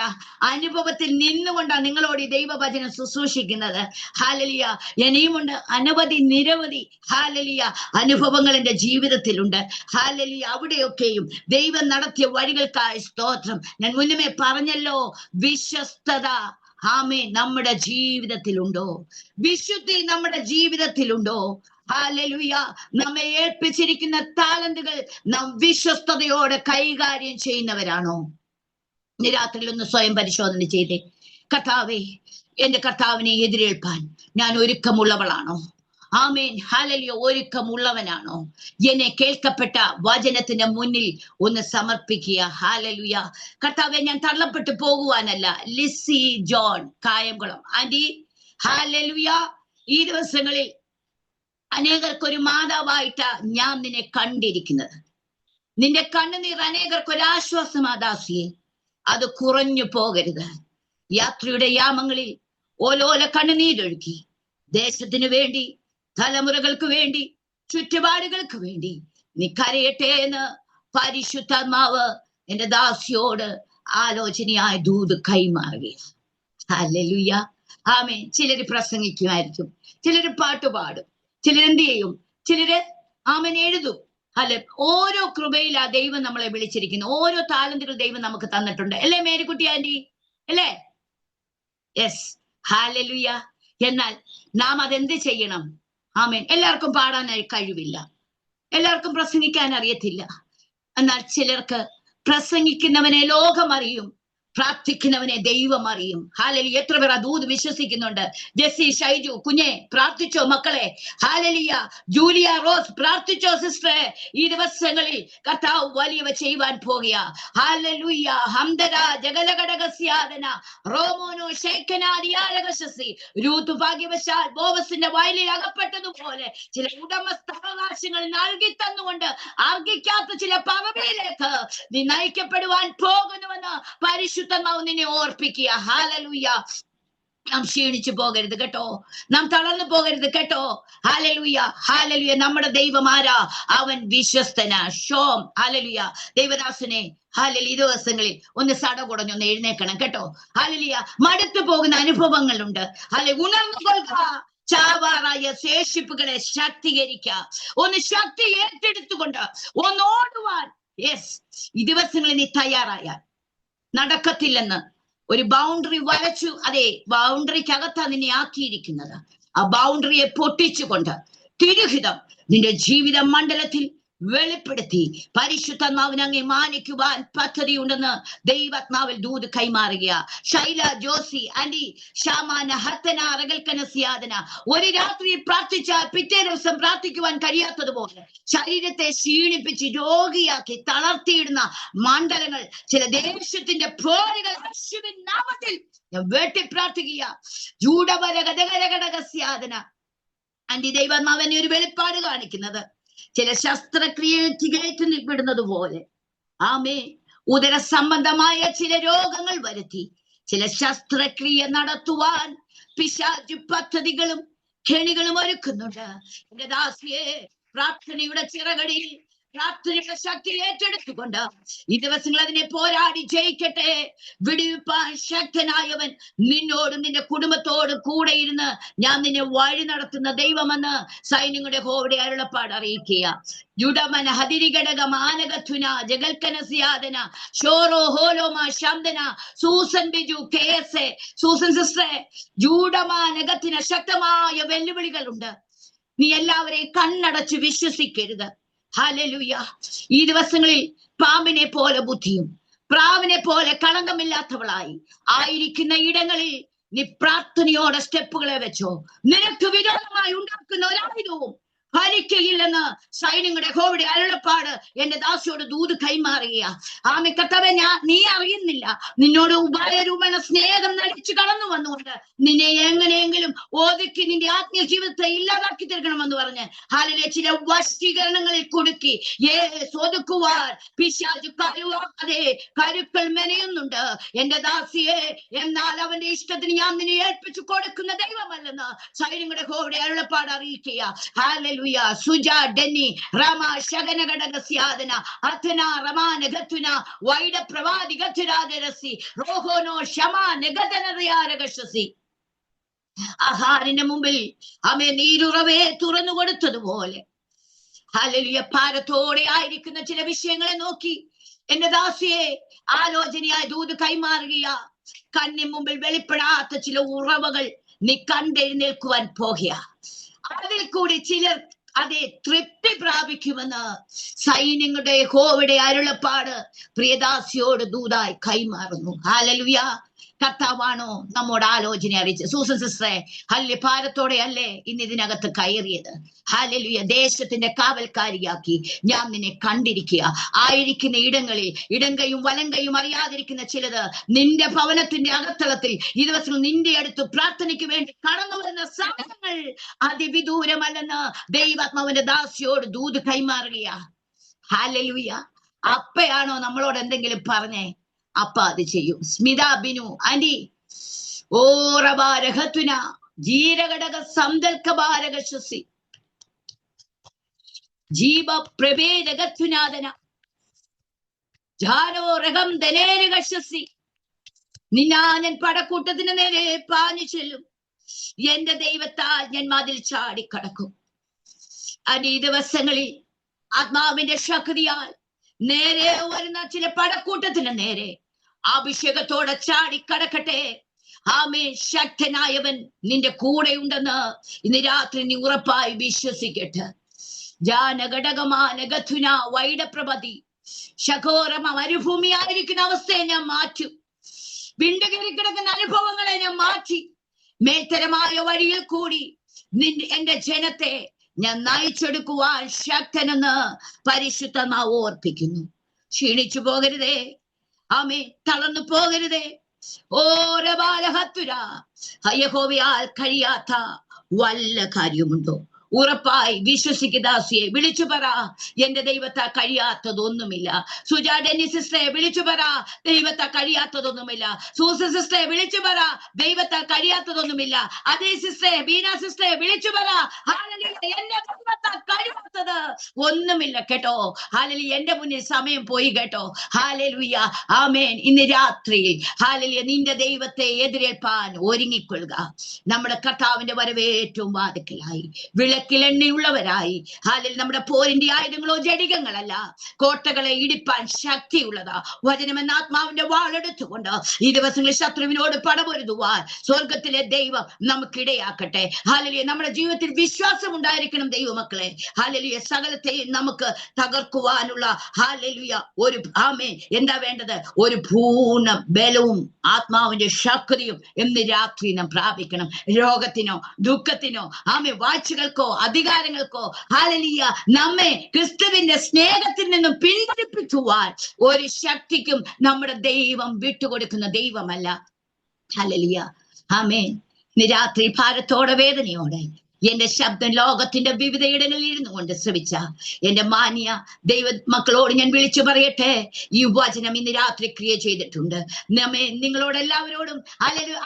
അനുഭവത്തിൽ നിന്നുകൊണ്ടാണ് നിങ്ങളോട് ഈ ദൈവവചനം ശുശ്രൂഷിക്കുന്നത്. ഹല്ലേലൂയ. ഇനിയുമുണ്ട് അനവധി നിരവധി ഹല്ലേലൂയ അനുഭവങ്ങൾ എന്റെ ജീവിതത്തിലുണ്ട്. ഹല്ലേലൂയ. അവിടെയൊക്കെയും ദൈവം നടത്തിയ വഴികൾക്കായി സ്തോത്രം. ഞാൻ മുന്നമേ പറഞ്ഞല്ലോ, വിശ്വസ്തത നമ്മുടെ ജീവിതത്തിലുണ്ടോ? വിശുദ്ധി നമ്മുടെ ജീവിതത്തിലുണ്ടോ? ഹല്ലേലൂയ. നമ്മെ ഏൽപ്പിച്ചിരിക്കുന്ന താലന്തുകൾ നാം വിശ്വസ്തയോടെ കൈകാര്യം ചെയ്യുന്നവരാണോ? രാത്രിയിൽ ഒന്ന് സ്വയം പരിശോധന ചെയ്തേ. കർത്താവേ, എന്റെ കർത്താവിനെ എതിരേൽപ്പാൻ ഞാൻ ഒരുക്കമുള്ളവളാണോ? ആമേൻ. ഹല്ലേലൂയ. ഒരുക്കമുള്ളവനാണോ? എന്നെ കേൾക്കപ്പെട്ട വചനത്തിന്റെ മുന്നിൽ ഒന്ന് സമർപ്പിക്കുക. ഹല്ലേലൂയ. കർത്താവെ, ഞാൻ തള്ളപ്പെട്ടു പോകുവാനല്ല. ലിസി ജോൺ, കായംകുളം ആന്റി, ഹല്ലേലൂയ. ഈ ദിവസങ്ങളിൽ അനേകർക്കൊരു മാതാവായിട്ടാ ഞാൻ നിന്നെ കണ്ടിരിക്കുന്നത്. നിന്റെ കണ്ണുനീർ അനേകർക്കൊരാശ്വാസമാദാസിയെ. അത് കുറഞ്ഞു പോകരുത്. യാത്രയുടെ യാമങ്ങളിൽ ഓലോല കണ്ണുനീരൊഴുക്കി ദേശത്തിനു വേണ്ടി, തലമുറകൾക്ക് വേണ്ടി, ചുറ്റുപാടുകൾക്ക് വേണ്ടി നീ കരയട്ടെ എന്ന് പരിശുദ്ധാത്മാവ് എന്റെ ദാസിയോട് ആലോചനയായ ദൂത് കൈമാറുക. ഹല്ലേലൂയ. ആമേൻ. ചിലര് പ്രസംഗിക്കുമായിരിക്കും, ചിലര് പാട്ടുപാടും, ചിലരെന്ത് ചെയ്യും? ചിലര് ആമേൻ എഴുതും. അല്ലെ, ഓരോ കൃപയിൽ ആ ദൈവം നമ്മളെ വിളിച്ചിരിക്കുന്നു. ഓരോ താലന്തുകൾ ദൈവം നമുക്ക് തന്നിട്ടുണ്ട്. അല്ലേ മേരിക്കുട്ടി ആന്റി? അല്ലേ? Yes, hallelujah. എന്നാൽ നാം അതെന്ത് ചെയ്യണം? ആമേൻ. എല്ലാവർക്കും പാടാനായി കഴിവില്ല, എല്ലാവർക്കും പ്രസംഗിക്കാൻ അറിയത്തില്ല. എന്നാൽ ചിലർക്ക് പ്രസംഗിക്കുന്നവനെ ലോകം അറിയും, പ്രാർത്ഥിക്കുന്നവനെ ദൈവം അറിയും. ഹല്ലേലൂയ. എത്ര പേർ ദൂത് വിശ്വസിക്കുന്നുണ്ട്? ജെസ്സി, ഷൈജു കുഞ്ഞെ പ്രാർത്ഥിച്ചോ മക്കളെ? ഹല്ലേലൂയ. ജൂലിയ റോസ് പ്രാർത്ഥിച്ചോ സിസ്റ്ററെ? ഈ ദിവസങ്ങളിൽ കർത്താവ് വലിയവ ചെയ്യുവാൻ പോകുക. ഹല്ലേലൂയ. ഹംദര ജഗലഘടകസ്യാദന റോമോനോ ശൈഖനാദിയാലകശസി. രൂത്ത് ഭാഗ്യവശാൽ ബോവസിന്റെ വയലിൽ അകപ്പെട്ടതുപോലെ ചില ഉടമസ്ഥാവകാശങ്ങൾ നൽകി തന്നുകൊണ്ട് അർഹിക്കാത്ത ചില പദവിയിലേക്ക് നീ നയിക്കപ്പെടുവാൻ പോകുന്നുവെന്ന് പരിശുദ്ധാത്മാവ് നിന്നെ ഓർപ്പിക്കുക. ഹല്ലേലൂയ. നാം ക്ഷീണിച്ചു പോകരുത് കേട്ടോ, നാം തളർന്നു പോകരുത് കേട്ടോ. Hallelujah, hallelujah. നമ്മുടെ ദൈവം ആരാ? അവൻ വിശ്വസ്തനാ. ഷോം. ഹല്ലേലൂയ. ദൈവദാസനെ ഹല്ലേലൂയ, ഈ ദിവസങ്ങളിൽ ഒന്ന് സടകുടഞ്ഞൊന്ന് എഴുന്നേക്കണം കേട്ടോ. ഹല്ലേലൂയ. മടുത്തു പോകുന്ന അനുഭവങ്ങളുണ്ട്. ഹല്ലേലൂയ. ഉണർന്നു കൊള്ളുക. ചാവാറായ ശേഷിപ്പുകളെ ശക്തീകരിക്കുക. ഒന്ന് ശക്തി ഏറ്റെടുത്തുകൊണ്ട് ഒന്ന് ഓടുവാൻ. യെസ്, ഈ ദിവസങ്ങളിൽ നീ തയ്യാറായാൽ നടക്കത്തില്ലെന്ന് ഒരു ബൗണ്ടറി വരച്ചു. അതെ, ബൗണ്ടറിക്കകത്താ നിന്നെ ആക്കിയിരിക്കുന്നത്. ആ ബൗണ്ടറിയെ പൊട്ടിച്ചുകൊണ്ട് തിരുഹിതം നിന്റെ ജീവിത മണ്ഡലത്തിൽ വെളിപ്പെടുത്തി പരിശുദ്ധാത്മാവിനെ അങ്ങേ മാനിക്കുവാൻ പദ്ധതിയുണ്ടെന്ന് ദൈവാത്മാവിൽ ദൂത് കൈമാറുക. ഷൈല, ജോസി ആന്റി, ഷാമാന, ഹത്തന, റഗൽക്കനസിയാദന. ഒരു രാത്രി പ്രാർത്ഥിച്ചാൽ പിറ്റേ ദിവസം പ്രാർത്ഥിക്കുവാൻ കഴിയാത്തതുപോലെ ശരീരത്തെ ക്ഷീണിപ്പിച്ച് രോഗിയാക്കി തളർത്തിയിടുന്ന മണ്ഡലങ്ങൾ, ചില ദേശത്തിന്റെ പോരുകൾ യേശുവിൻ നാമത്തിൽ ഞാൻ വെട്ടി പ്രാർത്ഥിക്കുക. ജൂഡവര ഗദഗരഘടകസ്യാദന. ആന്റി, ദൈവാത്മാവനെ ഒരു വെളിപ്പാട് കാണിക്കുന്നത് ചില ശസ്ത്രക്രിയക്ക് കയറ്റുവിടുന്നത് പോലെ ആമേ ഉദര സംബന്ധമായ ചില രോഗങ്ങൾ വരുത്തി ചില ശസ്ത്രക്രിയ നടത്തുവാൻ പിശാച് പദ്ധതികളും കെണികളും ഒരുക്കുന്നുണ്ട്. എന്റെ ദാസിയെ, പ്രാർത്ഥനയുടെ ചിറകടിയിൽ പ്രാർത്ഥനയുടെ ശക്തി ഏറ്റെടുത്തുകൊണ്ട് ഈ ദിവസങ്ങൾ അതിനെ പോരാടി ജയിക്കട്ടെ. വിടുവിപ്പാൻ ശക്തനായവൻ നിന്നോടും നിന്റെ കുടുംബത്തോടും കൂടെ ഇരുന്ന് ഞാൻ നിന്നെ വഴി നടത്തുന്ന ദൈവമെന്ന് സൈന്യങ്ങളുടെ യഹോവയുടെ അരുളപ്പാട് അറിയിക്കുക. ജുഡമന ഹതിരിഘടക മാനകധുന ജഗൽക്കനസിയാദന ഷോറോ ഹോലോമ ശബ്ദന. സൂസൻ ബിജു, KSA, സൂസൻ സിസ്റ്ററെ, ജൂഡമാനകത്തിന് ശക്തമായ വെല്ലുവിളികളുണ്ട്. നീ എല്ലാവരെയും കണ്ണടച്ച് വിശ്വസിക്കരുത്. ഹല്ലേലൂയ. ഈ ദിവസങ്ങളിൽ പാമ്പിനെ പോലെ ബുദ്ധിയും പ്രാവിനെ പോലെ കളങ്കമില്ലാത്തവളായി ആയിരിക്കുന്ന ഇടങ്ങളിൽ നീ പ്രാർത്ഥനയോടെ സ്റ്റെപ്പുകളെ വെച്ചോ. നിനക്ക് വിരോധമായി ഉണ്ടാക്കുന്ന ഒരായുധവും ഫലിക്കയില്ലെന്ന് സൈന്യങ്ങളുടെ യഹോവയുടെ അരുളപ്പാട് എന്റെ ദാസിയോട് ദൂത് കൈമാറുക. ആമേ കർത്താവേ, നീ അറിയുന്നില്ല, നിന്നോട് ഉപായരൂപേണ സ്നേഹം നടിച്ചു കടന്നു വന്നുകൊണ്ട് നിന്നെ എങ്ങനെയെങ്കിലും ഒതുക്കി നിന്റെ ആത്മീയ ജീവിതത്തെ ഇല്ലാതാക്കി തീർക്കണമെന്ന് പറഞ്ഞ് ഹാലിലെ ചില വശീകരണങ്ങളിൽ കുടുക്കി ഒതുക്കുവാൻ പിശാച് കരുവാതെ കരുക്കൾ മെനയുന്നുണ്ട് എന്റെ ദാസിയെ. എന്നാൽ അവന്റെ ഇഷ്ടത്തിന് ഞാൻ നിന്നെ ഏൽപ്പിച്ചു കൊടുക്കുന്ന ദൈവമല്ലെന്ന് സൈന്യങ്ങളുടെ യഹോവയുടെ അരുളപ്പാട് അറിയിക്കുക. ഹാലലൂയ. സുജ, ഡെന്നി, റമ, ശകനഘടകസ്യാദന, അഥന, റമാന ഗത്തുന, വൈഡ പ്രവാദി ഗത്തുരാദരസി, റോഹോനോ ശമാ നെഗതനറിയാരകശസി. ആഹാരിന്റെ മുമ്പിൽ അമേ നീരുറവേ തുറന്നു കൊടുത്തതുപോലെ ഹല്ലേലൂയ, ഭാരത്തോടെ ആയിരിക്കുന്ന ചില വിഷയങ്ങളെ നോക്കി എന്റെ ദാസിയെ ആലോചനയായി ദൂത് കൈമാറുക. കണ്ണിന് മുമ്പിൽ വെളിപ്പെടാത്ത ചില ഉറവകൾ നീ കണ്ടെഴുന്നേൽക്കുവാൻ പോകുക. അതിൽ കൂടി ചിലർ അതെ തൃപ്തി പ്രാപിക്കുമെന്ന് സൈന്യങ്ങളുടെ യഹോവയുടെ അരുളപ്പാട് പ്രിയദാസിയോട് ദൂതായി കൈമാറുന്നു. ഹല്ലേലൂയ. കർത്താവാണോ നമ്മോട് ആലോചന അറിയിച്ചത്? സൂസൻ സിസ്റ്ററെ, ഹല്ലേലൂയ, ഭാരത്തോടെ അല്ലേ ഇന്ന് ഇതിനകത്ത് കയറിയത്? ഹല്ലേലൂയ. ദേശത്തിന്റെ കാവൽക്കാരിയാക്കി ഞാൻ നിന്നെ കണ്ടിരിക്കുക. ആയിരിക്കുന്ന ഇടങ്ങളിൽ ഇടങ്കയും വലങ്കയും അറിയാതിരിക്കുന്ന ചിലത് നിന്റെ ഭവനത്തിന്റെ അകത്തളത്തിൽ ഈ ദിവസം നിന്റെ അടുത്ത് പ്രാർത്ഥനയ്ക്ക് വേണ്ടി കടന്നു വരുന്ന സമയങ്ങൾ അതിവിദൂരമല്ലെന്ന് ദൈവാത്മാവിന്റെ ദാസിയോട് ദൂത് കൈമാറുക. ഹല്ലേലൂയ. അപ്പയാണോ നമ്മളോട് എന്തെങ്കിലും പറഞ്ഞേ? അപ്പ അത് ചെയ്യും. സ്മിത, ബിനു ആന്റി, ഓ റബാരഹത്തുന ജീരഘടക സംതൽക്കബാരകശസി ജീവ പ്രഭേദഗത്തുനാദന ജാനോ രഹം ധനേരകശസി. നിന്നാനൻ പടക്കൂട്ടത്തിന് നേരെ പാഞ്ഞു ചെല്ലും. എന്റെ ദൈവത്താൽ ഞാൻ മതിൽ ചാടിക്കടക്കും. ഈ ദിവസങ്ങളിൽ ആത്മാവിന്റെ ശക്തിയാൽ നേരെ വരുന്ന ചില പടക്കൂട്ടത്തിന് നേരെ അഭിഷേകത്തോടെ ചാടിക്കടക്കട്ടെ. ആമേ. ശക്തനായവൻ നിന്റെ കൂടെ ഉണ്ടെന്ന് ഇന്ന് രാത്രി നീ ഉറപ്പായി വിശ്വസിക്കട്ടെ. ജാനഘടകമാനഗഥുന വൈഡപ്രപതി ശഘോരമ മരുഭൂമിയായിരിക്കുന്ന അവസ്ഥയെ ഞാൻ മാറ്റും. വിണ്ടുകയറി കിടക്കുന്ന അനുഭവങ്ങളെ ഞാൻ മാറ്റി മേൽത്തരമായ വഴിയിൽ കൂടി എന്റെ ജനത്തെ ഞാൻ നയിച്ചെടുക്കുവാൻ ശക്തനെന്ന് പരിശുദ്ധമാവ് ഓർപ്പിക്കുന്നു. ക്ഷീണിച്ചു പോകരുതേ. ആമേ. തളർന്നു പോകരുതേ. ഓരോ ബാലഹത്തുര യഹോവയാൽ കഴിയാത്ത വല്ല കാര്യമുണ്ടോ? ഉറപ്പായി വിശ്വസിക്കദാസിയെ വിളിച്ചു പറ, എന്റെ ദൈവത്തെ കഴിയാത്തതൊന്നുമില്ല. സുജാ ഡെന്നി സിസ്റ്ററെ വിളിച്ചു പറ, ദൈവത്തെ കഴിയാത്തതൊന്നുമില്ല. സൂസ സിസ്റ്ററെ വിളിച്ചു പറ, ദൈവത്തെ കഴിയാത്തതൊന്നുമില്ല. അതേ സിസ്റ്ററെ, ബീന സിസ്റ്ററെ വിളിച്ചു പറ, എന്റെ ദൈവത്തെ കഴിയാത്തത് ഒന്നുമില്ല കേട്ടോ. ഹാലലി, എന്റെ മുന്നിൽ സമയം പോയി കേട്ടോ. ഹാലലുയ. ആമേൻ. ഇന്ന് രാത്രിയിൽ ഹാലലിയ നിന്റെ ദൈവത്തെ എതിരേൽപ്പാൻ ഒരുങ്ങിക്കൊള്ളുക. നമ്മുടെ കർത്താവിന്റെ വരവ് ഏറ്റവും വാതിക്കലായി വിളക്കിലെണ്ണയുള്ളവരായി. ഹാലിൽ നമ്മുടെ പോരിന്റെ ആയുധങ്ങളോ ജടികങ്ങളല്ല, കോട്ടകളെ ഇടിപ്പാൻ ശക്തിയുള്ളതാ വചനം എന്ന ആത്മാവിന്റെ വാളെടുത്തുകൊണ്ട് ഈ ദിവസങ്ങളിൽ ശത്രുവിനോട് പടപൊരുതുവാൻ സ്വർഗത്തിലെ ദൈവം നമുക്കിടയാക്കട്ടെ. ഹാലലിയ. നമ്മുടെ ജീവിതത്തിൽ വിശ്വാസം ഉണ്ടായിരിക്കണം ദൈവമക്കളെ. ഹാലലിയ. സകലത്തെയും നമുക്ക് തകർക്കുവാനുള്ള ഹാലലിയ ഒരു ആമേ എന്താ വേണ്ടത്? ഒരു പൂർണ്ണ ബലവും ആത്മാവിന്റെ ശക്തിയും ഇന്ന് രാത്രി നാം പ്രാപിക്കണം. രോഗത്തിനോ ദുഃഖത്തിനോ ആമേ വാഴ്ചകൾക്കോ അധികാരങ്ങൾക്കോ ഹാലലിയ നമ്മെ ക്രിസ്തുവിന്റെ സ്നേഹത്തിൽ നിന്നും പിന്തിരിപ്പിക്കുവാൻ ഒരു ശക്തിക്കും നമ്മുടെ ദൈവം വിട്ടുകൊടുക്കുന്ന ദൈവമല്ല. ഹാലലിയ. ആമേൻ. ഇന്ന് രാത്രി ഭാരത്തോടെ വേദനയോടെ എന്റെ ശബ്ദം ലോകത്തിന്റെ വിവിധ ഇടങ്ങളിൽ ഇരുന്നു കൊണ്ട് ശ്രമിച്ച എന്റെ മാന്യ ദൈവ മക്കളോട് ഞാൻ വിളിച്ചു പറയട്ടെ, ഈ വചനം ഇന്ന് രാത്രി ക്രിയ ചെയ്തിട്ടുണ്ട്. നിങ്ങളോട് എല്ലാവരോടും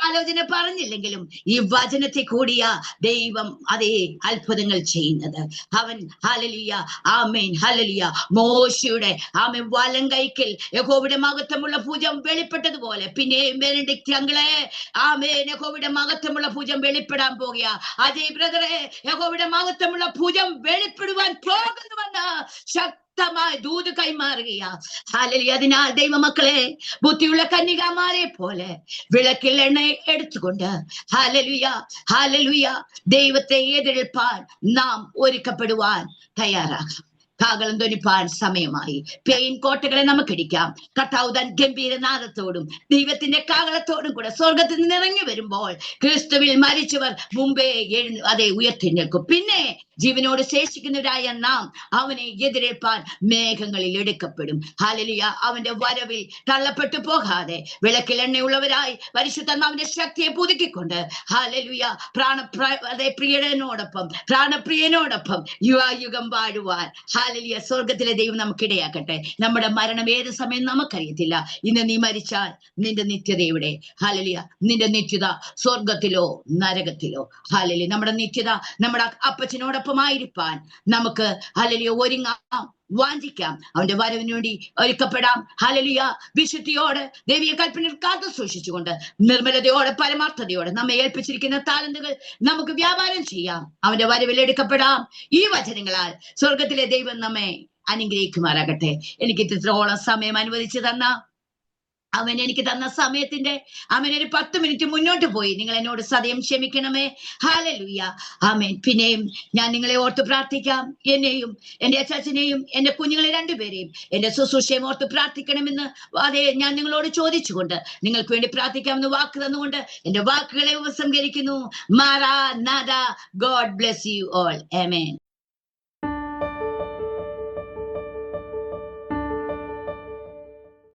ആലോചന പറഞ്ഞില്ലെങ്കിലും ഈ വചനത്തെ കൂടിയ ദൈവം അതേ അത്ഭുതങ്ങൾ ചെയ്യുന്നത്. അവൻ ഹല്ലേലൂയ ആമേൻ ഹല്ലേലൂയ മോശയുടെ ആമേൻ വലം കൈക്കൽ യഹോവയുടെ മഹത്വമുള്ള ഭുജം വെളിപ്പെട്ടതുപോലെ പിന്നെയും ബെനഡിക്റ്റ് അങ്കിളെ ആമേൻ യഹോവയുടെ മഹത്വമുള്ള ഭുജം വെളിപ്പെടാൻ പോകുക. അജയ് ബ്രദറെ, യഹോവയുടെ മഹത്വമുള്ള ഭുജം വെളിപ്പെടുവാൻ പോകുന്നുവെന്ന് ശക്തമായ ദൂത് കൈമാറുകയാ. ഹാലലിയ. അതിനാൽ ദൈവമക്കളെ, ബുദ്ധിയുള്ള കന്യകാമാരെ പോലെ വിളക്കിൽ എണ്ണ എടുത്തുകൊണ്ട് ഹാലലുയ ഹാലലുയ ദൈവത്തെ എതിരേൽപ്പാൻ നാം ഒരുക്കപ്പെടുവാൻ തയ്യാറാകാം. കാഹളം ധ്വനിപ്പാൻ സമയമായി. പെയിൻ കോട്ടകളെ നമുക്കിടിക്കാം. കർത്താവ് തൻ ഗംഭീര നാദത്തോടും ദൈവത്തിന്റെ കാഹളത്തോടും കൂടെ സ്വർഗത്തിൽ നിന്ന് ഇറങ്ങി വരുമ്പോൾ ക്രിസ്തുവിൽ മരിച്ചവർ മുമ്പേ ഉയർത്തിനിൽക്കും. പിന്നെ ജീവനോട് ശേഷിക്കുന്നവരായ നാം അവനെ എതിരേൽപ്പാൻ മേഘങ്ങളിൽ എടുക്കപ്പെടും. ഹാലലിയ. അവന്റെ വരവിൽ തള്ളപ്പെട്ടു പോകാതെ വിളക്കിൽ എണ്ണയുള്ളവരായി പരിശുദ്ധാത്മാവിന്റെ ശക്തിയെ പുതുക്കിക്കൊണ്ട് ഹാലലുയ പ്രാണപ്രിയനോടൊപ്പം യുഗം വാഴുവാൻ ഹാലലിയ സ്വർഗത്തിലെ ദൈവം നമുക്കിടയാക്കട്ടെ. നമ്മുടെ മരണം ഏത് സമയം നമുക്കറിയത്തില്ല. ഇന്ന് നീ മരിച്ചാൽ നിന്റെ നിത്യത എവിടെ? ഹാലലിയ. നിന്റെ നിത്യത സ്വർഗത്തിലോ നരകത്തിലോ? ഹാലലിയ. നമ്മുടെ നിത്യത നമ്മുടെ അപ്പച്ചനോടൊപ്പമായിരിക്കാൻ നമുക്ക് ഹാലലിയ ഒരുങ്ങാം, വാഞ്ചിക്കാം. അവന്റെ വരവിന് വേണ്ടി ഒരുക്കപ്പെടാം. ഹല്ലേലൂയ. വിശുദ്ധിയോടെ ദൈവിക കൽപ്പനയിൽ കാത്തു സൂക്ഷിച്ചുകൊണ്ട് നിർമ്മലതയോടെ പരമാർത്ഥതയോടെ നമ്മെ ഏൽപ്പിച്ചിരിക്കുന്ന താലന്തുകൾ നമുക്ക് വ്യാപാരം ചെയ്യാം. അവന്റെ വരവിൽ എടുക്കപ്പെടാം. ഈ വചനങ്ങളാൽ സ്വർഗത്തിലെ ദൈവം നമ്മെ അനുഗ്രഹിക്കുമാറാകട്ടെ. എനിക്ക് ഇത്രത്തോളം സമയം അനുവദിച്ചു തന്ന എനിക്ക് തന്ന സമയത്തിന്റെ ഒരു 10 മിനിറ്റ് മുന്നോട്ട് പോയി. നിങ്ങൾ എന്നോട് സദയം ക്ഷമിക്കണമേ. ഹാലലുയ. ആമേൻ. പിന്നെയും ഞാൻ നിങ്ങളെ ഓർത്ത് പ്രാർത്ഥിക്കാം. എന്നെയും എന്റെ അച്ചാച്ചനെയും എന്റെ കുഞ്ഞുങ്ങളെ രണ്ടുപേരെയും എന്റെ ശുശ്രൂഷയും ഓർത്ത് പ്രാർത്ഥിക്കണമെന്ന് ഞാൻ നിങ്ങളോട് ചോദിച്ചുകൊണ്ട് നിങ്ങൾക്ക് വേണ്ടി പ്രാർത്ഥിക്കാമെന്ന് വാക്ക് തന്നുകൊണ്ട് എന്റെ വാക്കുകളെ ഉപസംഹരിക്കുന്നു. മാറാനാഥ. God bless you all. Amen.